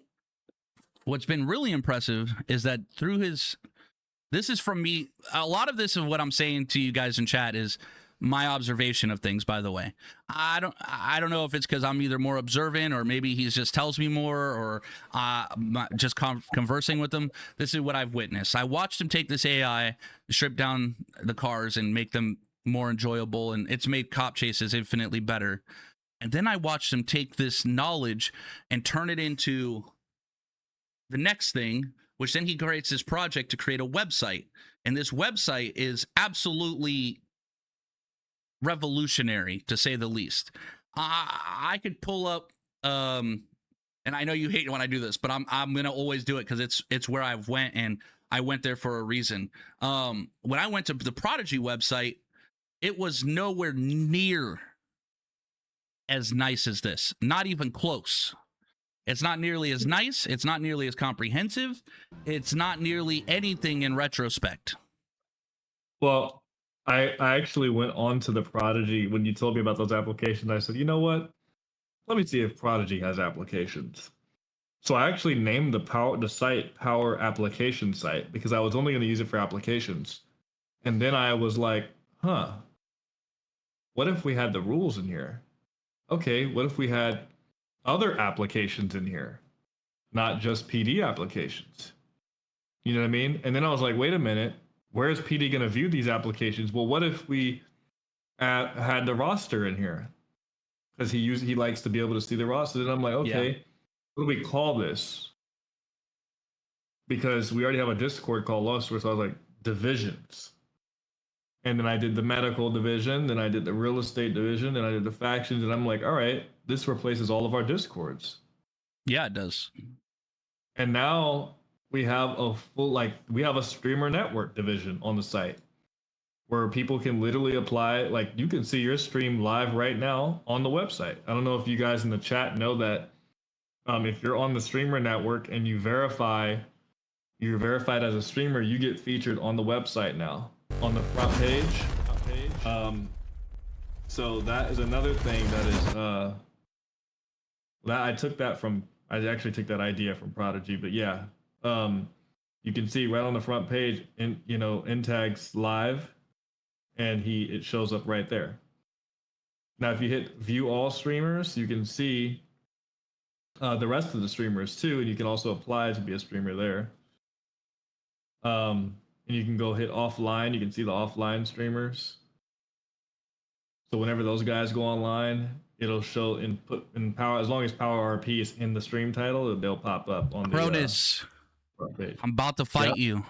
A: what's been really impressive is that this is from me. A lot of this of what I'm saying to you guys in chat is my observation of things, by the way. I don't know if it's because I'm either more observant or maybe he just tells me more or just conversing with him. This is what I've witnessed. I watched him take this AI, strip down the cars and make them more enjoyable, and it's made cop chases infinitely better. And then I watched him take this knowledge and turn it into the next thing, which then he creates this project to create a website. And this website is absolutely revolutionary, to say the least. I could pull up, and I know you hate when I do this, but I'm gonna always do it because it's where I've went, and I went there for a reason. When I went to the Prodigy website, it was nowhere near as nice as this. Not even close. It's not nearly as nice. It's not nearly as comprehensive. It's not nearly anything in retrospect.
B: Well, I actually went on to the Prodigy when you told me about those applications. I said, you know what? Let me see if Prodigy has applications. So I actually named the site Power Application Site because I was only going to use it for applications. And then I was like, what if we had the rules in here? Okay, what if we had other applications in here, not just PD applications? You know what I mean? And then I was like, wait a minute. Where is PD going to view these applications? Well, what if we had the roster in here? Because he likes to be able to see the roster. And I'm like, okay, what do we call this? Because we already have a Discord called Luster, so I was like, divisions. And then I did the medical division, then I did the real estate division, and I did the factions, and I'm like, all right, this replaces all of our Discords.
A: Yeah, it does.
B: And now we have a streamer network division on the site where people can literally apply, like you can see your stream live right now on the website. I don't know if you guys in the chat know that if you're on the streamer network and you're verified as a streamer, you get featured on the website now on the front page. So that is another thing that is that I actually took that idea from Prodigy, but yeah. You can see right on the front page, NTAG's live, and it shows up right there. Now, if you hit view all streamers, you can see the rest of the streamers too, and you can also apply to be a streamer there. And you can go hit offline. You can see the offline streamers. So whenever those guys go online, it'll show input in power. As long as Power RP is in the stream title, they'll pop up on the
A: Cronus,
B: front page.
A: I'm about to fight you.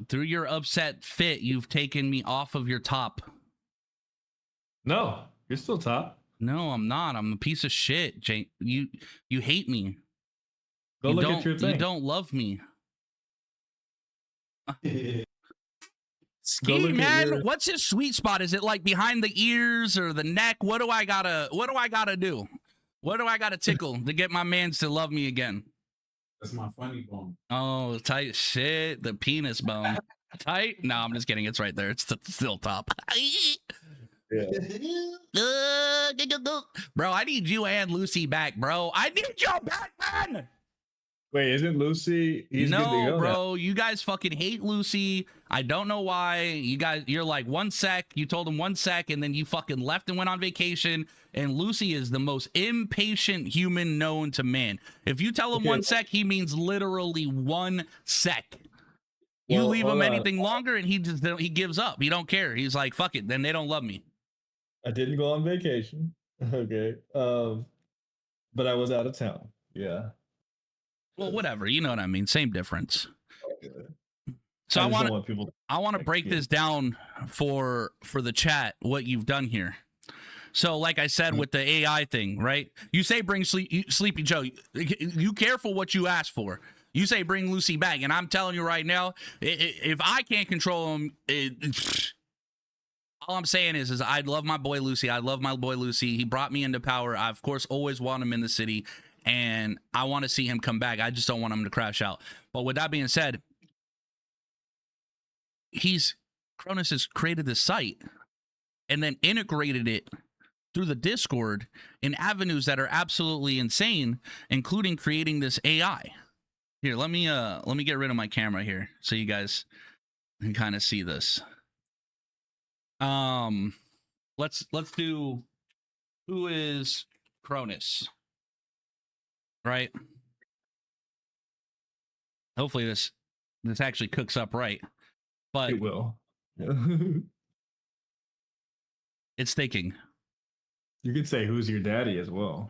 A: Through your upset fit, you've taken me off of your top.
B: No, you're still top.
A: No, I'm not. I'm a piece of shit, Jake. You hate me.
B: Go look at your thing.
A: You don't love me.
B: Go
A: Ski,
B: look at
A: man,
B: your-
A: what's his sweet spot? Is it like behind the ears or the neck? What do I gotta do? What do I gotta tickle to get my mans to love me again?
C: That's my funny bone.
A: Oh, tight shit. The penis bone. Tight? No, I'm just kidding. It's right there. It's still top. Bro, I need you and Lucy back, bro. I need you back, man.
B: Wait, isn't Lucy? He's good to
A: No,
B: go
A: bro.
B: now.
A: You guys fucking hate Lucy. I don't know why. You're like 1 sec. You told him 1 sec, and then you fucking left and went on vacation. And Lucy is the most impatient human known to man. If you tell him
B: Okay.
A: 1 sec, he means literally 1 sec. You
B: Well,
A: leave him
B: hold on.
A: anything longer, and he gives up. He don't care. He's like, fuck it. Then they don't love me.
B: I didn't go on vacation. Okay. But I was out of town. Yeah.
A: Well, whatever. You know what I mean. Same difference. So
B: I
A: I
B: just
A: want
B: don't
A: to.
B: want people.
A: I want to break this down for the chat, what you've done here. So like I said with the AI thing, right? You say bring Sleepy Joe. You careful what you ask for. You say bring Lucy back, and I'm telling you right now, if I can't control him, all I'm saying is I love my boy Lucy. I love my boy Lucy. He brought me into power. I of course always want him in the city, and I want to see him come back. I just don't want him to crash out. But with that being said, Cronus has created this site and then integrated it through the Discord in avenues that are absolutely insane, including creating this AI. Here, let me get rid of my camera here so you guys can kind of see this. Let's do who is Cronus, right? Hopefully this actually cooks up right. But
B: It will.
A: it's thinking.
B: You could say who's your daddy as well.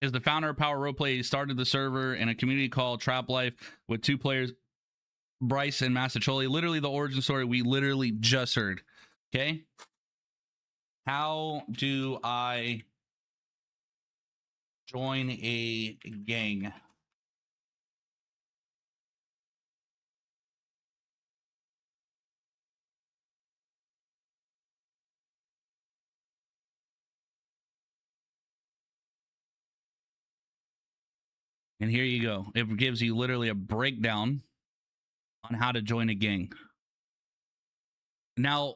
A: Is the founder of Power Roleplay. He started the server in a community called Trap Life with 2 players, Bryce and Massacholi. Literally the origin story we literally just heard. Okay. How do I join a gang? And here you go. It gives you literally a breakdown on how to join a gang. Now,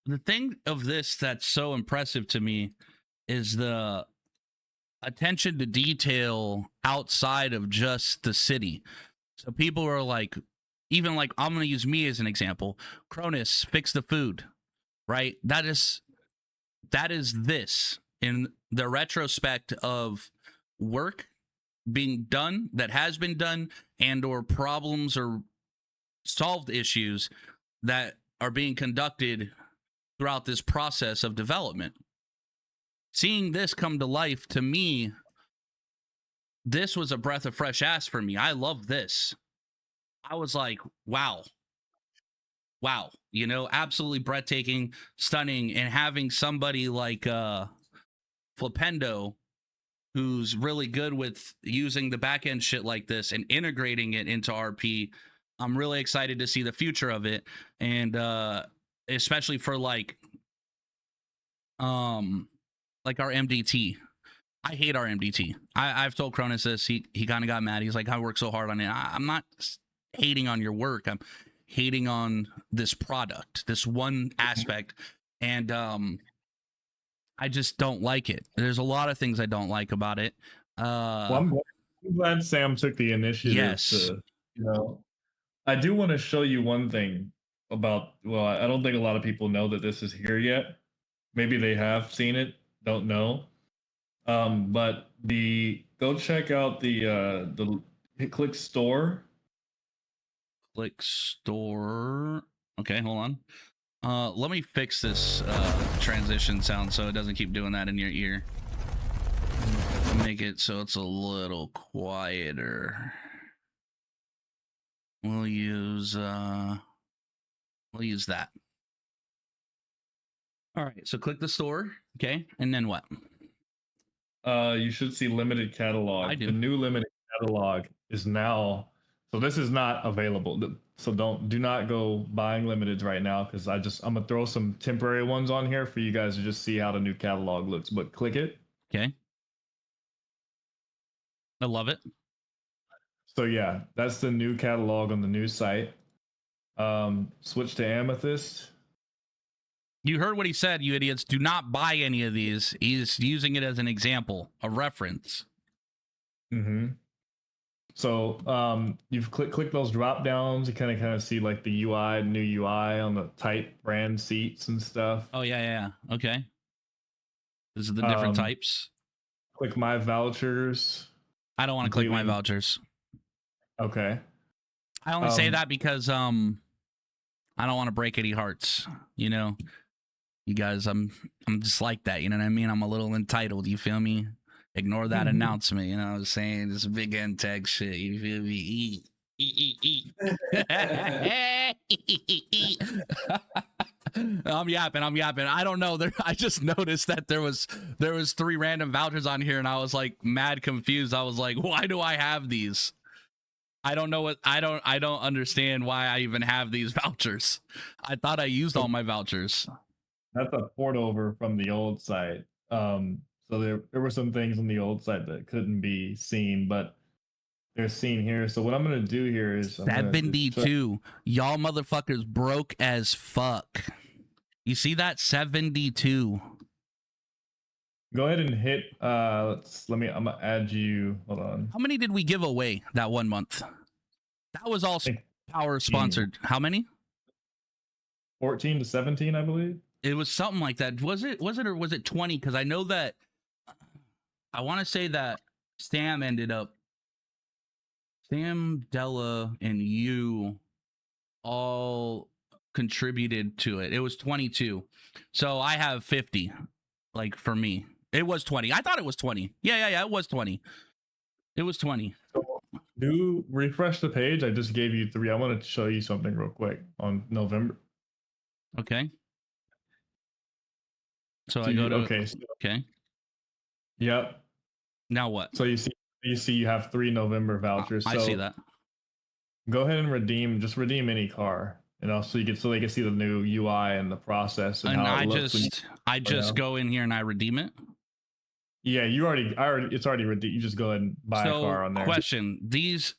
A: the thing of this that's so impressive to me is the attention to detail outside of just the city. So people are like, even like, I'm going to use me as an example. Cronus, fix the food, right? That is this in the retrospect of work being done that has been done, and or problems or solved issues that are being conducted throughout this process of development. Seeing this come to life, to me, this was a breath of fresh air for me. I love this. I was like, wow, you know, absolutely breathtaking, stunning, and having somebody like Flipendo, who's really good with using the back end shit like this and integrating it into RP. I'm really excited to see the future of it, and especially for like our MDT. I hate our MDT. I've told Cronus this. He kind of got mad. He's like, I work so hard on it. I'm not hating on your work. I'm hating on this product, this one aspect, and I just don't like it. There's a lot of things I don't like about it.
B: Well, I'm glad Sam took the initiative.
A: Yes.
B: To, you know, I do want to show you one thing about. Well, I don't think a lot of people know that this is here yet. Maybe they have seen it. Don't know. But go check out the click store.
A: Click store. Okay, hold on. Let me fix this transition sound so it doesn't keep doing that in your ear. Make it so it's a little quieter. We'll use that. All right, so click the store, okay, and then what?
B: You should see limited catalog.
A: I do.
B: The new limited catalog is now. So this is not available. So do not go buying limiteds right now because I'm gonna throw some temporary ones on here for you guys to just see how the new catalog looks. But click it.
A: Okay. I love it.
B: So yeah, that's the new catalog on the new site. Switch to Amethyst.
A: You heard what he said, you idiots. Do not buy any of these. He's using it as an example, a reference.
B: Mm-hmm. So you've click those drop downs. You kind of see like the UI, new UI on the type brand seats and stuff.
A: Oh yeah. Okay. This is the different types.
B: Click my vouchers.
A: I don't want to click my vouchers.
B: Okay.
A: I only say that because I don't want to break any hearts. You know, you guys, I'm just like that. You know what I mean? I'm a little entitled. You feel me? Ignore that announcement. You know what I'm saying? This big NTAG shit. You feel me? I'm yapping. I don't know. I just noticed that there was 3 random vouchers on here, and I was like mad confused. I was like, why do I have these? I don't know what I don't understand why I even have these vouchers. I thought I used all my vouchers.
B: That's a port over from the old site. So there were some things on the old site that couldn't be seen, but they're seen here. So what I'm gonna do here is
A: 72. Y'all motherfuckers broke as fuck. You see that? 72.
B: Go ahead and hit I'm gonna add you. Hold on.
A: How many did we give away that one month? That was all power sponsored. How many?
B: 14 to 17, I believe.
A: It was something like that. Was it or was it 20? Because I know that I want to say that Sam, Della, and you all contributed to it. It was 22. So I have 50. Like for me, it was 20. I thought it was 20. Yeah. It was 20. It was 20.
B: Do refresh the page. I just gave you 3. I wanted to show you something real quick on November.
A: Okay. So I go to
B: okay. Yep.
A: Now what?
B: So you see you have 3 November vouchers.
A: I see that.
B: Go ahead and redeem any car. You know, so they can see the new UI and the process and how it looks.
A: I just go in here and I redeem it.
B: Yeah, it's already redeemed. You just go ahead and buy a car on there.
A: Question: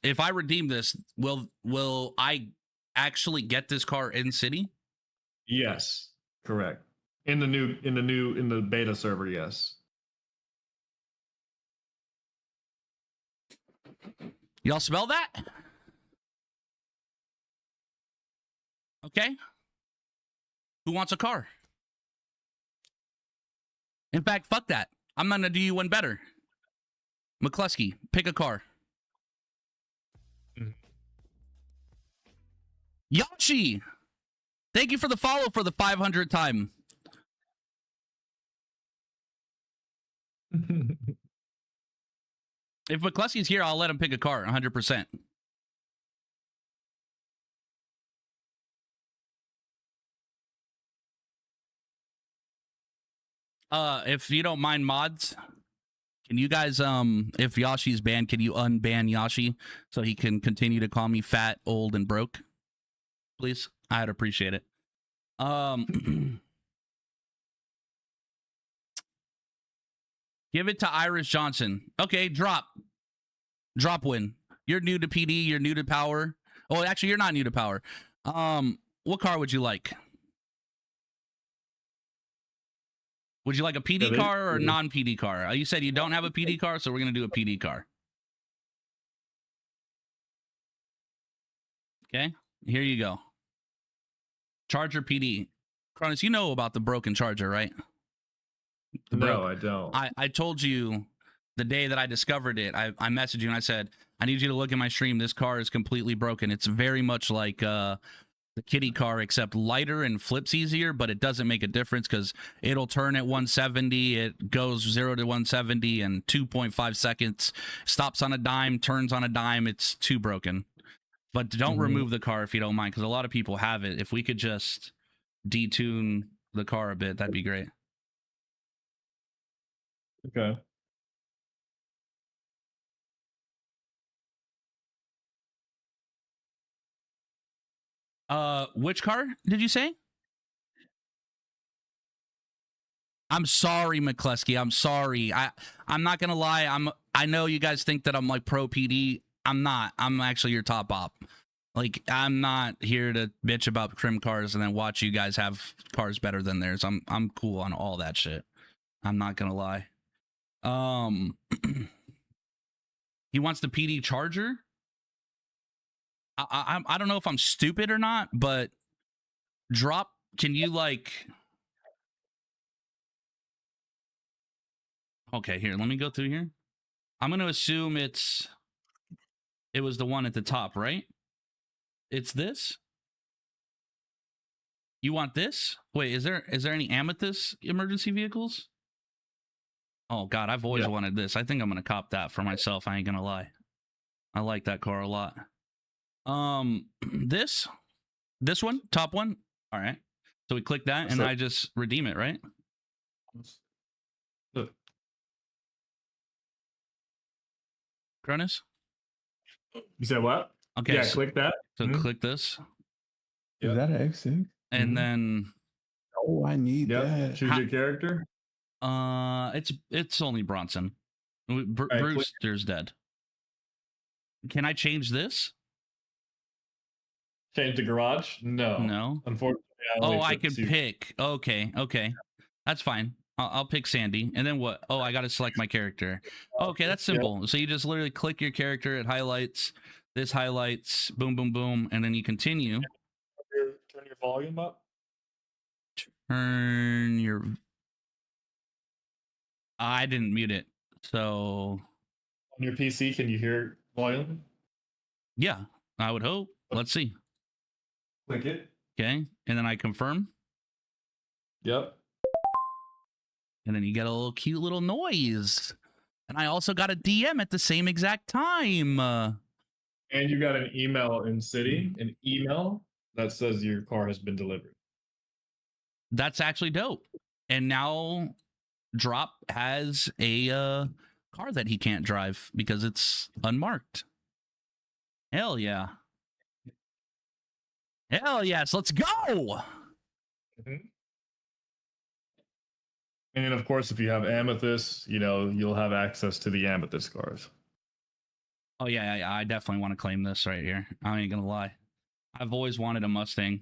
A: if I redeem this, will I actually get this car in city?
B: Yes, correct. In the beta server, yes.
A: Y'all smell that? Okay. Who wants a car? In fact, fuck that. I'm gonna do you one better. McCluskey, pick a car. Yachi! Thank you for the follow for the 500th time. If McCluskey's here, I'll let him pick a car, 100%. If you don't mind mods, can you guys, if Yashi's banned, can you unban Yashi so he can continue to call me fat, old, and broke? Please? I'd appreciate it. Give it to Iris Johnson. Okay, drop win. You're new to PD, you're new to power. Oh, actually, you're not new to power. What car would you like? Would you like a PD car or a non-PD car? You said you don't have a PD car, so we're going to do a PD car. Okay, here you go. Charger PD. Cronus, you know about the broken charger, right?
B: No, I don't.
A: I told you the day that I discovered it. I messaged you and I said, I need you to look at my stream. This car is completely broken. It's very much like the kitty car, except lighter and flips easier, but it doesn't make a difference because it'll turn at 170. It goes 0 to 170 in 2.5 seconds, stops on a dime, turns on a dime. It's too broken. But don't remove the car if you don't mind, because a lot of people have it. If we could just detune the car a bit, that'd be great.
B: Okay.
A: Which car did you say? I'm sorry, McCluskey. I'm sorry. I'm not gonna lie. I know you guys think that I'm like pro PD. I'm not. I'm actually your top op. Like, I'm not here to bitch about trim cars and then watch you guys have cars better than theirs. I'm cool on all that shit. I'm not gonna lie. He wants the PD Charger. I don't know if I'm stupid or not, but drop. Can you like? Okay, here. Let me go through here. I'm gonna assume it was the one at the top, right? It's this. You want this? Wait, is there any Amethyst emergency vehicles? Oh God, I've always wanted this. I think I'm gonna cop that for myself. I ain't gonna lie. I like that car a lot. This one, top one. All right. So we click that, and I just redeem it, right?
B: Look.
A: Cronus.
B: You said what?
A: Okay.
B: Yeah, click that.
A: So click this.
E: Is that an X6?
A: And then.
E: Oh, I need that.
B: Choose your character.
A: It's only Bronson. Brewster's dead. Can I change this?
B: Change the garage? No.
A: No.
B: Unfortunately,
A: I can pick. Okay. That's fine. I'll pick Sandy. And then what? Oh, I got to select my character. Okay, that's simple. So you just literally click your character. It highlights. This highlights. Boom, boom, boom. And then you continue.
B: Turn your volume up.
A: Turn your... I didn't mute it. So...
B: On your PC, can you hear volume?
A: Yeah, I would hope. Let's see.
B: Click it.
A: Okay, and then I confirm.
B: Yep.
A: And then you get a little cute little noise. And I also got a DM at the same exact time.
B: And you got an email in City, an email that says your car has been delivered.
A: That's actually dope. And now Drop has a car that he can't drive because it's unmarked. Hell yeah. Hell yes, let's go.
B: Mm-hmm. And then, of course, if you have Amethyst, you'll have access to the Amethyst cars.
A: Oh, yeah, I definitely want to claim this right here. I ain't gonna lie. I've always wanted a Mustang.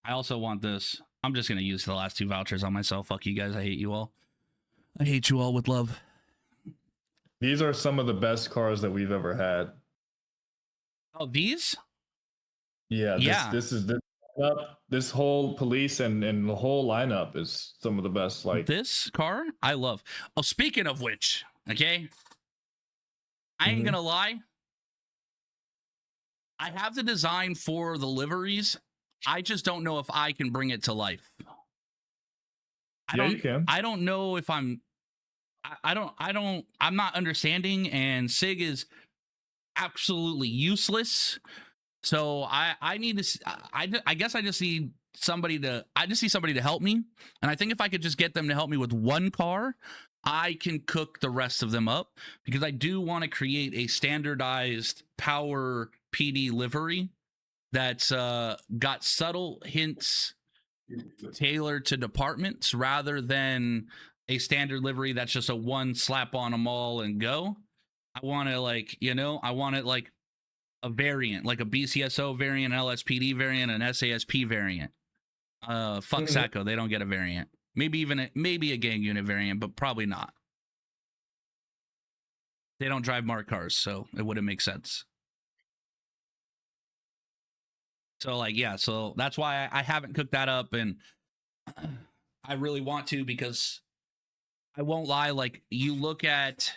A: I also want this. I'm just gonna use the last 2 vouchers on myself. Fuck you guys. I hate you all. I hate you all with love.
B: These are some of the best cars that we've ever had.
A: Oh, these?
B: Yeah. This whole police and the whole lineup is some of the best. Like
A: this car, I love. Oh, speaking of which, okay, I ain't gonna lie. I have the design for the liveries. I just don't know if I can bring it to life.
B: You can.
A: I don't know if I'm not understanding, and Sig is absolutely useless. So I need to, I guess I just need somebody to help me. And I think if I could just get them to help me with one car, I can cook the rest of them up, because I do want to create a standardized power PD livery that's got subtle hints tailored to departments rather than a standard livery that's just a one slap on them all and go. I want to I want it like a variant, like a BCSO variant, LSPD variant, an SASP variant. Fuck Sacco, they don't get a variant. Maybe a gang unit variant, but probably not. They don't drive marked cars, so it wouldn't make sense. So so that's why I haven't cooked that up, and I really want to, because I won't lie, like, you look at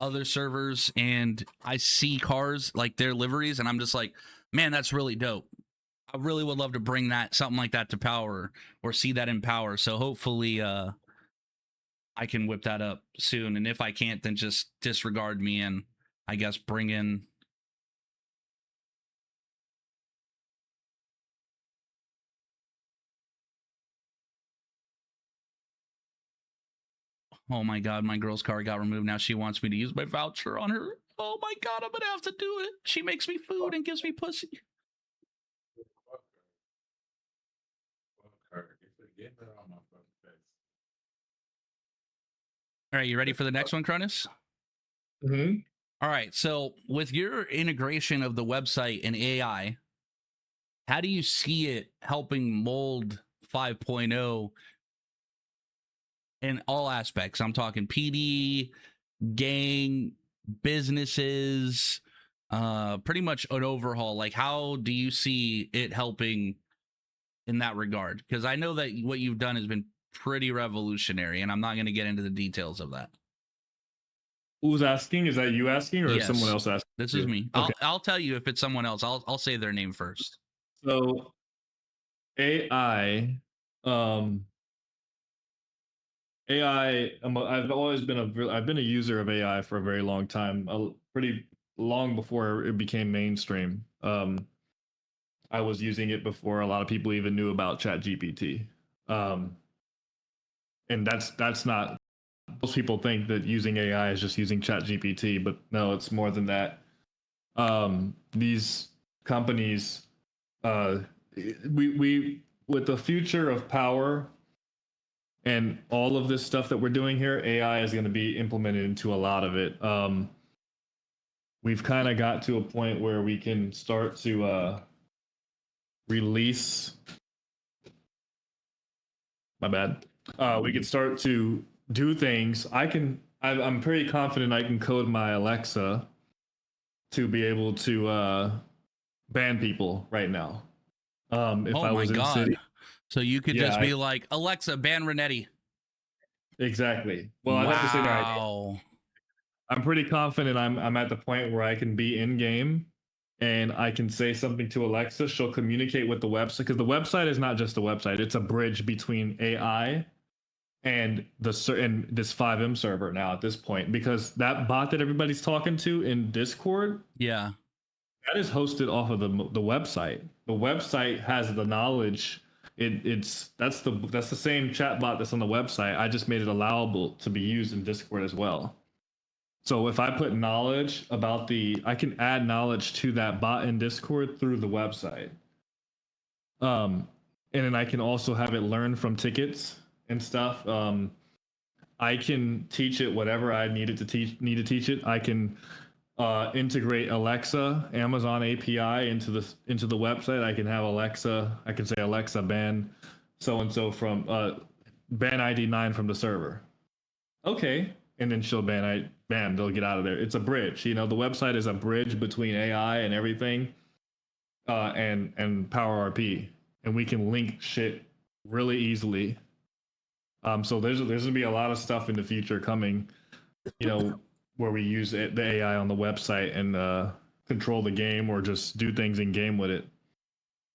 A: other servers and I see cars like their liveries and I'm just like, Man, that's really dope. I really would love to bring that something like that to Power or see that in Power. So hopefully I can whip that up soon. And if I can't, then just disregard me and I guess bring in. Oh my God, my girl's card got removed. Now she wants me to use my voucher on her. Oh my God, I'm gonna have to do it. She makes me food and gives me pussy. All right, you ready for the next one, Cronus?
B: Mm-hmm.
A: All right, so with your integration of the website and AI, how do you see it helping mold 5.0 in all aspects? I'm talking PD, gang, businesses, pretty much an overhaul. Like, how do you see it helping in that regard? Because I know that what you've done has been pretty revolutionary, and I'm not going to get into the details of that.
B: Who's asking? Is that you asking, or
A: Yes.
B: someone else asking?
A: This is me.
B: Okay.
A: I'll tell you if it's someone else. I'll say their name first.
B: So AI, I've always been I've been a user of AI for a very long time, pretty long before it became mainstream. I was using it before a lot of people even knew about ChatGPT, and that's not. Most people think that using AI is just using ChatGPT, but no, it's more than that. These companies, we with the future of power and all of this stuff that we're doing here, AI is going to be implemented into a lot of it. We've kind of got to a point where we can start to release. My bad. We can start to do things. I'm pretty confident I can code my Alexa to be able to ban people right now. If
A: Oh
B: I
A: my
B: was in
A: God.
B: city.
A: So you could
B: Yeah,
A: just be like, Alexa, ban Renetti.
B: Exactly. Well, I'd
A: wow.
B: have to say that I'm pretty confident I'm at the point where I can be in game and I can say something to Alexa. She'll communicate with the website, because the website is not just a website. It's a bridge between AI and this 5M server now at this point, because that bot that everybody's talking to in Discord,
A: yeah,
B: that is hosted off of the website. The website has the knowledge. That's the same chat bot that's on the website. I just made it allowable to be used in Discord as well. So if I put knowledge about I can add knowledge to that bot in Discord through the website. And then I can also have it learn from tickets and stuff. I can teach it whatever I need to teach it. I can integrate Alexa, Amazon API into the website. I can have Alexa. I can say Alexa ban so and so from ban ID 9 from the server. Okay, and then she'll bam, they'll get out of there. It's a bridge. The website is a bridge between AI and everything, and Power RP, and we can link shit really easily. So there's gonna be a lot of stuff in the future coming, where we use the AI on the website and control the game or just do things in game with it.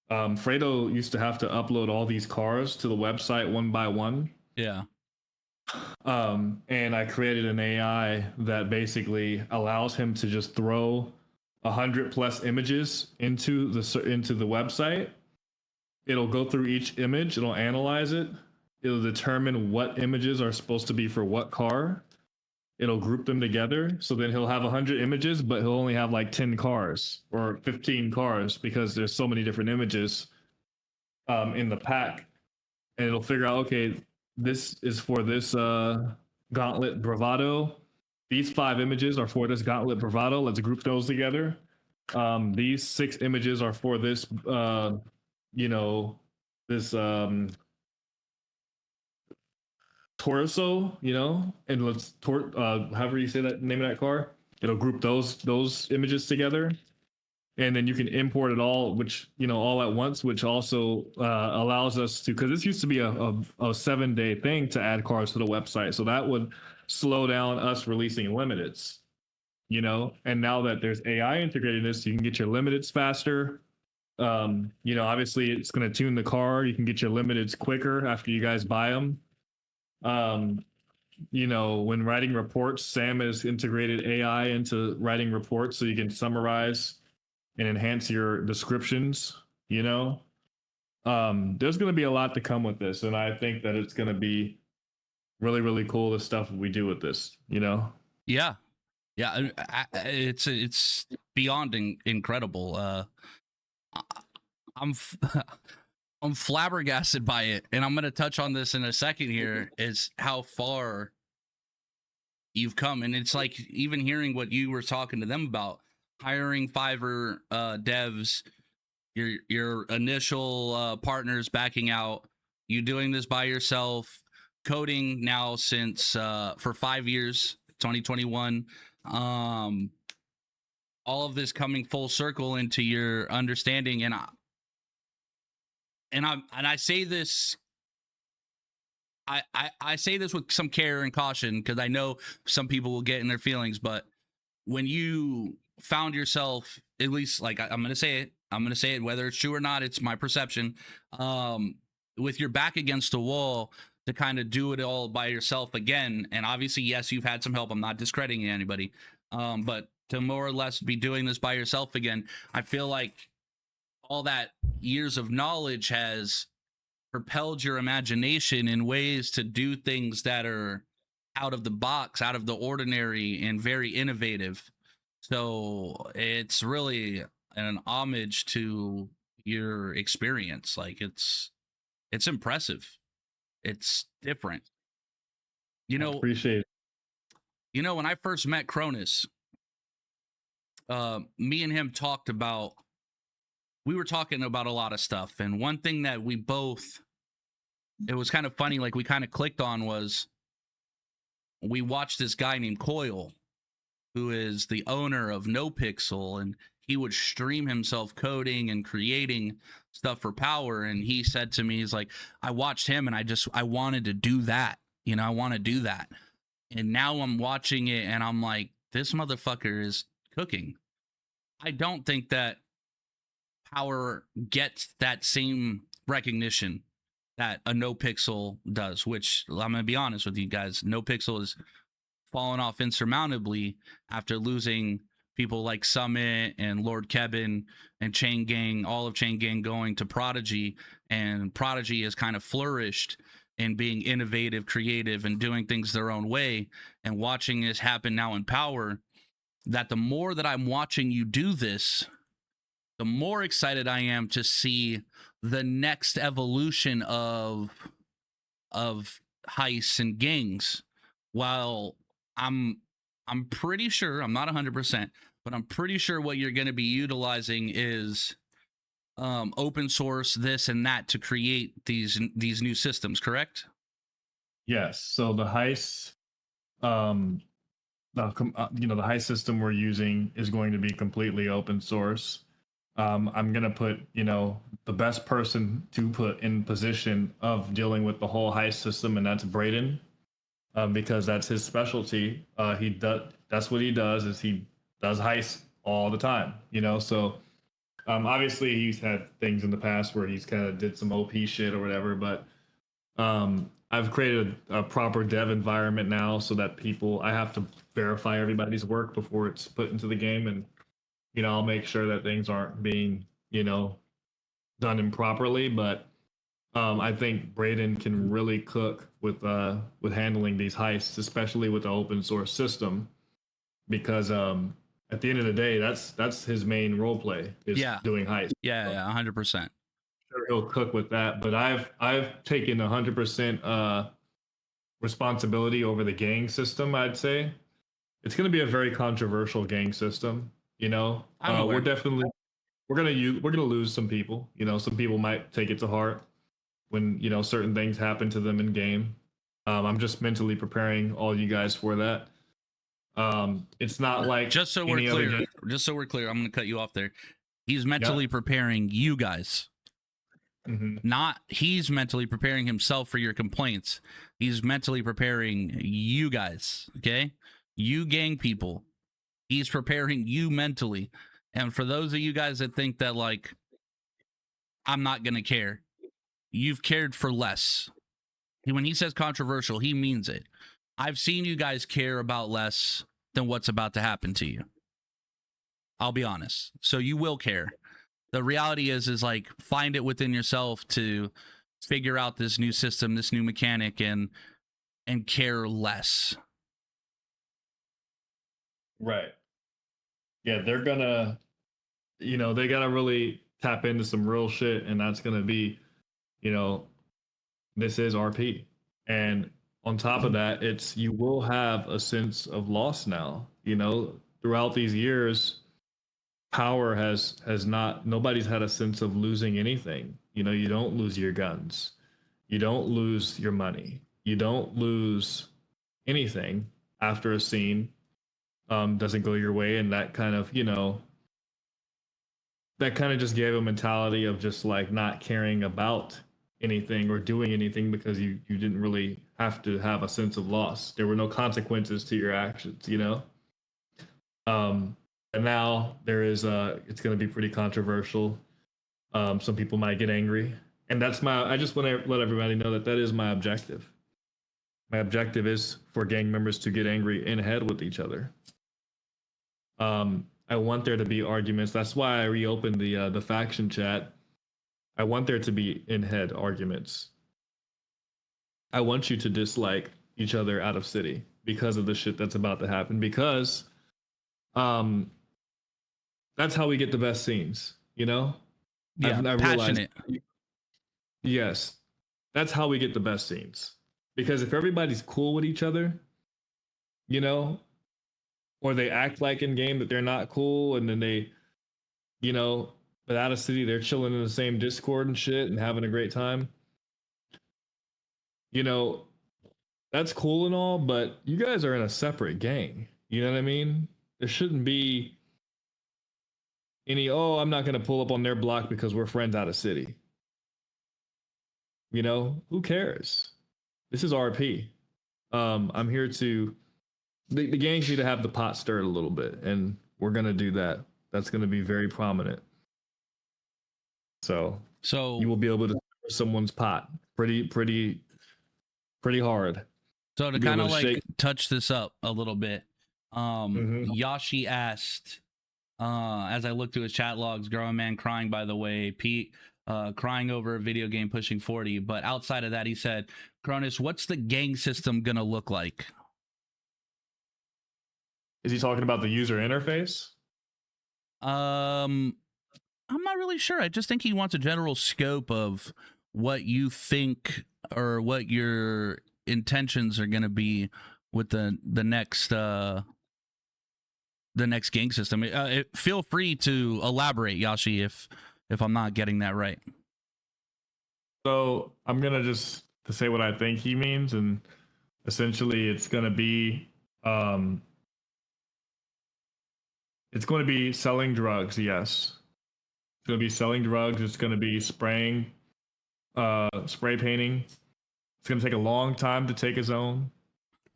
B: Fredo used to have to upload all these cars to the website one by one.
A: Yeah.
B: And I created an AI that basically allows him to just throw 100+ images into the website. It'll go through each image. It'll analyze it. It'll determine what images are supposed to be for what car. It'll group them together. So then he'll have 100 images, but he'll only have like 10 cars or 15 cars because there's so many different images in the pack. And it'll figure out, okay, this is for this Gauntlet Bravado. These 5 images are for this Gauntlet Bravado. Let's group those together. These 6 images are for this, this Torso, and let's however you say that name of that car. It'll group those images together, and then you can import it all, which all at once, which also allows us to, because this used to be a 7-day thing to add cars to the website, so that would slow down us releasing limiteds, and now that there's AI integrated in this, you can get your limiteds faster. You know, obviously it's going to tune the car. You can get your limiteds quicker after you guys buy them. You know, when writing reports, Sam has integrated AI into writing reports so you can summarize and enhance your descriptions. You know, there's going to be a lot to come with this, and I think that it's going to be really, really cool, the stuff we do with this. You know.
A: Yeah, yeah, it's beyond incredible. I'm I'm flabbergasted by it, and I'm going to touch on this in a second. Here is how far you've come, and it's like even hearing what you were talking to them about, hiring Fiverr devs, your initial partners backing out, you doing this by yourself, coding now since for 5 years, 2021. All of this coming full circle into your understanding, and I say this, I say this with some care and caution, because I know some people will get in their feelings, but when you found yourself, at least, like, I'm gonna say it, whether it's true or not, it's my perception, with your back against the wall, to kind of do it all by yourself again. And obviously, yes, you've had some help, I'm not discrediting anybody, but to more or less be doing this by yourself again, I feel like all that years of knowledge has propelled your imagination in ways to do things that are out of the box, out of the ordinary, and very innovative. So it's really an homage to your experience. Like, it's impressive. It's different. You know,
B: Appreciate it.
A: You know, when I first met Cronus, me and him we were talking about a lot of stuff. And one thing that it was kind of funny, like we kind of clicked on, was we watched this guy named Coil, who is the owner of NoPixel, and he would stream himself coding and creating stuff for Power. And he said to me, he's like, I watched him and I wanted to do that. You know, I want to do that. And now I'm watching it and I'm like, this motherfucker is cooking. I don't think that Power gets that same recognition that a NoPixel does, which I'm going to be honest with you guys, NoPixel has fallen off insurmountably after losing people like Summit and Lord Kevin and Chain Gang, all of Chain Gang going to Prodigy, and Prodigy has kind of flourished in being innovative, creative, and doing things their own way. And watching this happen now in Power, that the more that I'm watching you do this, the more excited I am to see the next evolution of heists and gangs. While I'm pretty sure, I'm not 100%, but I'm pretty sure what you're going to be utilizing is open source, this and that, to create these new systems, correct?
B: Yes. So the heist, the heist system we're using is going to be completely open source. I'm going to put, the best person to put in position of dealing with the whole heist system, and that's Braden, because that's his specialty. That's what he does, is he does heists all the time, so obviously he's had things in the past where he's kind of did some OP shit or whatever, but I've created a proper dev environment now so that I have to verify everybody's work before it's put into the game, and I'll make sure that things aren't being, done improperly. But I think Braden can really cook with handling these heists, especially with the open source system, because at the end of the day, that's his main role play, is doing heists.
A: Yeah, 100%.
B: Sure, he'll cook with that. But I've taken 100% responsibility over the gang system. I'd say it's going to be a very controversial gang system. We're gonna lose some people. Some people might take it to heart when certain things happen to them in game. I'm just mentally preparing all you guys for that. It's not like,
A: just so we're clear, I'm gonna cut you off there. He's mentally preparing you guys.
B: Mm-hmm.
A: Not he's mentally preparing himself for your complaints. He's mentally preparing you guys. Okay, you gang people. He's preparing you mentally. And for those of you guys that think that, like, I'm not going to care. You've cared for less. When he says controversial, he means it. I've seen you guys care about less than what's about to happen to you. I'll be honest. So you will care. The reality is like, find it within yourself to figure out this new system, this new mechanic, and care less.
B: Right. Yeah, they're gonna, they gotta really tap into some real shit, and that's gonna be, this is RP. And on top of that, you will have a sense of loss now. Throughout these years, power has not, nobody's had a sense of losing anything. You don't lose your guns, you don't lose your money, you don't lose anything after a scene doesn't go your way. And that kind of just gave a mentality of just like not caring about anything or doing anything, because you didn't really have to have a sense of loss. There were no consequences to your actions. And now there is it's going to be pretty controversial. Some people might get angry, and I just want to let everybody know that is my objective. My objective is for gang members to get angry in head with each other. I want there to be arguments. That's why I reopened the faction chat. I want there to be in head arguments. I want you to dislike each other out of city because of the shit that's about to happen, because that's how we get the best scenes,
A: Yeah,
B: I
A: passionate.
B: Yes, that's how we get the best scenes. Because if everybody's cool with each other, or they act like in game that they're not cool, and then they, but out of city they're chilling in the same Discord and shit and having a great time. That's cool and all, but you guys are in a separate gang. You know what I mean? There shouldn't be any, I'm not going to pull up on their block because we're friends out of city. Who cares? This is RP. I'm here to, the gangs need to have the pot stirred a little bit, and we're going to do that. That's going to be very prominent. So you will be able to stir someone's pot pretty hard.
A: So to kind of like touch this up a little bit, Yashi asked, as I looked through his chat logs, Growing Man crying, by the way, Pete crying over a video game pushing 40. But outside of that, he said, Cronus, what's the gang system gonna look like?
B: Is he talking about the user interface?
A: I'm not really sure. I just think he wants a general scope of what you think or what your intentions are going to be with the next gang system. Feel free to elaborate, Yashi, if I'm not getting that right.
B: So I'm gonna just to say what I think he means, and essentially it's gonna be selling drugs. Yes, it's gonna be selling drugs. It's gonna be spraying, spray painting. It's going to take a long time to take a zone.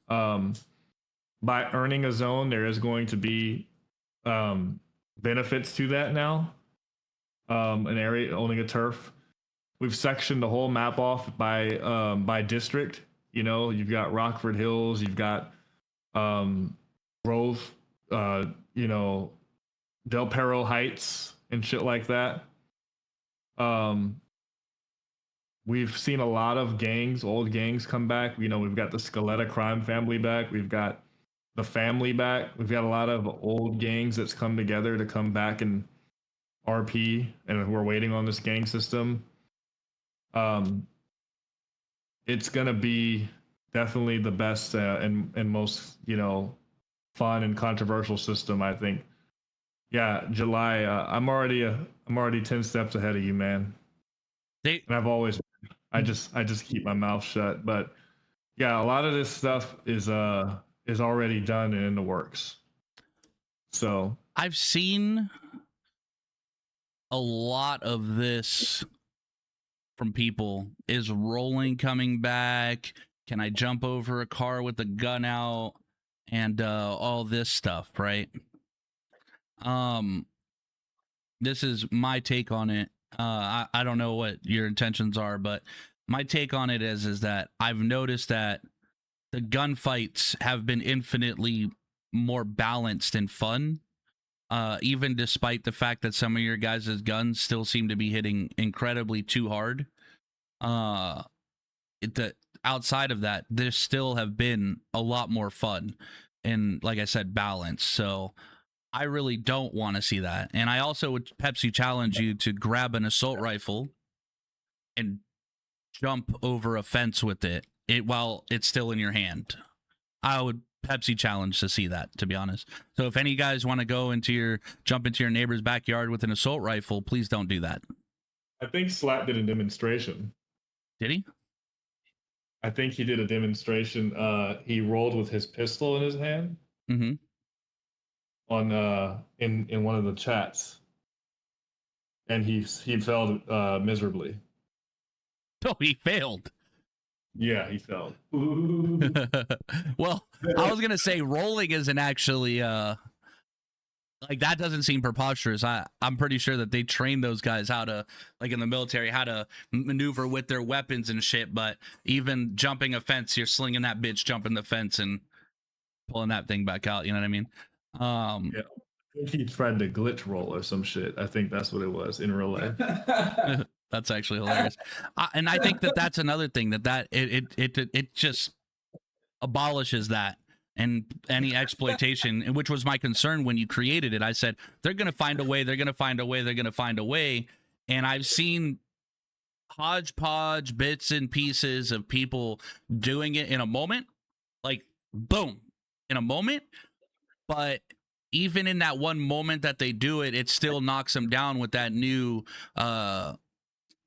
B: By earning a zone, there is going to be benefits to that now. An area owning a turf. We've sectioned the whole map off by district. You've got Rockford Hills, you've got Grove, Del Perro Heights and shit like that. We've seen a lot of gangs, old gangs come back. We've got the Scaletta crime family back. We've got the family back. We've got a lot of old gangs that's come together to come back and RP, and we're waiting on this gang system. It's gonna be definitely the best and most fun and controversial system, I think. Yeah, July. I'm already 10 steps ahead of you, man. And I've always. I just keep my mouth shut. But yeah, a lot of this stuff is already done and in the works. So
A: I've seen a lot of this from people. Is rolling coming back? Can I jump over a car with a gun out? And all this stuff, right? This is my take on it. I don't know what your intentions are, but my take on it is that I've noticed that the gunfights have been infinitely more balanced and fun. Even despite the fact that some of your guys' guns still seem to be hitting incredibly too hard. Outside of that, there still have been a lot more fun and, like I said, balance. So I really don't want to see that. And I also would Pepsi challenge you to grab an assault rifle and jump over a fence with it while it's still in your hand. I would Pepsi challenge to see that, to be honest. So if any guys want to jump into your neighbor's backyard with an assault rifle, please don't do that.
B: I think Slap did a demonstration.
A: Did he?
B: I think he did a demonstration. He rolled with his pistol in his hand.
A: Mm-hmm.
B: On in one of the chats, and he failed miserably.
A: Oh, he failed.
B: Yeah, he failed.
A: Well, I was gonna say rolling isn't actually like that doesn't seem preposterous. I'm pretty sure that they train those guys how to, like in the military, how to maneuver with their weapons and shit. But even jumping a fence, you're slinging that bitch, jumping the fence and pulling that thing back out. You know what I mean?
B: Yeah. I think he tried to glitch roll or some shit. I think that's what it was in real life.
A: That's actually hilarious. And I think that that's another thing that it just abolishes that and any exploitation, which was my concern when you created it. I said, they're going to find a way. They're going to find a way. They're going to find a way. And I've seen hodgepodge bits and pieces of people doing it in a moment, like boom, in a moment. But even in that one moment that they do it, it still knocks them down with that new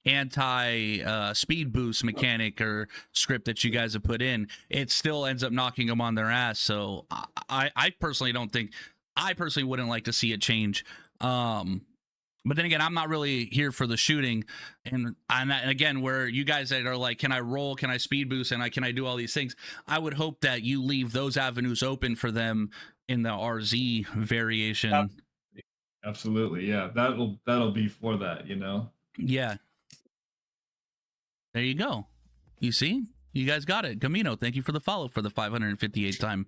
A: anti speed boost mechanic or script that you guys have put in. It still ends up knocking them on their ass. So I personally don't think, I personally wouldn't like to see it change. But then again, I'm not really here for the shooting. And again, where you guys that are like, can I roll? Can I speed boost? And can I do all these things? I would hope that you leave those avenues open for them in the RZ variation.
B: Absolutely. Yeah. That'll be for that, you know?
A: Yeah. There you go. You see? You guys got it. Camino, thank you for the follow for the 558th time.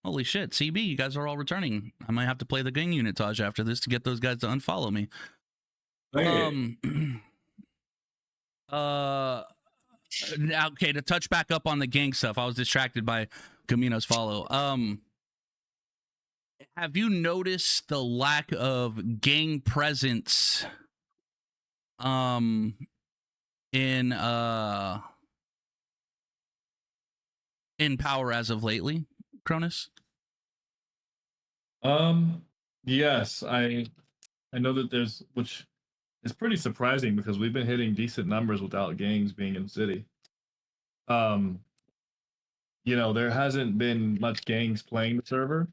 A: Holy shit, CB, you guys are all returning. I might have to play the gang unit Taj after this to get those guys to unfollow me. Okay, to touch back up on the gang stuff, I was distracted by Camino's follow. Have you noticed the lack of gang presence in power as of lately, Cronus?
B: Yes, I know that there's, which is pretty surprising because we've been hitting decent numbers without gangs being in city. You know, there hasn't been much gangs playing the server,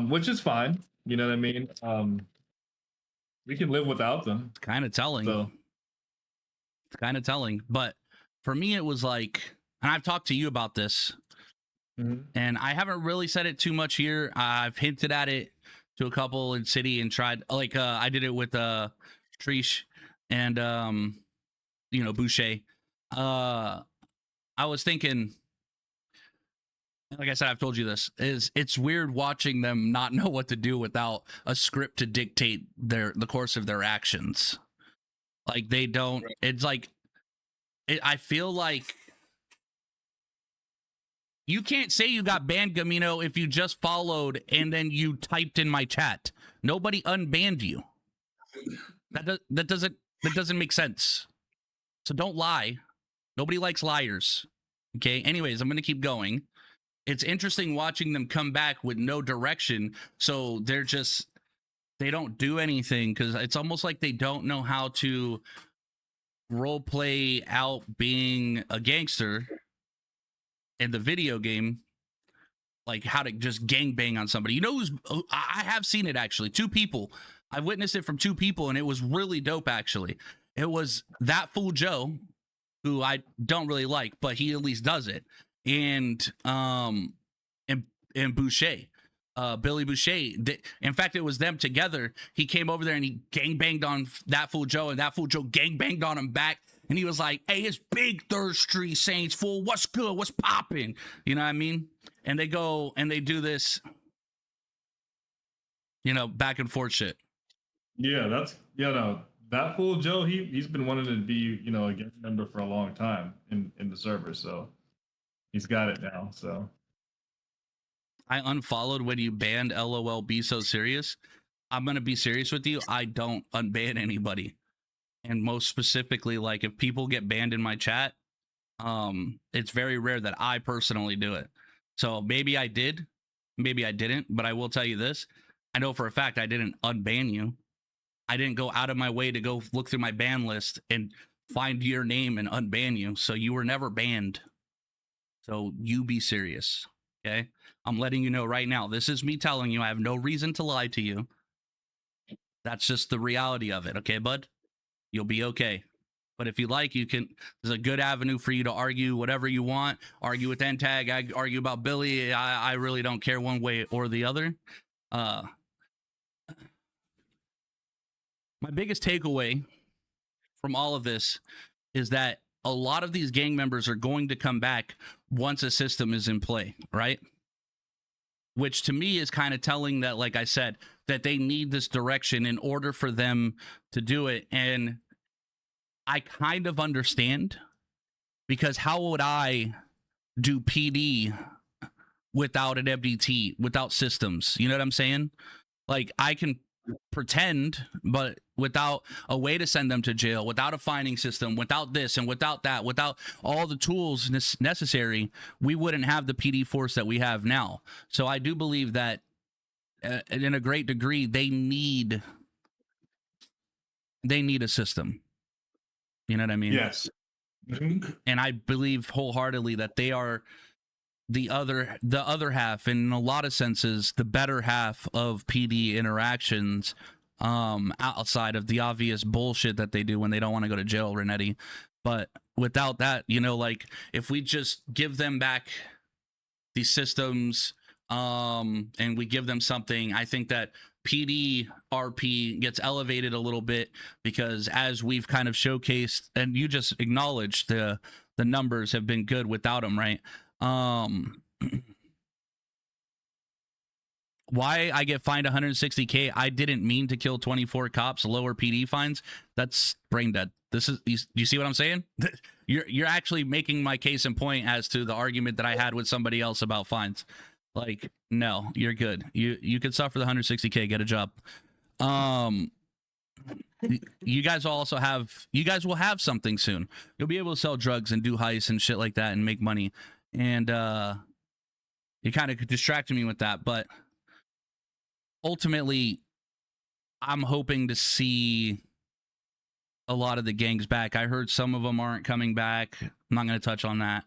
B: which is fine. You know what I mean? We can live without them.
A: It's kind of telling.
B: So.
A: It's kind of telling. But for me, it was like, and I've talked to you about this, and I haven't really said it too much here. I've hinted at it to a couple in city and tried, like, I did it with Trish and Boucher. I was thinking, like I said, I've told you this, it's weird watching them not know what to do without a script to dictate the course of their actions. Like they don't, it's like, I feel like you can't say you got banned, Gamino, if you just followed and then you typed in my chat. Nobody unbanned you. That doesn't make sense. So don't lie. Nobody likes liars. Okay. Anyways, I'm going to keep going. It's interesting watching them come back with no direction. So they don't do anything because it's almost like they don't know how to role play out being a gangster in the video game, like how to just gangbang on somebody. You know I have seen it actually. 2 people. I've witnessed it from 2 people, and it was really dope actually. It was that fool Joe, who I don't really like, but he at least does it, and Boucher. Billy Boucher. In fact, it was them together. He came over there and he gangbanged on that fool Joe, and that fool Joe gangbanged on him back. And he was like, "Hey, it's Big Third Street Saints, fool. What's good? What's popping?" You know what I mean? And they go and they do this, back and forth shit.
B: Yeah, no. That fool Joe, he's been wanting to be, a gang member for a long time in the server, so he's got it now. So
A: I unfollowed when you banned LOL Be So Serious. I'm gonna be serious with you. I don't unban anybody. And most specifically, like if people get banned in my chat, it's very rare that I personally do it. So maybe I did, maybe I didn't, but I will tell you this. I know for a fact I didn't unban you. I didn't go out of my way to go look through my ban list and find your name and unban you. So you were never banned. So you be serious. Okay. I'm letting you know right now. This is me telling you. I have no reason to lie to you. That's just the reality of it. Okay, bud? You'll be okay. But if you like, you can. There's a good avenue for you to argue whatever you want. Argue with NTAG. I argue about Billy. I really don't care one way or the other. My biggest takeaway from all of this is that a lot of these gang members are going to come back once a system is in play, right? Which to me is kind of telling that, like I said, that they need this direction in order for them to do it. And I kind of understand, because how would I do PD without an MDT, without systems? You know what I'm saying? Like I can pretend, but without a way to send them to jail, without a finding system, without this and without that, without all the tools necessary, we wouldn't have the PD force that we have now. So I do believe that in a great degree, they need a system. You know what I mean?
B: yes.
A: And I believe wholeheartedly that they are the other half, in a lot of senses, the better half of PD interactions, outside of the obvious bullshit that they do when they don't want to go to jail, Renetti. But without that, like if we just give them back these systems, and we give them something, I think that PD RP gets elevated a little bit, because as we've kind of showcased, and you just acknowledged, the numbers have been good without them, right? Why I get fined 160K? I didn't mean to kill 24 cops. Lower PD fines. That's brain dead. This is, you see what I'm saying? You're actually making my case in point as to the argument that I had with somebody else about fines. Like, no, you're good. You could suffer the 160K. Get a job. You guys will have something soon. You'll be able to sell drugs and do heists and shit like that and make money. And you kind of distracted me with that, but ultimately I'm hoping to see a lot of the gangs back. I heard some of them aren't coming back. I'm not going to touch on that.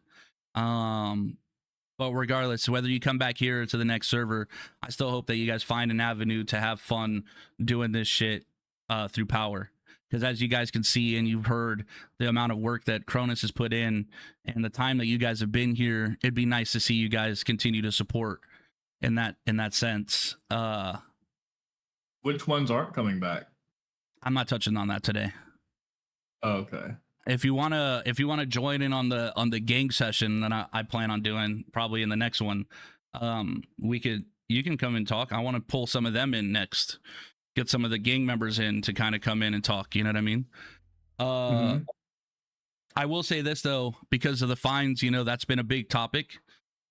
A: But regardless, whether you come back here or to the next server, I still hope that you guys find an avenue to have fun doing this shit through power. Because as you guys can see and you've heard the amount of work that Cronus has put in and the time that you guys have been here, it'd be nice to see you guys continue to support in that sense.
B: Which ones aren't coming back?
A: I'm not touching on that today.
B: Oh, okay.
A: If you wanna join in on the gang session that I plan on doing probably in the next one, you can come and talk. I want to pull some of them in next. Get some of the gang members in to kind of come in and talk. You know what I mean? I will say this though, because of the fines, that's been a big topic.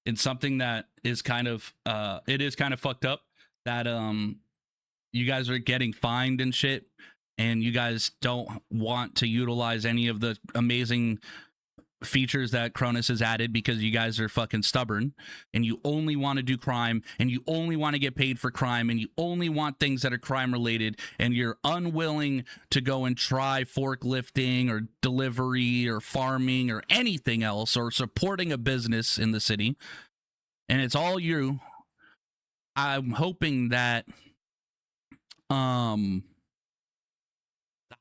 A: It's something that is kind of it is kind of fucked up that you guys are getting fined and shit, and you guys don't want to utilize any of the amazing features that Cronus has added because you guys are fucking stubborn and you only want to do crime and you only want to get paid for crime and you only want things that are crime related, and you're unwilling to go and try forklifting or delivery or farming or anything else or supporting a business in the city, and it's all you. I'm hoping that the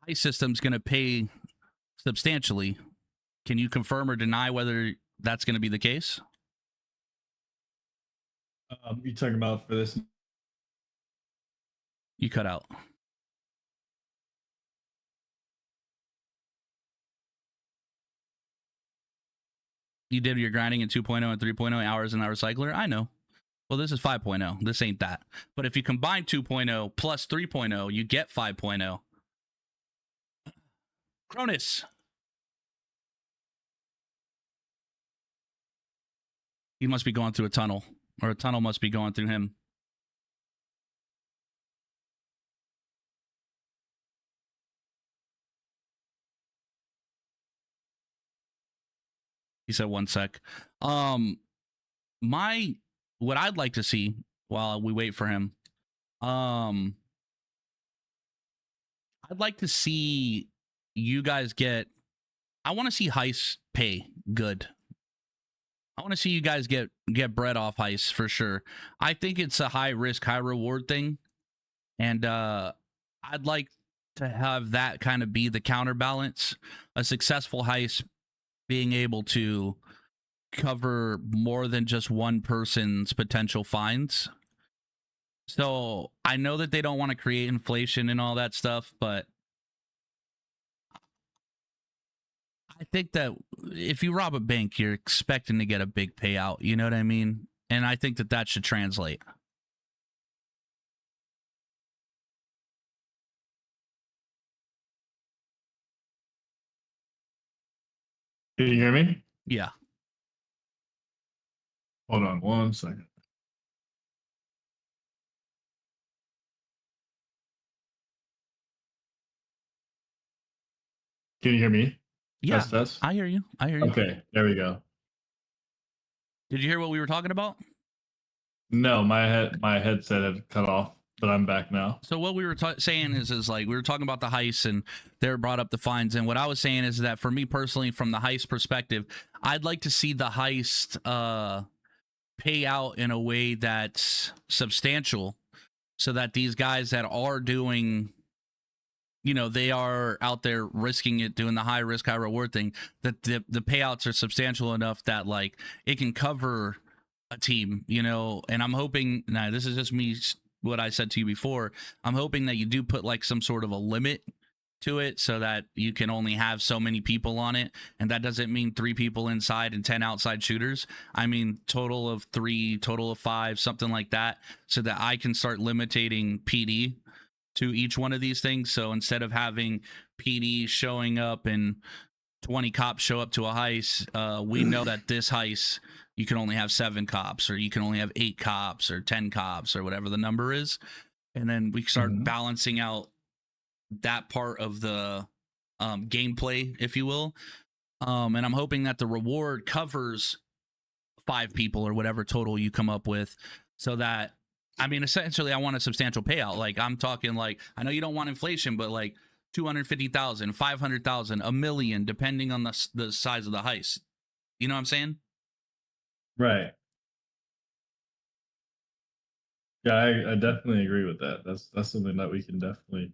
A: high system's going to pay substantially. Can you confirm or deny whether that's going to be the case?
B: You talking about for this?
A: You cut out. You did your grinding in 2.0 and 3.0 hours in that recycler? I know. Well, this is 5.0. This ain't that. But if you combine 2.0 plus 3.0, you get 5.0. Cronus. He must be going through a tunnel, or a tunnel must be going through him. He said 1 sec. What I'd like to see while we wait for him, I'd like to see you guys get. I want to see Heist pay good. I want to see you guys get bread off Heist for sure. I think it's a high risk, high reward thing, and I'd like to have that kind of be the counterbalance. A successful Heist being able to cover more than just one person's potential fines. So I know that they don't want to create inflation and all that stuff, but I think that if you rob a bank, you're expecting to get a big payout. You know what I mean? And I think that that should translate.
B: Can you hear me?
A: Yeah.
B: Hold on 1 second. Can you hear me?
A: Yeah.
B: Test, test.
A: I hear you. I hear you.
B: Okay, there we go.
A: Did you hear what we were talking about?
B: No, my headset had cut off, but I'm back now.
A: So what we were saying is like we were talking about the heist, and they brought up the fines, and what I was saying is that for me personally, from the heist perspective, I'd like to see the heist pay out in a way that's substantial, so that these guys that are doing, you know, they are out there risking it, doing the high risk, high reward thing, that the payouts are substantial enough that like it can cover a team, you know. And I'm hoping, now this is just me, what I said to you before, I'm hoping that you do put like some sort of a limit to it so that you can only have so many people on it. And that doesn't mean 3 people inside and 10 outside shooters. I mean total of 3, total of 5, something like that, so that I can start limiting PD to each one of these things. So instead of having PD showing up and 20 cops show up to a heist, we know that this heist, you can only have 7 cops, or you can only have 8 cops, or 10 cops, or whatever the number is. And then we start balancing out that part of the gameplay, if you will. And I'm hoping that the reward covers 5 people or whatever total you come up with, so that, I mean, essentially I want a substantial payout. Like I'm talking, like, I know you don't want inflation, but like 250,000, 500,000, $1 million, depending on the size of the heist. You know what I'm saying?
B: Right. Yeah, I definitely agree with that. That's something that we can definitely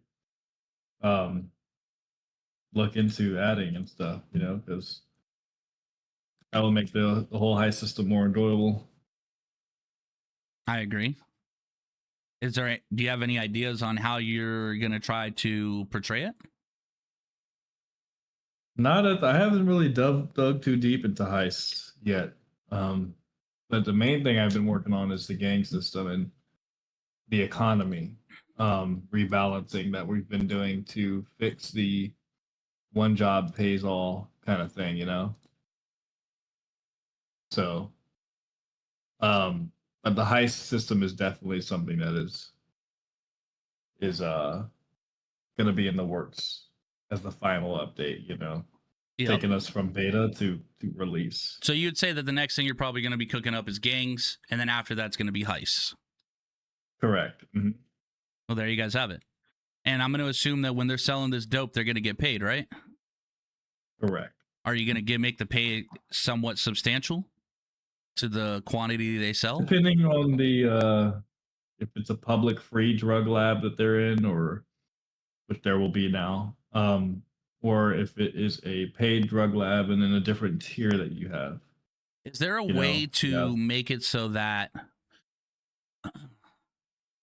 B: look into adding and stuff, you know, because that will make the whole heist system more enjoyable.
A: I agree. Do you have any ideas on how you're gonna try to portray it?
B: I haven't really dug too deep into heists yet. But the main thing I've been working on is the gang system and the economy rebalancing that we've been doing to fix the one job pays all kind of thing, you know. So but the heist system is definitely something that is going to be in the works as the final update, you know. Yep. Taking us from beta to release.
A: So you'd say that the next thing you're probably going to be cooking up is gangs, and then after that's going to be heists.
B: Correct. Mm-hmm.
A: Well, there you guys have it. And I'm going to assume that when they're selling this dope, they're going to get paid, right?
B: Correct.
A: Are you going to make the pay somewhat substantial to the quantity they sell?
B: Depending on the if it's a public free drug lab that they're in, or which there will be now, or if it is a paid drug lab and then a different tier that you have.
A: Is there a way to make it so that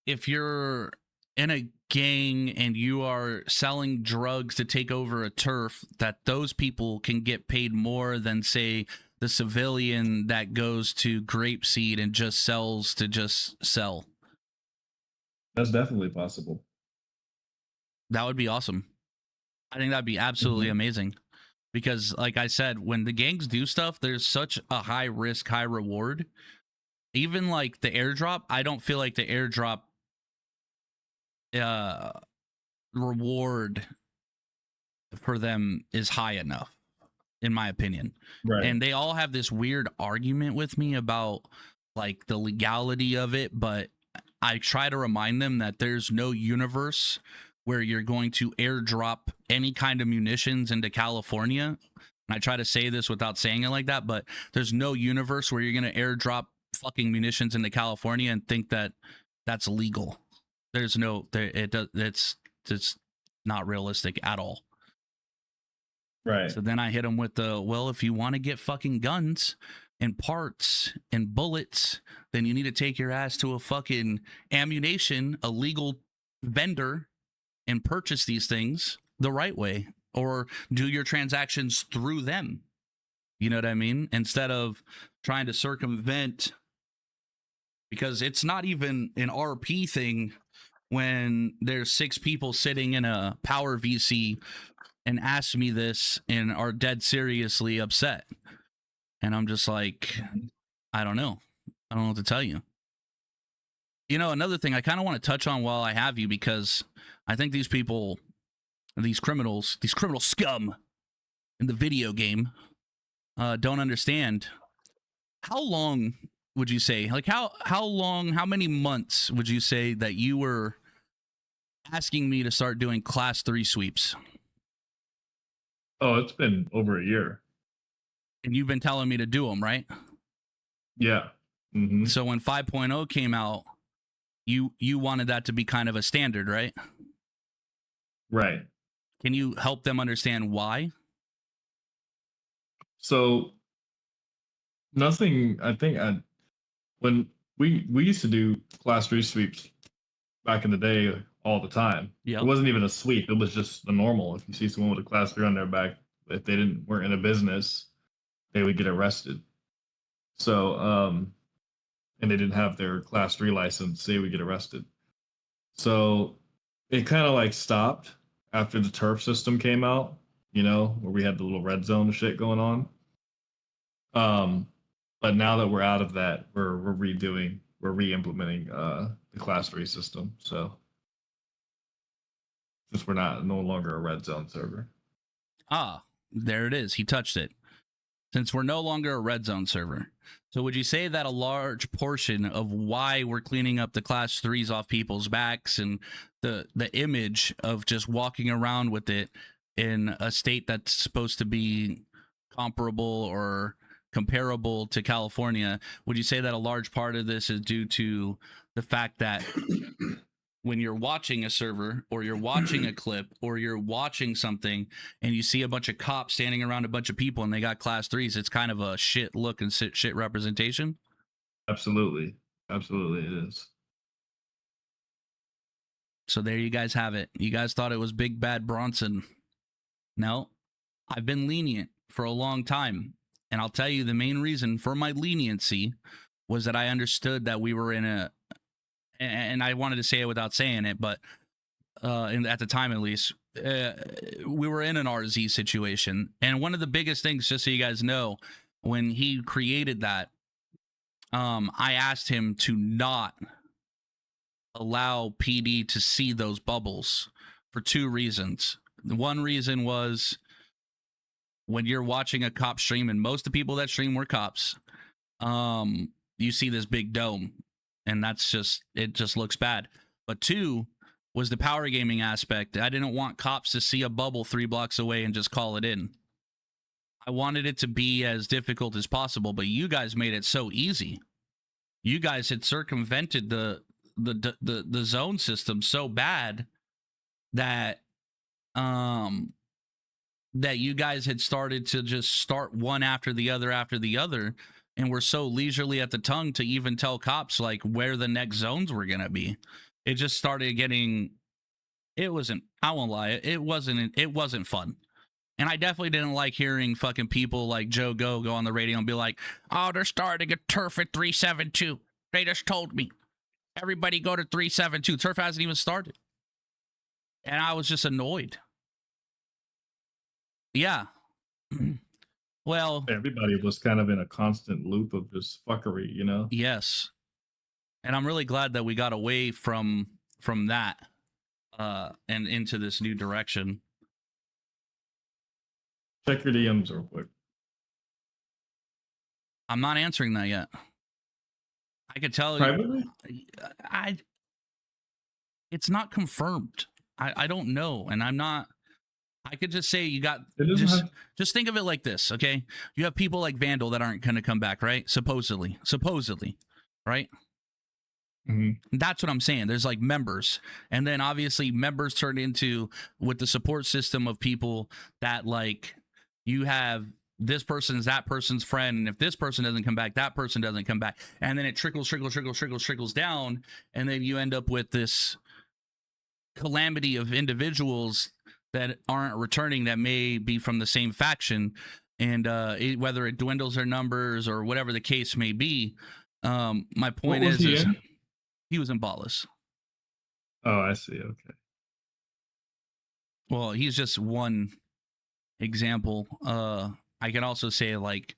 A: if you're in a gang and you are selling drugs to take over a turf, that those people can get paid more than, say, the civilian that goes to grapeseed and just sells to just sell.
B: That's definitely possible.
A: That would be awesome. I think that'd be absolutely amazing. Because, like I said, when the gangs do stuff, there's such a high risk, high reward. Even like the airdrop, I don't feel like the airdrop reward for them is high enough, in my opinion.
B: Right.
A: And they all have this weird argument with me about like the legality of it, but I try to remind them that there's no universe where you're going to airdrop any kind of munitions into California. And I try to say this without saying it like that, but there's no universe where you're going to airdrop fucking munitions into California and think that that's legal. There's no, it's not realistic at all.
B: Right.
A: So then I hit them with the, well, if you want to get fucking guns and parts and bullets, then you need to take your ass to a fucking ammunition, a legal vendor, and purchase these things the right way, or do your transactions through them. You know what I mean? Instead of trying to circumvent, because it's not even an RP thing when there's 6 people sitting in a power VC and ask me this and are dead seriously upset. And I'm just like, I don't know. I don't know what to tell you. You know, another thing I kind of want to touch on while I have you, because I think these people, these criminal scum in the video game don't understand. How long would you say, like how many months would you say that you were asking me to start doing class 3 sweeps?
B: Oh, it's been over a year.
A: And you've been telling me to do them, right?
B: Yeah. Mm-hmm.
A: So when 5.0 came out, you wanted that to be kind of a standard, right?
B: Right.
A: Can you help them understand why?
B: So nothing, I think when we used to do class 3 sweeps back in the day all the time.
A: Yeah.
B: It wasn't even a sweep. It was just the normal. If you see someone with a class 3 on their back, if they weren't in a business, they would get arrested. So, and they didn't have their class 3 license, they would get arrested. So it kind of like stopped after the turf system came out, you know, where we had the little red zone shit going on. But now that we're out of that, we're re-implementing the class 3 system. So since we're no longer a red zone server.
A: Ah, there it is. He touched it. Since we're no longer a red zone server. So would you say that a large portion of why we're cleaning up the class 3s off people's backs and the image of just walking around with it in a state that's supposed to be comparable or comparable to California, would you say that a large part of this is due to the fact that when you're watching a server or you're watching a clip or you're watching something and you see a bunch of cops standing around a bunch of people and they got class 3s, it's kind of a shit look and shit representation?
B: Absolutely. Absolutely it is.
A: So there you guys have it. You guys thought it was Big Bad Bronson. No, I've been lenient for a long time. And I'll tell you the main reason for my leniency was that I understood that we were in a, and I wanted to say it without saying it, but at the time at least, we were in an RZ situation. And one of the biggest things, just so you guys know, when he created that, I asked him to not allow PD to see those bubbles for 2 reasons. One reason was when you're watching a cop stream, and most of the people that stream were cops, you see this big dome. And it just looks bad. But 2 was the power gaming aspect. I didn't want cops to see a bubble 3 blocks away and just call it in. I wanted it to be as difficult as possible, but you guys made it so easy. You guys had circumvented the zone system so bad that that you guys had started to just start one after the other, and we're so leisurely at the tongue to even tell cops like where the next zones were gonna be. it just started getting. It wasn't. I won't lie. It wasn't fun. And I definitely didn't like hearing fucking people like Joe go on the radio and be like, "Oh, they're starting a turf at 372. They just told me everybody go to 372. Turf hasn't even started." And I was just annoyed. Yeah. Well,
B: Everybody was kind of in a constant loop of just fuckery, you know?
A: yes. And I'm really glad that we got away from that and into this new direction.
B: Check your DMs real quick.
A: I'm not answering that yet. I could tell
B: Privately?
A: It's not confirmed. I don't know, and I'm not. I could just say you got
B: It doesn't have,
A: just think of it like this, okay? You have people like Vandal that aren't going to come back, right? Supposedly, right? That's what I'm saying. There's like members, and then obviously members turn into with the support system of people that like you have. This person is that person's friend, and if this person doesn't come back, that person doesn't come back, and then it trickles down, and then you end up with this calamity of individuals that aren't returning that may be from the same faction, and whether it dwindles their numbers or whatever the case may be. My point is he was in Ballas.
B: Oh, I see. Okay.
A: Well, he's just one example. I can also say like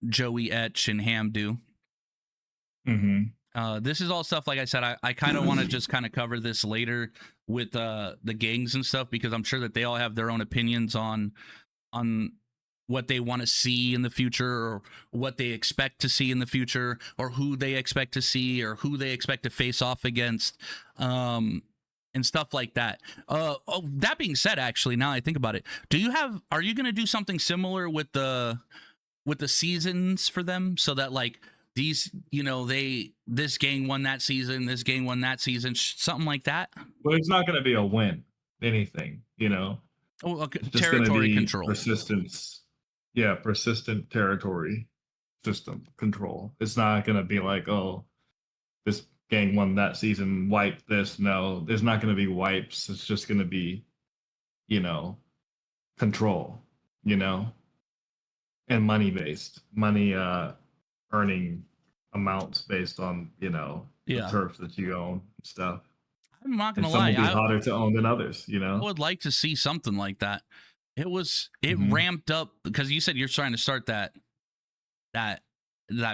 A: Joey Etch and Hamdu. This is all stuff, like I said, I kind of want to just kind of cover this later with the gangs and stuff, because I'm sure that they all have their own opinions on what they want to see in the future, or what they expect to see in the future, or who they expect to see, or who they expect to face off against, and stuff like that. That being said, actually, now I think about it, are you going to do something similar with the seasons for them, so that like these, you know, this gang won that season, this gang won that season, something like that?
B: Well, it's not going to be a win, anything, you know.
A: Oh, okay.
B: It's just
A: Territory
B: be
A: control.
B: Persistence. Yeah, persistent territory system control. It's not going to be like, oh, this gang won that season, wipe this. No, there's not going to be wipes. It's just going to be, you know, control, you know, and money based. Money earning amounts based on, you know, the turfs that you own and stuff.
A: I'm not going to
B: lie.
A: Some
B: will be harder to own than others, you know?
A: I would like to see something like that. It ramped up, because you said you're trying to start that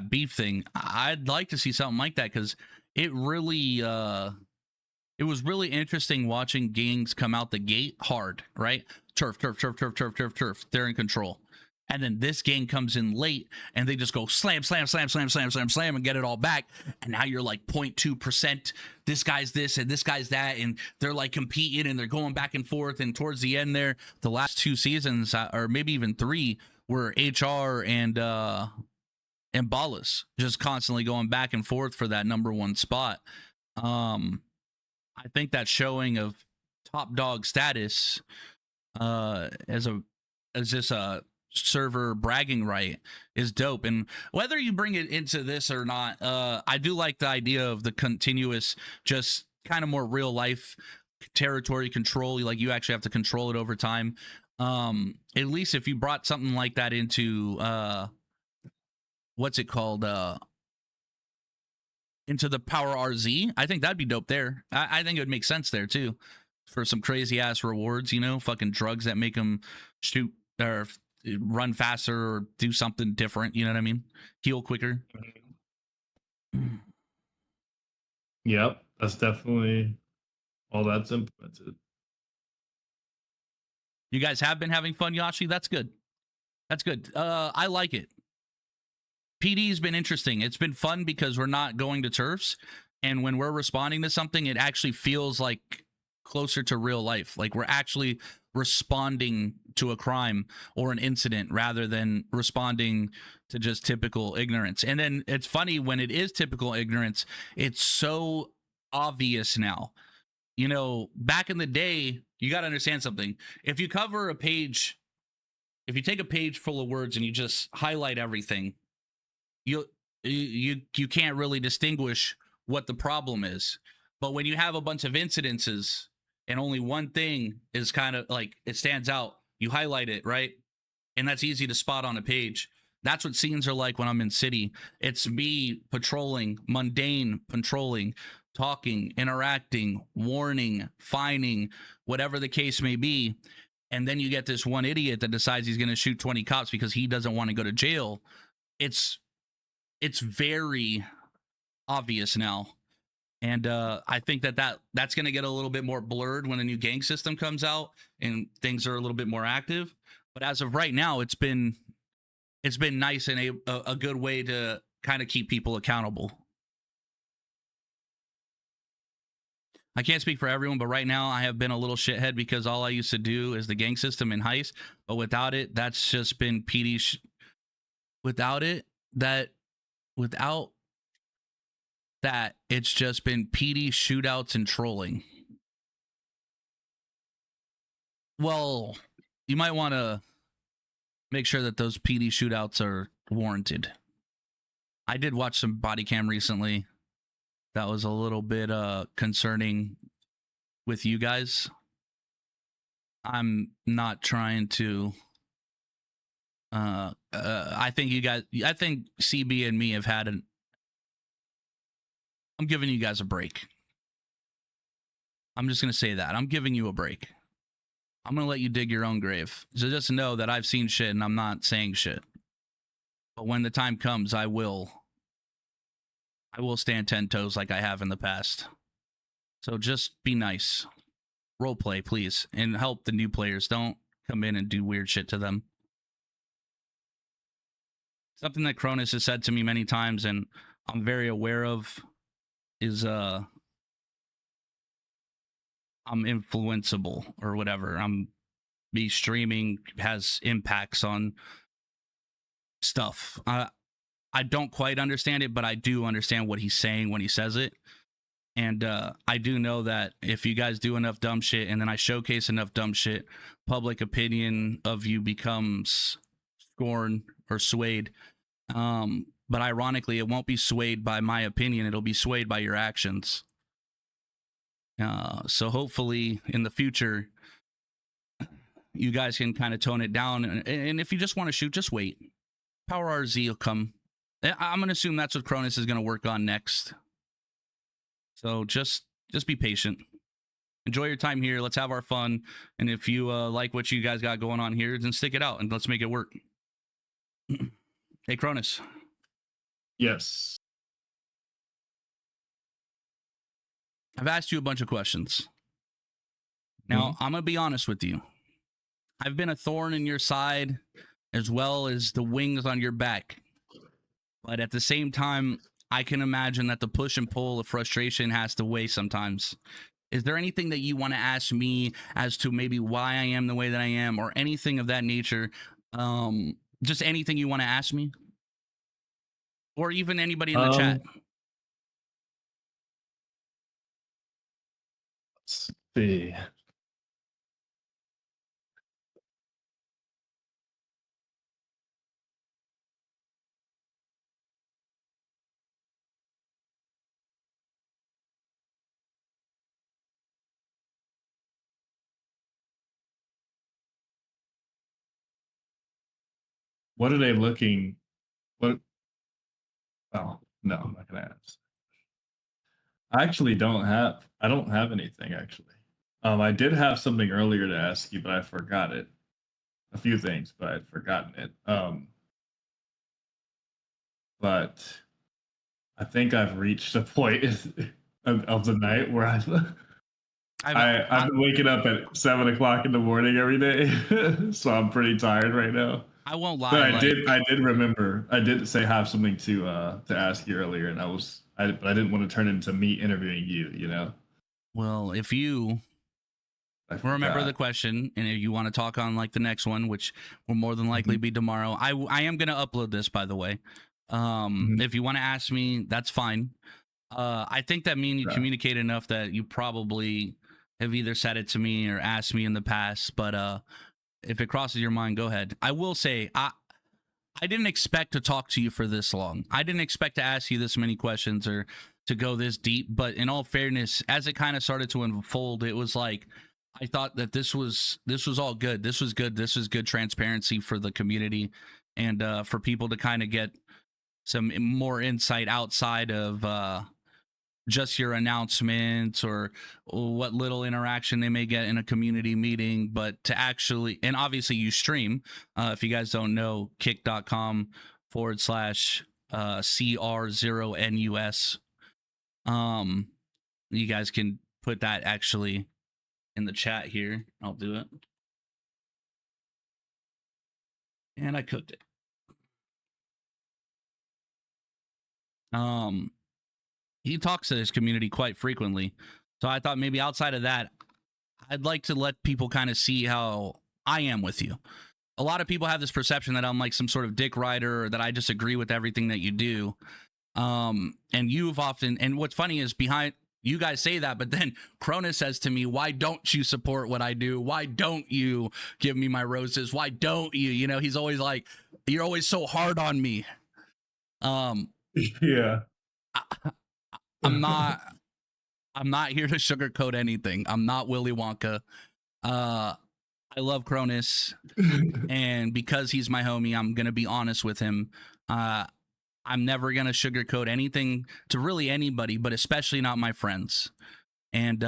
A: beef thing. I'd like to see something like that, because it really it was really interesting watching gangs come out the gate hard, right? Turf. They're in control. And then this gang comes in late and they just go slam, and get it all back. And now you're like 0.2%. This guy's this and this guy's that. And they're like competing and they're going back and forth. And towards the end there, the last 2 seasons, or maybe even 3, were HR and Ballas just constantly going back and forth for that number 1 spot. I think that showing of top dog status as just a server bragging right is dope. And whether you bring it into this or not, I do like the idea of the continuous, just kind of more real life territory control. Like you actually have to control it over time. At least if you brought something like that into what's it called, into the Power RZ, I think that'd be dope there. I think it would make sense there too, for some crazy ass rewards, you know, fucking drugs that make them shoot or run faster or do something different, you know what I mean? Heal quicker.
B: Yep, that's definitely all that's implemented.
A: You guys have been having fun, Yashi? That's good. That's good. I like it. PD's been interesting. It's been fun because we're not going to turfs, and when we're responding to something, it actually feels like closer to real life. Like we're actually responding to a crime or an incident rather than responding to just typical ignorance. And then it's funny, when it is typical ignorance, it's so obvious now. You know, back in the day, you got to understand something. If you cover a page, if you take a page full of words and you just highlight everything, you can't really distinguish what the problem is. But when you have a bunch of incidences and only one thing is kind of like it stands out, you highlight it, right? And that's easy to spot on a page. That's what scenes are like when I'm in city. It's me patrolling, mundane patrolling, talking, interacting, warning, fining, whatever the case may be. And then you get this one idiot that decides he's going to shoot 20 cops because he doesn't want to go to jail. It's very obvious now. And I think that's going to get a little bit more blurred when the new gang system comes out and things are a little bit more active. But as of right now, it's been nice and a good way to kind of keep people accountable. I can't speak for everyone, but right now I have been a little shithead because all I used to do is the gang system in heist. But without it, that's just been PD. Without that, it's just been PD shootouts and trolling. Well, you might want to make sure that those PD shootouts are warranted. I did watch some body cam recently. That was a little bit concerning with you guys. I'm not trying to I think CB and me have had I'm giving you guys a break. I'm just going to say that. I'm giving you a break. I'm going to let you dig your own grave. So just know that I've seen shit and I'm not saying shit. But when the time comes, I will stand 10 toes like I have in the past. So just be nice. Role play, please. And help the new players. Don't come in and do weird shit to them. Something that Cronus has said to me many times and I'm very aware of is I'm influenceable or whatever. Me streaming has impacts on stuff. I don't quite understand it, but I do understand what he's saying when he says it. And I do know that if you guys do enough dumb shit and then I showcase enough dumb shit, public opinion of you becomes scorned or swayed. But ironically, it won't be swayed by my opinion. It'll be swayed by your actions. So hopefully in the future, you guys can kind of tone it down. And if you just want to shoot, just wait. Power RZ will come. I'm going to assume that's what Cronus is going to work on next. So just be patient. Enjoy your time here. Let's have our fun. And if you like what you guys got going on here, then stick it out and let's make it work. Hey, Cronus.
B: Yes.
A: I've asked you a bunch of questions. Now, I'm going to be honest with you. I've been a thorn in your side as well as the wings on your back. But at the same time, I can imagine that the push and pull of frustration has to weigh sometimes. Is there anything that you want to ask me as to maybe why I am the way that I am or anything of that nature? Just anything you want to ask me? Or even anybody in the chat?
B: Let's see. What are they looking? What? Oh, no, I'm not gonna ask. I actually don't have anything actually. I did have something earlier to ask you, but I forgot it. A few things, but I'd forgotten it. But I think I've reached a point of the night where I've been waking up at 7 o'clock in the morning every day, so I'm pretty tired right now.
A: I won't lie.
B: But I did remember. I did say have something to ask you earlier, and I didn't want to turn into me interviewing you. You know.
A: Well, if you remember the question, and if you want to talk on like the next one, which will more than likely be tomorrow, I am gonna upload this, by the way. If you want to ask me, that's fine. I think that me and you communicate enough that you probably have either said it to me or asked me in the past, but if it crosses your mind, go ahead. I will say, I didn't expect to talk to you for this long. I didn't expect to ask you this many questions or to go this deep, but in all fairness, as it kind of started to unfold, it was like I thought that this was all good. This was good. This was good transparency for the community and for people to kind of get some more insight outside of just your announcements or what little interaction they may get in a community meeting, but to actually, and obviously you stream, if you guys don't know, kick.com/CR0NUS. You guys can put that actually in the chat here. I'll do it. And I cooked it. He talks to his community quite frequently. So I thought maybe outside of that, I'd like to let people kind of see how I am with you. A lot of people have this perception that I'm like some sort of dick rider or that I just agree with everything that you do. And you've often, and what's funny is behind you guys say that, but then Cronus says to me, why don't you support what I do? Why don't you give me my roses? Why don't you? You know, he's always like, you're always so hard on me.
B: Yeah.
A: I'm not here to sugarcoat anything. I'm not Willy Wonka. I love Cronus, and because he's my homie, I'm gonna be honest with him. I'm never gonna sugarcoat anything to really anybody, but especially not my friends. And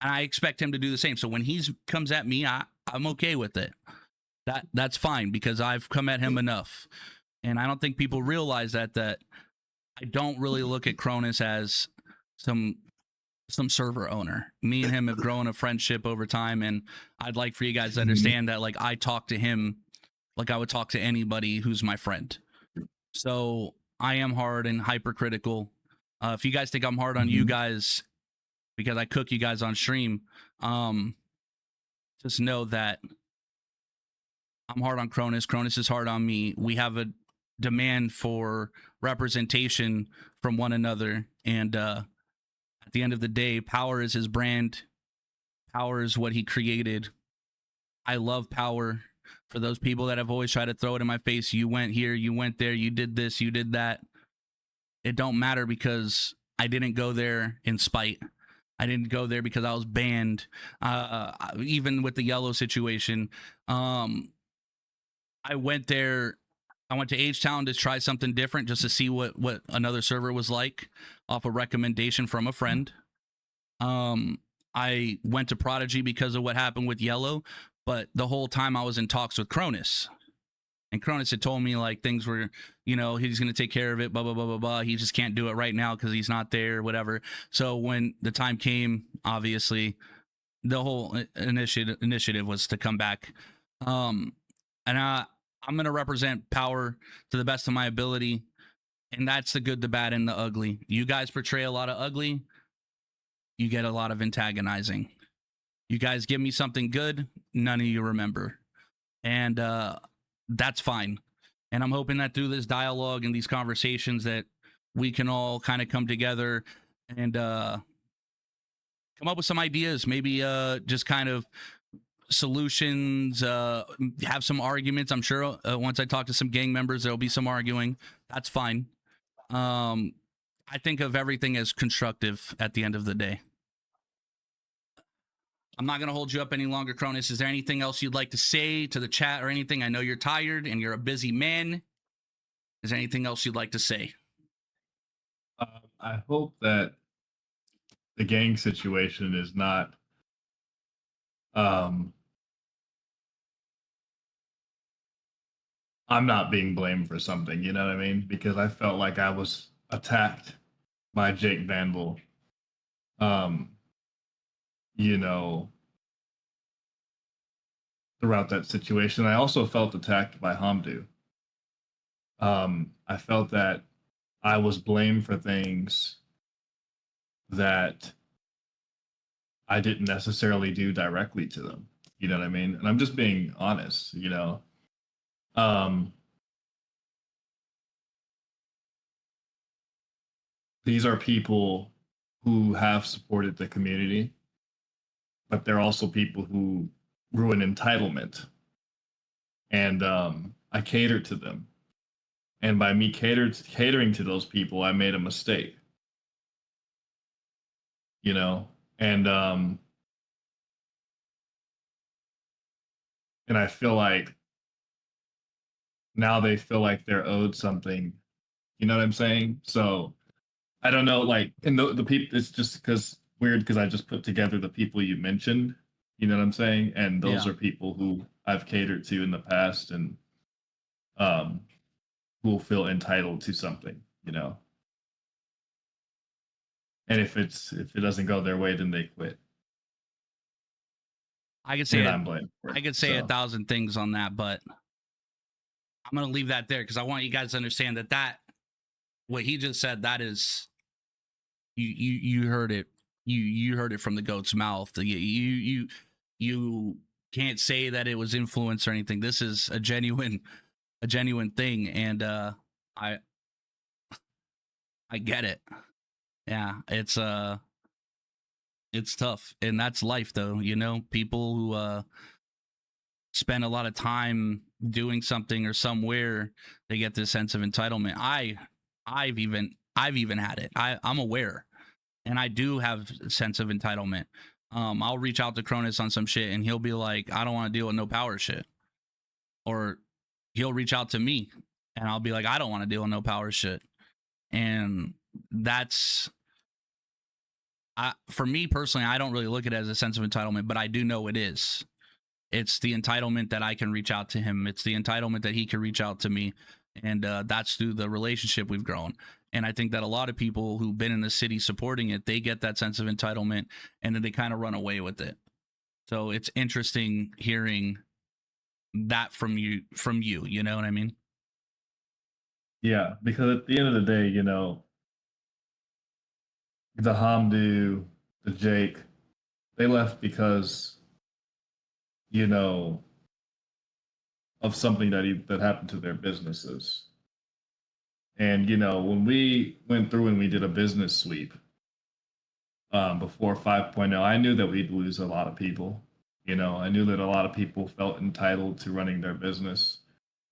A: I expect him to do the same. So when he comes at me, I'm okay with it. That's fine because I've come at him enough, and I don't think people realize that I don't really look at Cronus as some server owner. Me and him have grown a friendship over time, and I'd like for you guys to understand that like I talk to him like I would talk to anybody who's my friend. So I am hard and hypercritical. If you guys think I'm hard on you guys because I cook you guys on stream, just know that I'm hard on Cronus. Cronus is hard on me. We have a demand for representation from one another, and at the end of the day, Power is his brand. Power is what he created. I love Power. For those people that have always tried to throw it in my face, you went here, you went there, you did this, you did that, it don't matter because I didn't go there in spite. I didn't go there because I was banned. Even with the yellow situation, I went there. I went to H-Town to try something different just to see what another server was like off a recommendation from a friend. I went to Prodigy because of what happened with Yellow, but the whole time I was in talks with Cronus. And Cronus had told me like things were, you know, he's going to take care of it, blah, blah, blah, blah, blah. He just can't do it right now because he's not there, whatever. So when the time came, obviously, the whole initiative was to come back. And I'm going to represent Power to the best of my ability. And that's the good, the bad, and the ugly. You guys portray a lot of ugly. You get a lot of antagonizing. You guys give me something good. None of you remember. And that's fine. And I'm hoping that through this dialogue and these conversations that we can all kind of come together and come up with some ideas, maybe just kind of solutions, have some arguments. I'm sure once I talk to some gang members, there'll be some arguing. That's fine. I think of everything as constructive at the end of the day. I'm not going to hold you up any longer, Cronus. Is there anything else you'd like to say to the chat or anything? I know you're tired and you're a busy man. Is there anything else you'd like to say?
B: I hope that the gang situation is not I'm not being blamed for something, you know what I mean? Because I felt like I was attacked by Jake Vanville. You know, throughout that situation. I also felt attacked by Hamdu. I felt that I was blamed for things that I didn't necessarily do directly to them. You know what I mean? And I'm just being honest, you know. These are people who have supported the community, but they're also people who ruin entitlement. And I catered to them. And by me catering to those people, I made a mistake. you know, and I feel like now they feel like they're owed something. You know what I'm saying? So I don't know, like, and the people, it's just because weird because I just put together the people you mentioned. You know what I'm saying? And those
A: Yeah.
B: are people who I've catered to in the past, and um, who will feel entitled to something. You know, and if it doesn't go their way, then they quit,
A: I could say
B: and
A: it.
B: I'm blamed for it.
A: I could say
B: So.
A: 1,000 things on that, but I'm gonna leave that there because I want you guys to understand that what he just said, that is you heard it. You heard it from the goat's mouth. You can't say that it was influence or anything. This is a genuine thing, and I get it. Yeah, it's tough, and that's life, though. You know, people who spend a lot of time doing something or somewhere, they get this sense of entitlement. I've even had it. I'm aware, and I do have a sense of entitlement. I'll reach out to Cronus on some shit, and he'll be like, "I don't want to deal with no power shit," or he'll reach out to me, and I'll be like, "I don't want to deal with no power shit," and that's. For me personally, I don't really look at it as a sense of entitlement, but I do know it is. It's the entitlement that I can reach out to him. It's the entitlement that he can reach out to me. And that's through the relationship we've grown. And I think that a lot of people who've been in the city supporting it, they get that sense of entitlement and then they kind of run away with it. So it's interesting hearing that from you, you know what I mean?
B: Yeah, because at the end of the day, you know, the Hamdu, the Jake, they left because, you know, of something that happened to their businesses. And you know, when we went through and we did a business sweep before 5.0, I knew that we'd lose a lot of people. You know, I knew that a lot of people felt entitled to running their business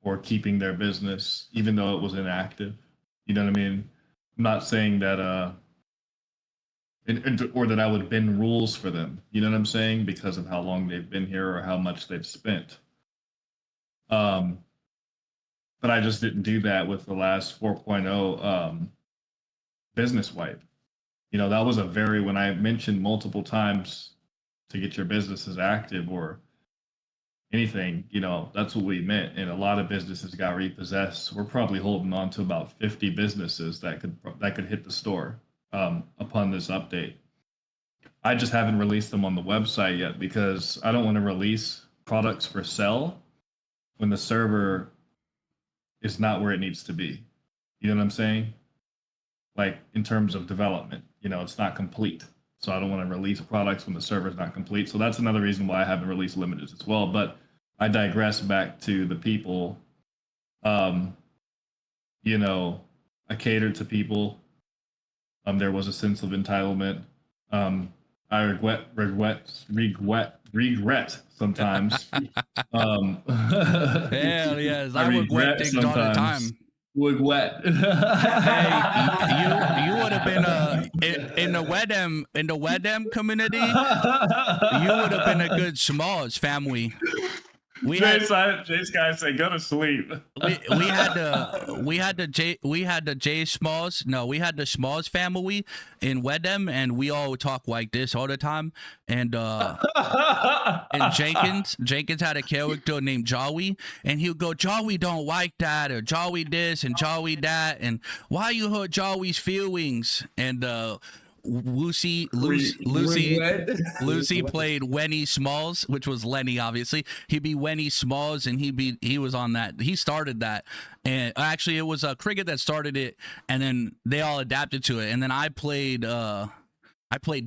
B: or keeping their business, even though it was inactive. You know what I mean? I'm not saying that or that I would bend rules for them. You know what I'm saying? Because of how long they've been here or how much they've spent. Um, but I just didn't do that with the last 4.0 business wipe. You know, that was a very, when I mentioned multiple times to get your businesses active or anything, you know, that's what we meant. And a lot of businesses got repossessed. We're probably holding on to about 50 businesses that could hit the store upon this update. I just haven't released them on the website yet because I don't want to release products for sale when the server is not where it needs to be. You know what I'm saying? Like in terms of development, you know, it's not complete. So I don't want to release products when the server is not complete. So that's another reason why I haven't released limiteds as well. But I digress back to the people. You know, I catered to people. There was a sense of entitlement. I regret sometimes.
A: Hell yes, I regret
B: regret
A: things all the
B: sometimes.
A: time.
B: Wet.
A: Hey, you would have been in the Wedem community. You would have been a good Smalls family.
B: Jay's guys say go to sleep.
A: we had the J Smalls. No, we had the Smalls family in Wedem, and we all talk like this all the time. And Jenkins had a character named Jawi, and he would go, Jawi don't like that, or Jawi this and Jawi that, and why you hurt Jawi's feelings? And Lucy played Wenny Smalls, which was Lenny, obviously. He'd be Wenny Smalls, and he was on that. He started that, and actually it was Cricket that started it, and then they all adapted to it, and then I played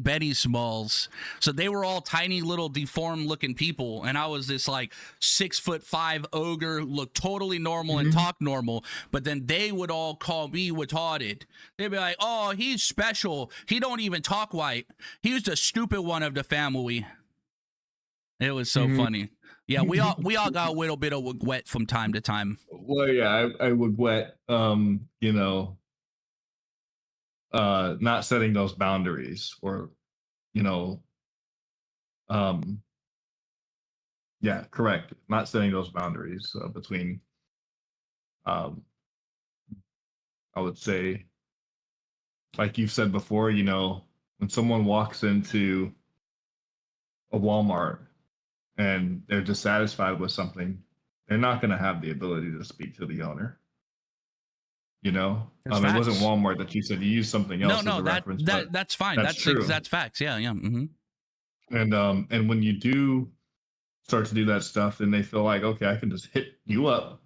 A: Betty Smalls. So they were all tiny little deformed looking people. And I was this like 6'5" ogre who looked totally normal and talked normal. But then they would all call me retarded. They'd be like, oh, he's special. He don't even talk white. He was the stupid one of the family. It was so funny. Yeah, we all got a little bit of wet from time to time.
B: Well, yeah, I would wet, you know, not setting those boundaries or you know, um, yeah, correct. Not setting those boundaries between, um, I would say, like you've said before, when someone walks into a Walmart and they're dissatisfied with something, they're not going to have the ability to speak to the owner.
A: That's
B: It wasn't
A: facts.
B: Walmart that you said, you used something else as a reference, but
A: that's fine.
B: that's true.
A: That's facts. Yeah, yeah.
B: And when you do start to do that stuff, then they feel like, okay, I can just hit you up,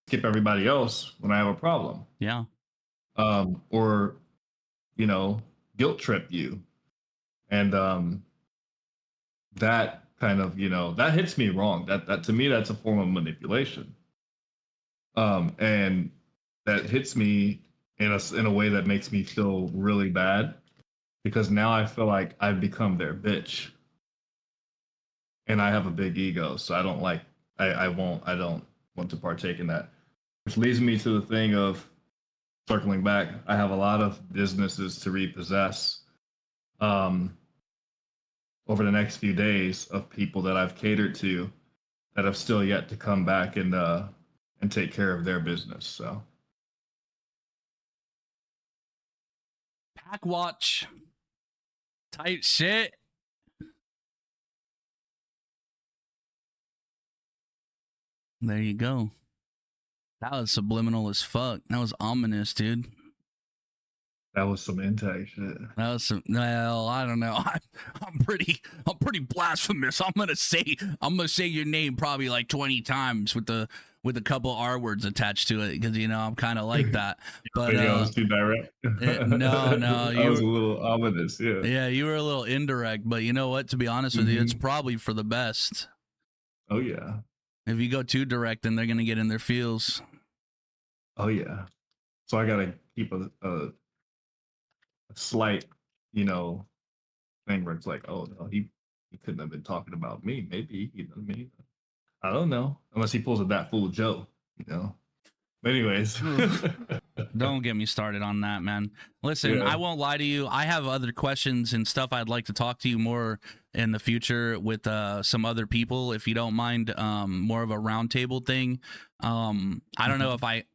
B: skip everybody else when I have a problem.
A: Yeah.
B: Or guilt trip you, and that kind of that hits me wrong. That to me, that's a form of manipulation. And that hits me in a way that makes me feel really bad, because now I feel like I've become their bitch, and I have a big ego, so I don't like I don't want to partake in that, which leads me to the thing of circling back. I have a lot of businesses to repossess over the next few days, of people that I've catered to that have still yet to come back and take care of their business. So
A: Pack watch type shit. There you go. That was subliminal as fuck. That was ominous, dude.
B: that was some NTAG shit.
A: That was some. Well, I don't know. I'm pretty blasphemous. I'm gonna say your name probably like 20 times with a couple R words attached to it, because I'm kind of like that. But
B: Maybe I was too direct.
A: No,
B: I was a little ominous. Yeah.
A: Yeah, you were a little indirect, but you know what? To be honest with you, it's probably for the best.
B: Oh yeah.
A: If you go too direct, then they're gonna get in their feels.
B: Oh yeah. So I gotta keep a slight, thing where it's like, oh no, he couldn't have been talking about me. Maybe, I don't know, unless he pulls a that fool Joe. But anyways,
A: Don't get me started on that, man. Listen,
B: Yeah.
A: I won't lie to you. I have other questions and stuff I'd like to talk to you more in the future with some other people, if you don't mind. More of a roundtable thing. I don't know if I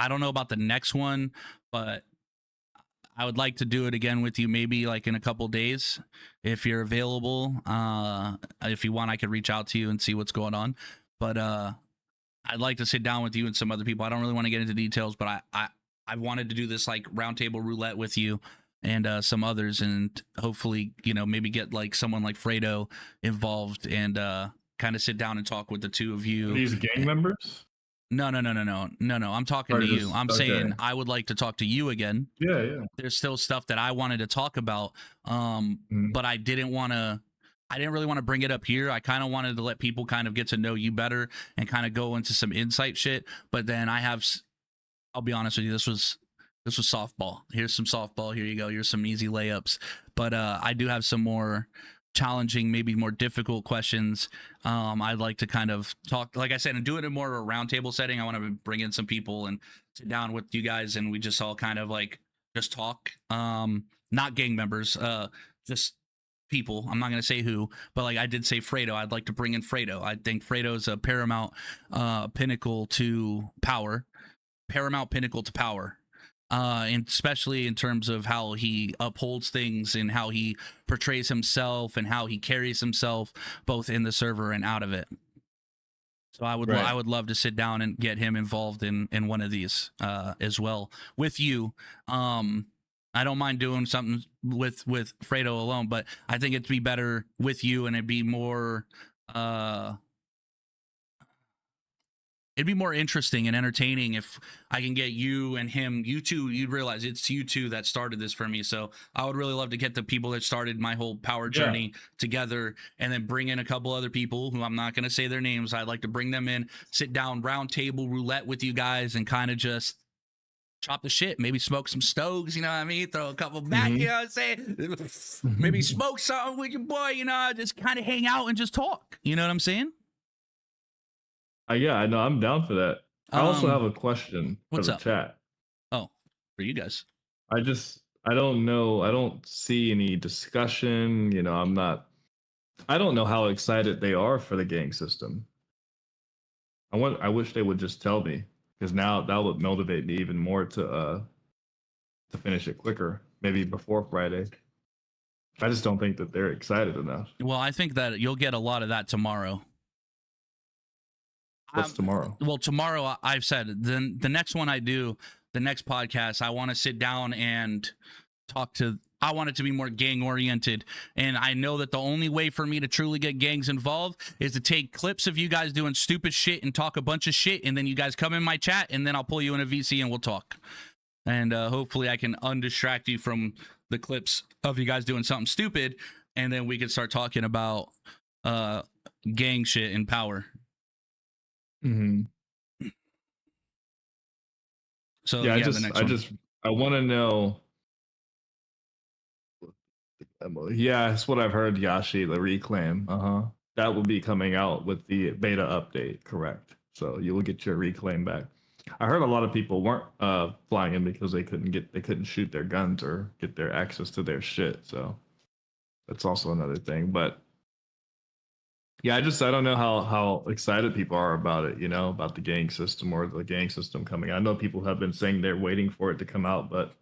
A: don't know about the next one, but I would like to do it again with you, maybe like in a couple days, if you're available. If you want, I could reach out to you and see what's going on. But I'd like to sit down with you and some other people. I don't really want to get into details, but I wanted to do this like roundtable roulette with you and some others, and hopefully, maybe get like someone like Fredo involved and kind of sit down and talk with the two of you.
B: Are these gang members?
A: No. I'm talking
B: Or
A: to
B: just-
A: you. I'm
B: okay.
A: saying I would like to talk to you again.
B: Yeah.
A: There's still stuff that I wanted to talk about, but I didn't really want to bring it up here. I kind of wanted to let people kind of get to know you better and kind of go into some insight shit. But then I'll be honest with you, this was softball. Here's some softball. Here you go. Here's some easy layups. But I do have some more challenging, maybe more difficult questions. I'd like to kind of talk, like I said, and do it in more of a roundtable setting. I want to bring in some people and sit down with you guys, and we just all kind of like just talk. Not gang members, just people. I'm not going to say who, but like I did say Fredo. I'd like to bring in Fredo. I think Fredo is a paramount pinnacle to power. And especially in terms of how he upholds things and how he portrays himself and how he carries himself both in the server and out of it. So I would love to sit down and get him involved in one of these as well with you. I don't mind doing something with Fredo alone, but I think it'd be better with you, and it'd be more interesting and entertaining if I can get you and him, you two. You'd realize it's you two that started this for me. So I would really love to get the people that started my whole power journey together, and then bring in a couple other people who I'm not going to say their names. I'd like to bring them in, sit down, round table roulette with you guys, and kind of just chop the shit, maybe smoke some stoves, you know what I mean? Throw a couple back, you know what I'm saying? Maybe smoke something with your boy, just kind of hang out and just talk. You know what I'm saying?
B: Yeah, I know. I'm down for that. I also have a question for
A: what's
B: the
A: up?
B: chat.
A: Oh, for you guys.
B: I just I don't know. I don't see any discussion. I don't know how excited they are for the gang system. I wish they would just tell me, because now that would motivate me even more to finish it quicker, maybe before Friday. I just don't think that they're excited enough.
A: Well, I think that you'll get a lot of that tomorrow.
B: What's tomorrow?
A: Well, tomorrow I've said then the next one I do, the next podcast, I want to sit down and talk to. I want it to be more gang oriented, and I know that the only way for me to truly get gangs involved is to take clips of you guys doing stupid shit and talk a bunch of shit, and then you guys come in my chat, and then I'll pull you in a VC and we'll talk, and hopefully I can undistract you from the clips of you guys doing something stupid, and then we can start talking about gang shit and power.
B: Mm-hmm.
A: So
B: Yeah,
A: the next one.
B: I want to know. Yeah, that's what I've heard, Yashi, the reclaim. That will be coming out with the beta update, correct? So you will get your reclaim back. I heard a lot of people weren't flying in because they couldn't shoot their guns or get their access to their shit. So that's also another thing. But yeah, I don't know how excited people are about it, about the gang system or the gang system coming. I know people have been saying they're waiting for it to come out, but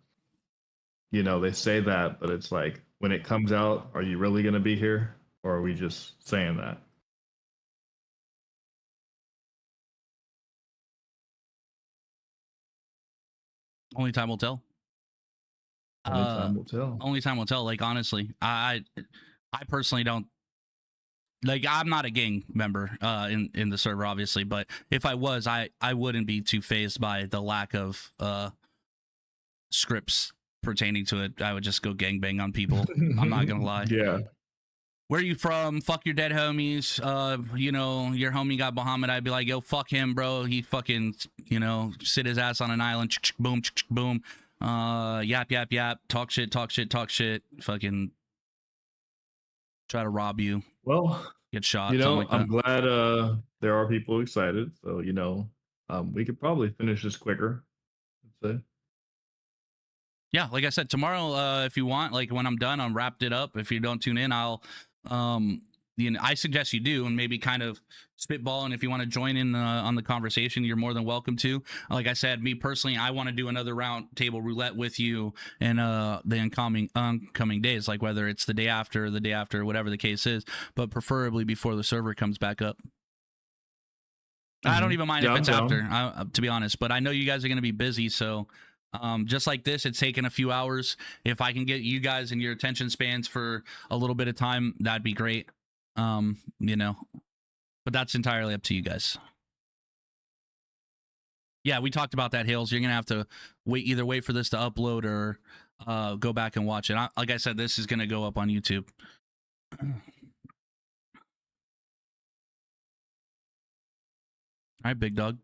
B: they say that, but it's like, when it comes out, are you really going to be here, or are we just saying that?
A: Only time will tell.
B: Only time will tell.
A: Only time will tell. Like, honestly, I personally don't. Like, I'm not a gang member in the server, obviously, but if I was, I wouldn't be too fazed by the lack of scripts pertaining to it. I would just go gangbang on people. I'm not gonna lie.
B: Yeah.
A: Where are you from? Fuck your dead homies. Your homie got Muhammad. I'd be like, yo, fuck him, bro. He fucking, sit his ass on an island. Boom, boom. Yap, yap, yap. Talk shit. Fucking try to rob you.
B: Well,
A: get shot.
B: Like I'm glad there are people excited. So, we could probably finish this quicker, I'd say.
A: Yeah, like I said, tomorrow, if you want, like when I'm done, I'm wrapped it up. If you don't tune in, I'll I suggest you do, and maybe kind of spitball. And if you want to join in on the conversation, you're more than welcome to. Like I said, me personally, I want to do another round table roulette with you in the oncoming days, like whether it's the day after, whatever the case is, but preferably before the server comes back up. Mm-hmm. I don't even mind if it's after, to be honest, but I know you guys are going to be busy, so just like this, it's taken a few hours. If I can get you guys and your attention spans for a little bit of time, that'd be great. But that's entirely up to you guys. Yeah, we talked about that, Hales. You're gonna have to wait for this to upload or go back and watch it. Like I said, this is gonna go up on YouTube. All right, big dog.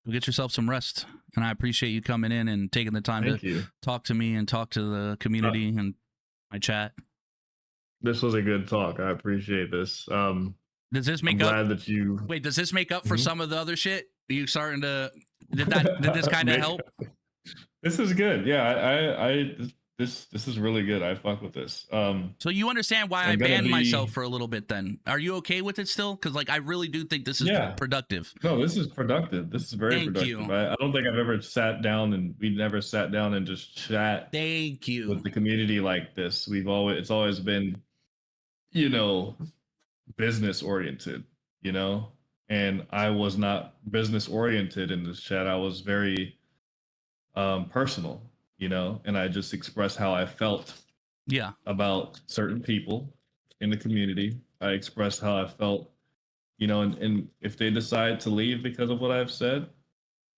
A: Go get yourself some rest, and I appreciate you coming in and taking the time to talk to me and talk to the community and my chat.
B: This was a good talk. I appreciate this.
A: Does this make
B: glad that you
A: wait? Does this make up for some of the other shit? Are you starting to? Did this kind of help?
B: This is good. Yeah, this is really good. I fuck with this.
A: So you understand why I banned myself for a little bit then? Are you okay with it still? Because like I really do think this is productive.
B: No, this is productive. This is very productive. I don't think I've ever sat down and just chat.
A: Thank you.
B: With the community like this. It's always been, business oriented, and I was not business oriented in this chat. I was very personal, and I just expressed how I felt about certain people in the community. I expressed how I felt, and if they decide to leave because of what I've said,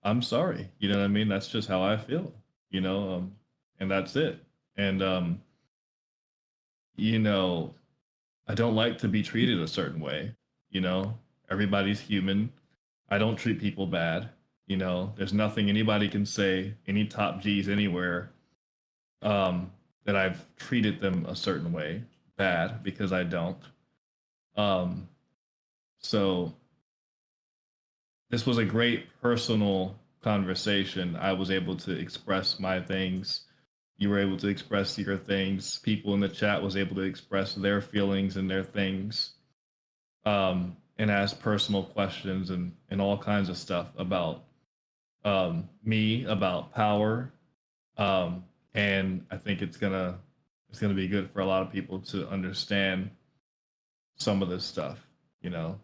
B: I'm sorry. You know what I mean? That's just how I feel, and that's it. And I don't like to be treated a certain way, everybody's human. I don't treat people bad. There's nothing anybody can say, any top G's anywhere, that I've treated them a certain way bad, because I don't. So this was a great personal conversation, I was able to express my things. You were able to express your things. People in the chat was able to express their feelings and their things, and ask personal questions and all kinds of stuff about me, about power, and I think it's gonna be good for a lot of people to understand some of this stuff. You know,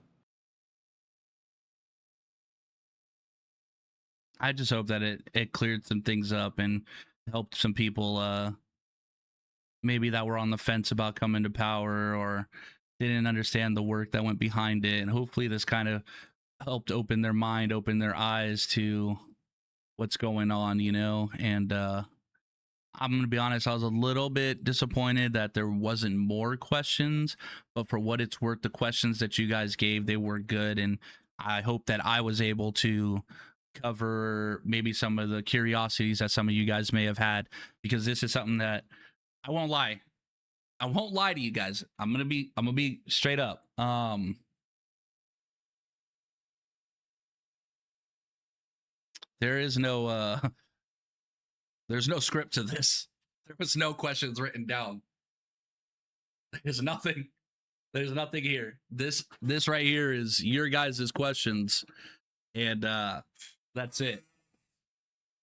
A: I just hope that it cleared some things up and helped some people maybe that were on the fence about coming to power or didn't understand the work that went behind it. And hopefully this kind of helped open their mind, open their eyes to what's going on, you know. And I'm going to be honest, I was a little bit disappointed that there wasn't more questions, but for what it's worth, the questions that you guys gave, they were good. And I hope that I was able to cover maybe some of the curiosities that some of you guys may have had, because this is something that I won't lie. I won't lie to you guys. I'm going to be straight up. There is no there's no script to this. There was no questions written down. There's nothing here. This right here is your guys' questions, and that's it.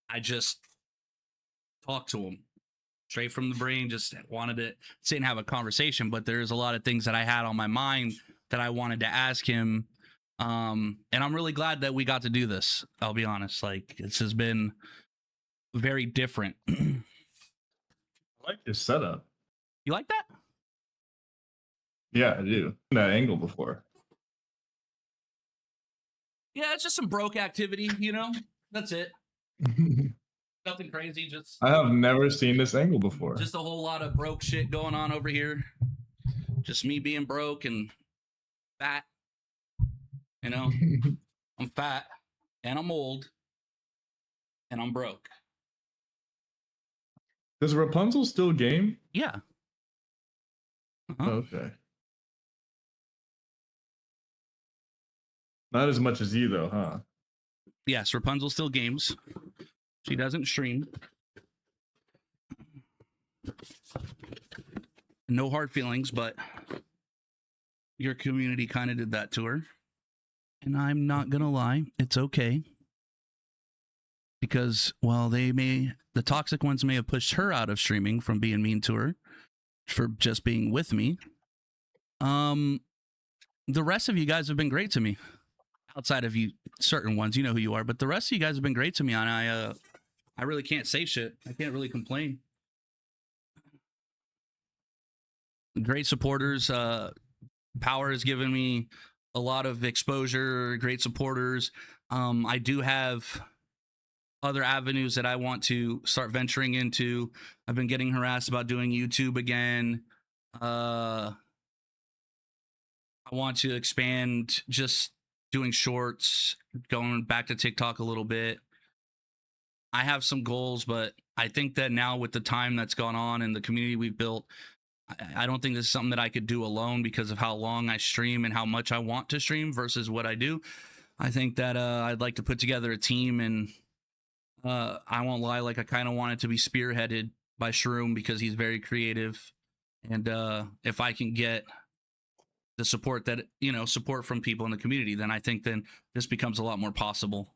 A: I just talked to him straight from the brain, just wanted to sit and have a conversation, but there's a lot of things that I had on my mind that I wanted to ask him. And I'm really glad that we got to do this. I'll be honest, like, this has been very different.
B: I like your setup.
A: You like that?
B: Yeah, I do. That angle before.
A: Yeah, it's just some broke activity, you know? That's it. Nothing crazy, just
B: I have never seen this angle before.
A: just a whole lot of broke shit going on over here. Just me being broke and fat. You know, I'm fat and I'm old and I'm broke.
B: Does Rapunzel still game?
A: Yeah.
B: Okay. Not as much as you though, huh?
A: Yes, Rapunzel still games. She doesn't stream. No hard feelings, but your community kind of did that to her. And I'm not going to lie, it's okay. Because while the toxic ones may have pushed her out of streaming from being mean to her for just being with me, the rest of you guys have been great to me. Outside of you, certain ones, you know who you are, but the rest of you guys have been great to me, and I really can't say shit. I can't really complain. Great supporters. Power has given me a lot of exposure. Great supporters. I do have other avenues that I want to start venturing into. I've been getting harassed about doing YouTube again. I want to expand just doing shorts, going back to TikTok a little bit. I have some goals, but I think that now with the time that's gone on and the community we've built, I don't think this is something that I could do alone because of how long I stream and how much I want to stream versus what I do. I think that I'd like to put together a team, and I won't lie, like, I kind of want it to be spearheaded by Shroom because he's very creative. And if I can get the support that, you know, support from people in the community, then I think then this becomes a lot more possible.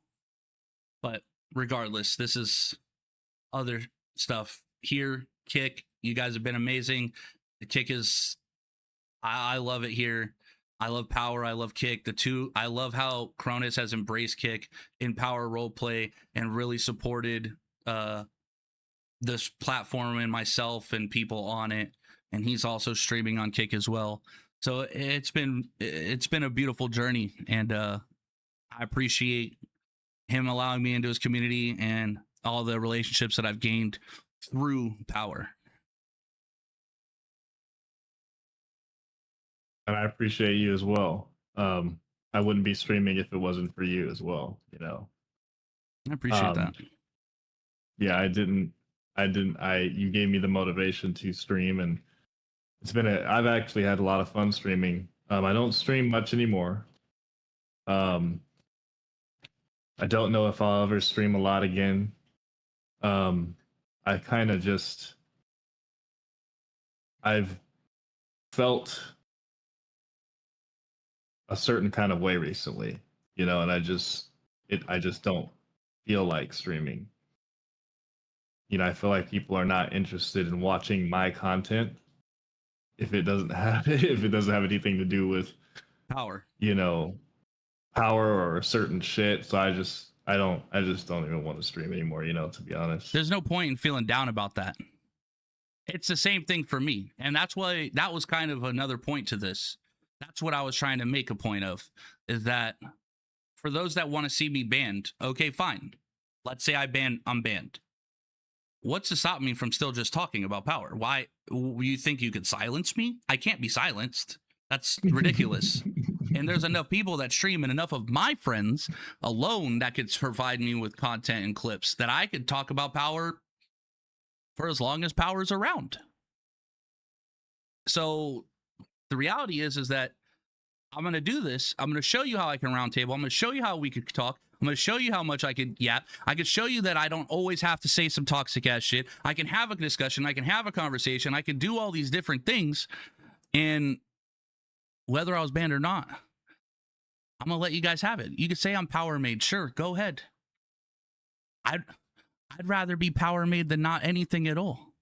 A: But regardless, this is other stuff here. Kick, you guys have been amazing. The Kick is, I love it here. I love Power. I love Kick. The two, I love how Cronus has embraced Kick in Power roleplay and really supported this platform and myself and people on it. And he's also streaming on Kick as well. So it's been a beautiful journey, and I appreciate him allowing me into his community and all the relationships that I've gained through Power.
B: And I appreciate you as well. I wouldn't be streaming if it wasn't for you as well, you know.
A: I appreciate that.
B: Yeah, you gave me the motivation to stream, and I've actually had a lot of fun streaming. I don't stream much anymore. I don't know if I'll ever stream a lot again. I kind of just I've felt a certain kind of way recently, and I just don't feel like streaming. I feel like people are not interested in watching my content if it doesn't have anything to do with
A: Power.
B: Power or certain shit. So I just don't even want to stream anymore, to be honest.
A: There's no point in feeling down about that. It's the same thing for me. And that's why that was kind of another point to this. That's what I was trying to make a point of, is that for those that want to see me banned, okay, fine. Let's say I'm banned. What's to stop me from still just talking about power? Why you think you could silence me? I can't be silenced. That's ridiculous. And there's enough people that stream and enough of my friends alone that could provide me with content and clips that I could talk about power for as long as power's around. So the reality is that I'm going to do this. I'm going to show you how I can roundtable. I'm going to show you how we could talk. I'm going to show you how much I could yap. I could show you that I don't always have to say some toxic ass shit. I can have a discussion. I can have a conversation. I can do all these different things. And whether I was banned or not, I'm going to let you guys have it. You could say I'm power made. Sure, go ahead. I'd rather be power made than not anything at all.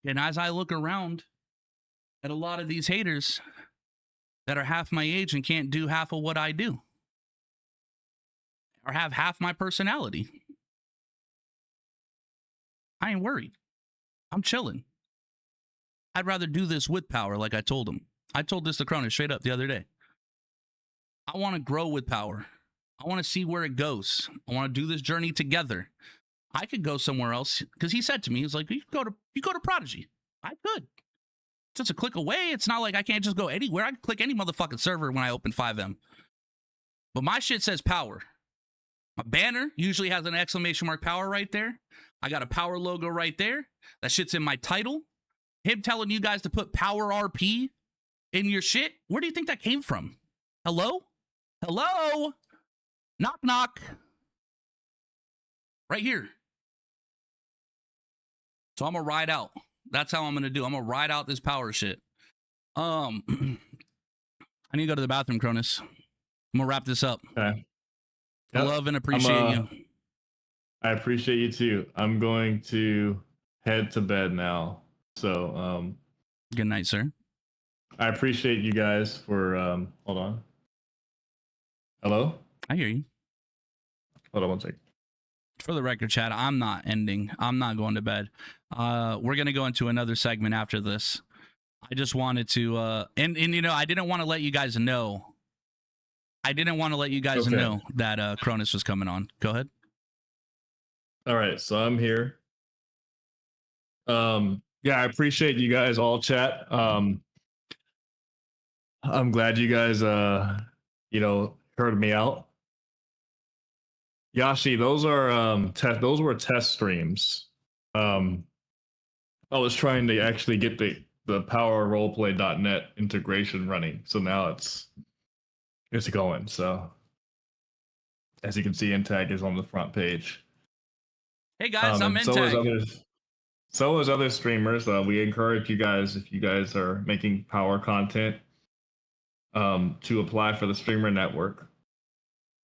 A: And as I look around at a lot of these haters that are half my age and can't do half of what I do, or have half my personality, I ain't worried. I'm chilling. I'd rather do this with power, like I told him. I told this to Cronus straight up the other day. I want to grow with power. I want to see where it goes. I want to do this journey together. I could go somewhere else, because he said to me, he's like, you go to Prodigy. I could. It's just a click away. It's not like I can't just go anywhere. I can click any motherfucking server when I open 5M. But my shit says power. My banner usually has an exclamation mark power right there. I got a power logo right there. That shit's in my title. Him telling you guys to put power RP in your shit. Where do you think that came from? Hello? Hello? Knock, knock. Right here. So I'm going to ride out. That's how I'm going to do. I'm going to ride out this power shit. I need to go to the bathroom, Cronus. I'm going to wrap this up.
B: Okay.
A: I
B: Yep.
A: love and appreciate you.
B: I appreciate you too. I'm going to head to bed now. So,
A: Good night, sir.
B: I appreciate you guys for, hold on. Hello?
A: I hear you.
B: Hold on one second.
A: For the record, Chad, I'm not ending. I'm not going to bed. We're going to go into another segment after this. I just wanted to, and I didn't want to let you guys know. I didn't want to let you guys know that Cronus was coming on. Go ahead.
B: All right, so I'm here. Yeah, I appreciate you guys all chat. I'm glad you guys heard me out. Yashi, those were test streams. I was trying to actually get the powerroleplay.net integration running. So now it's going. So as you can see, NTAG is on the front page.
A: Hey guys, I'm NTAG.
B: So as other streamers, we encourage you guys, if you guys are making power content, to apply for the streamer network.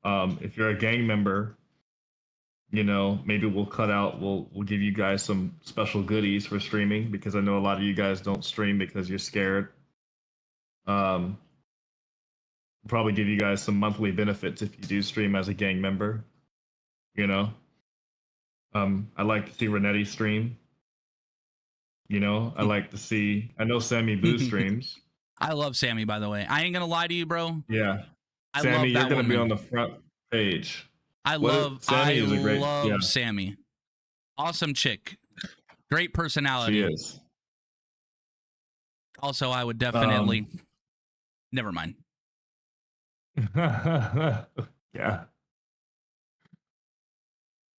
B: If you're a gang member, maybe we'll give you guys some special goodies for streaming, because I know a lot of you guys don't stream because you're scared. We'll probably give you guys some monthly benefits if you do stream as a gang member. I like to see Renetti stream. I like to see. I know Sammy Boo streams.
A: I love Sammy, by the way. I ain't gonna lie to you, bro.
B: Yeah,
A: I
B: Sammy,
A: love
B: you're
A: that
B: gonna
A: woman.
B: be on the front page.
A: I love
B: yeah.
A: Sammy. Awesome chick. Great personality.
B: She is.
A: Also, I would definitely. Never mind.
B: Yeah.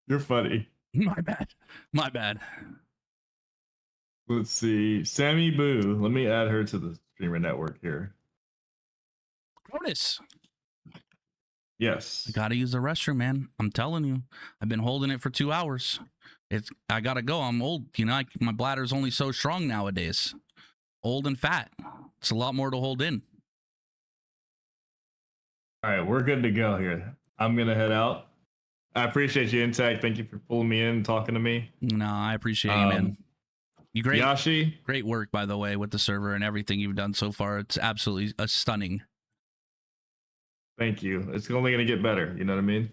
B: You're funny.
A: My bad. My bad.
B: Let's see. Sammy Boo. Let me add her to the streamer network here.
A: Cronus.
B: Yes.
A: I gotta use the restroom, man. I'm telling you, I've been holding it for 2 hours. I gotta go. I'm old. You know, my bladder's only so strong nowadays. Old and fat. It's a lot more to hold in.
B: All right, we're good to go here. I'm gonna head out. I appreciate you, NTAG. Thank you for pulling me in and talking to me.
A: No, I appreciate you, man. You
B: Yashi,
A: great work, by the way, with the server and everything you've done so far. It's absolutely stunning.
B: thank you. It's only gonna get better. You know what I mean?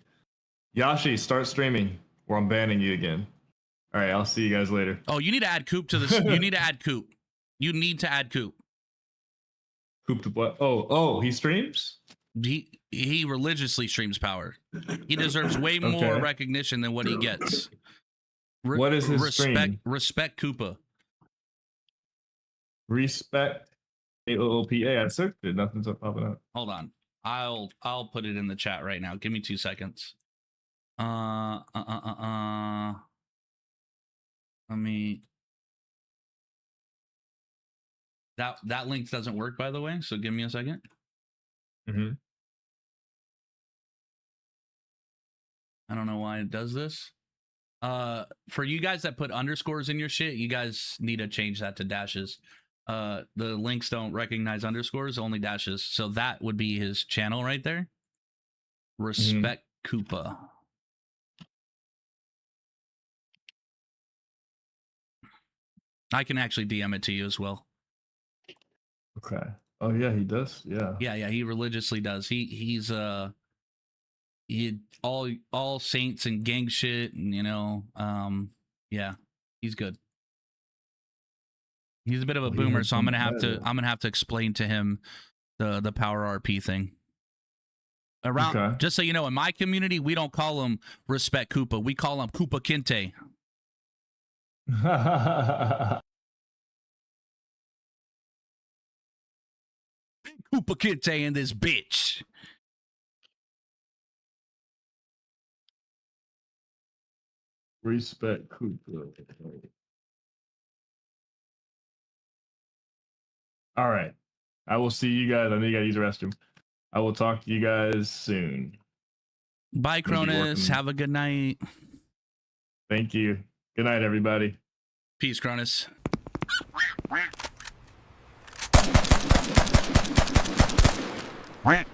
B: Yashi, start streaming, or I'm banning you again. All right, I'll see you guys later.
A: Oh, you need to add Coop to this. You need to add Coop. You need to add Coop.
B: Coop to what? Oh, he streams?
A: He religiously streams Power. He deserves way more recognition than what he gets.
B: What is his stream?
A: Respect Koopa.
B: Respect AOOPA. I searched it. Nothing's popping up.
A: Hold on. I'll put it in the chat right now. Give me 2 seconds. Let me. That link doesn't work, by the way. So give me a second.
B: Mm-hmm.
A: I don't know why it does this. For you guys that put underscores in your shit, you guys need to change that to dashes. The links don't recognize underscores, only dashes. So that would be his channel right there. Respect Koopa. I can actually DM it to you as well.
B: Okay. Oh yeah, he does. Yeah.
A: Yeah, he religiously does. He's he all saints and gang shit, and you know, yeah, he's good. He's a bit of a boomer, so I'm gonna have to explain to him the Power RP thing. Around, just so you know, in my community, we don't call him Respect Koopa. We call him Koopa Kinte. Koopa Kinte in this bitch.
B: Respect Koopa. All right. I will see you guys. I know you gotta use the restroom. I will talk to you guys soon.
A: Bye, Cronus. Have a good night.
B: Thank you. Good night, everybody.
A: Peace, Cronus.
F: Quack.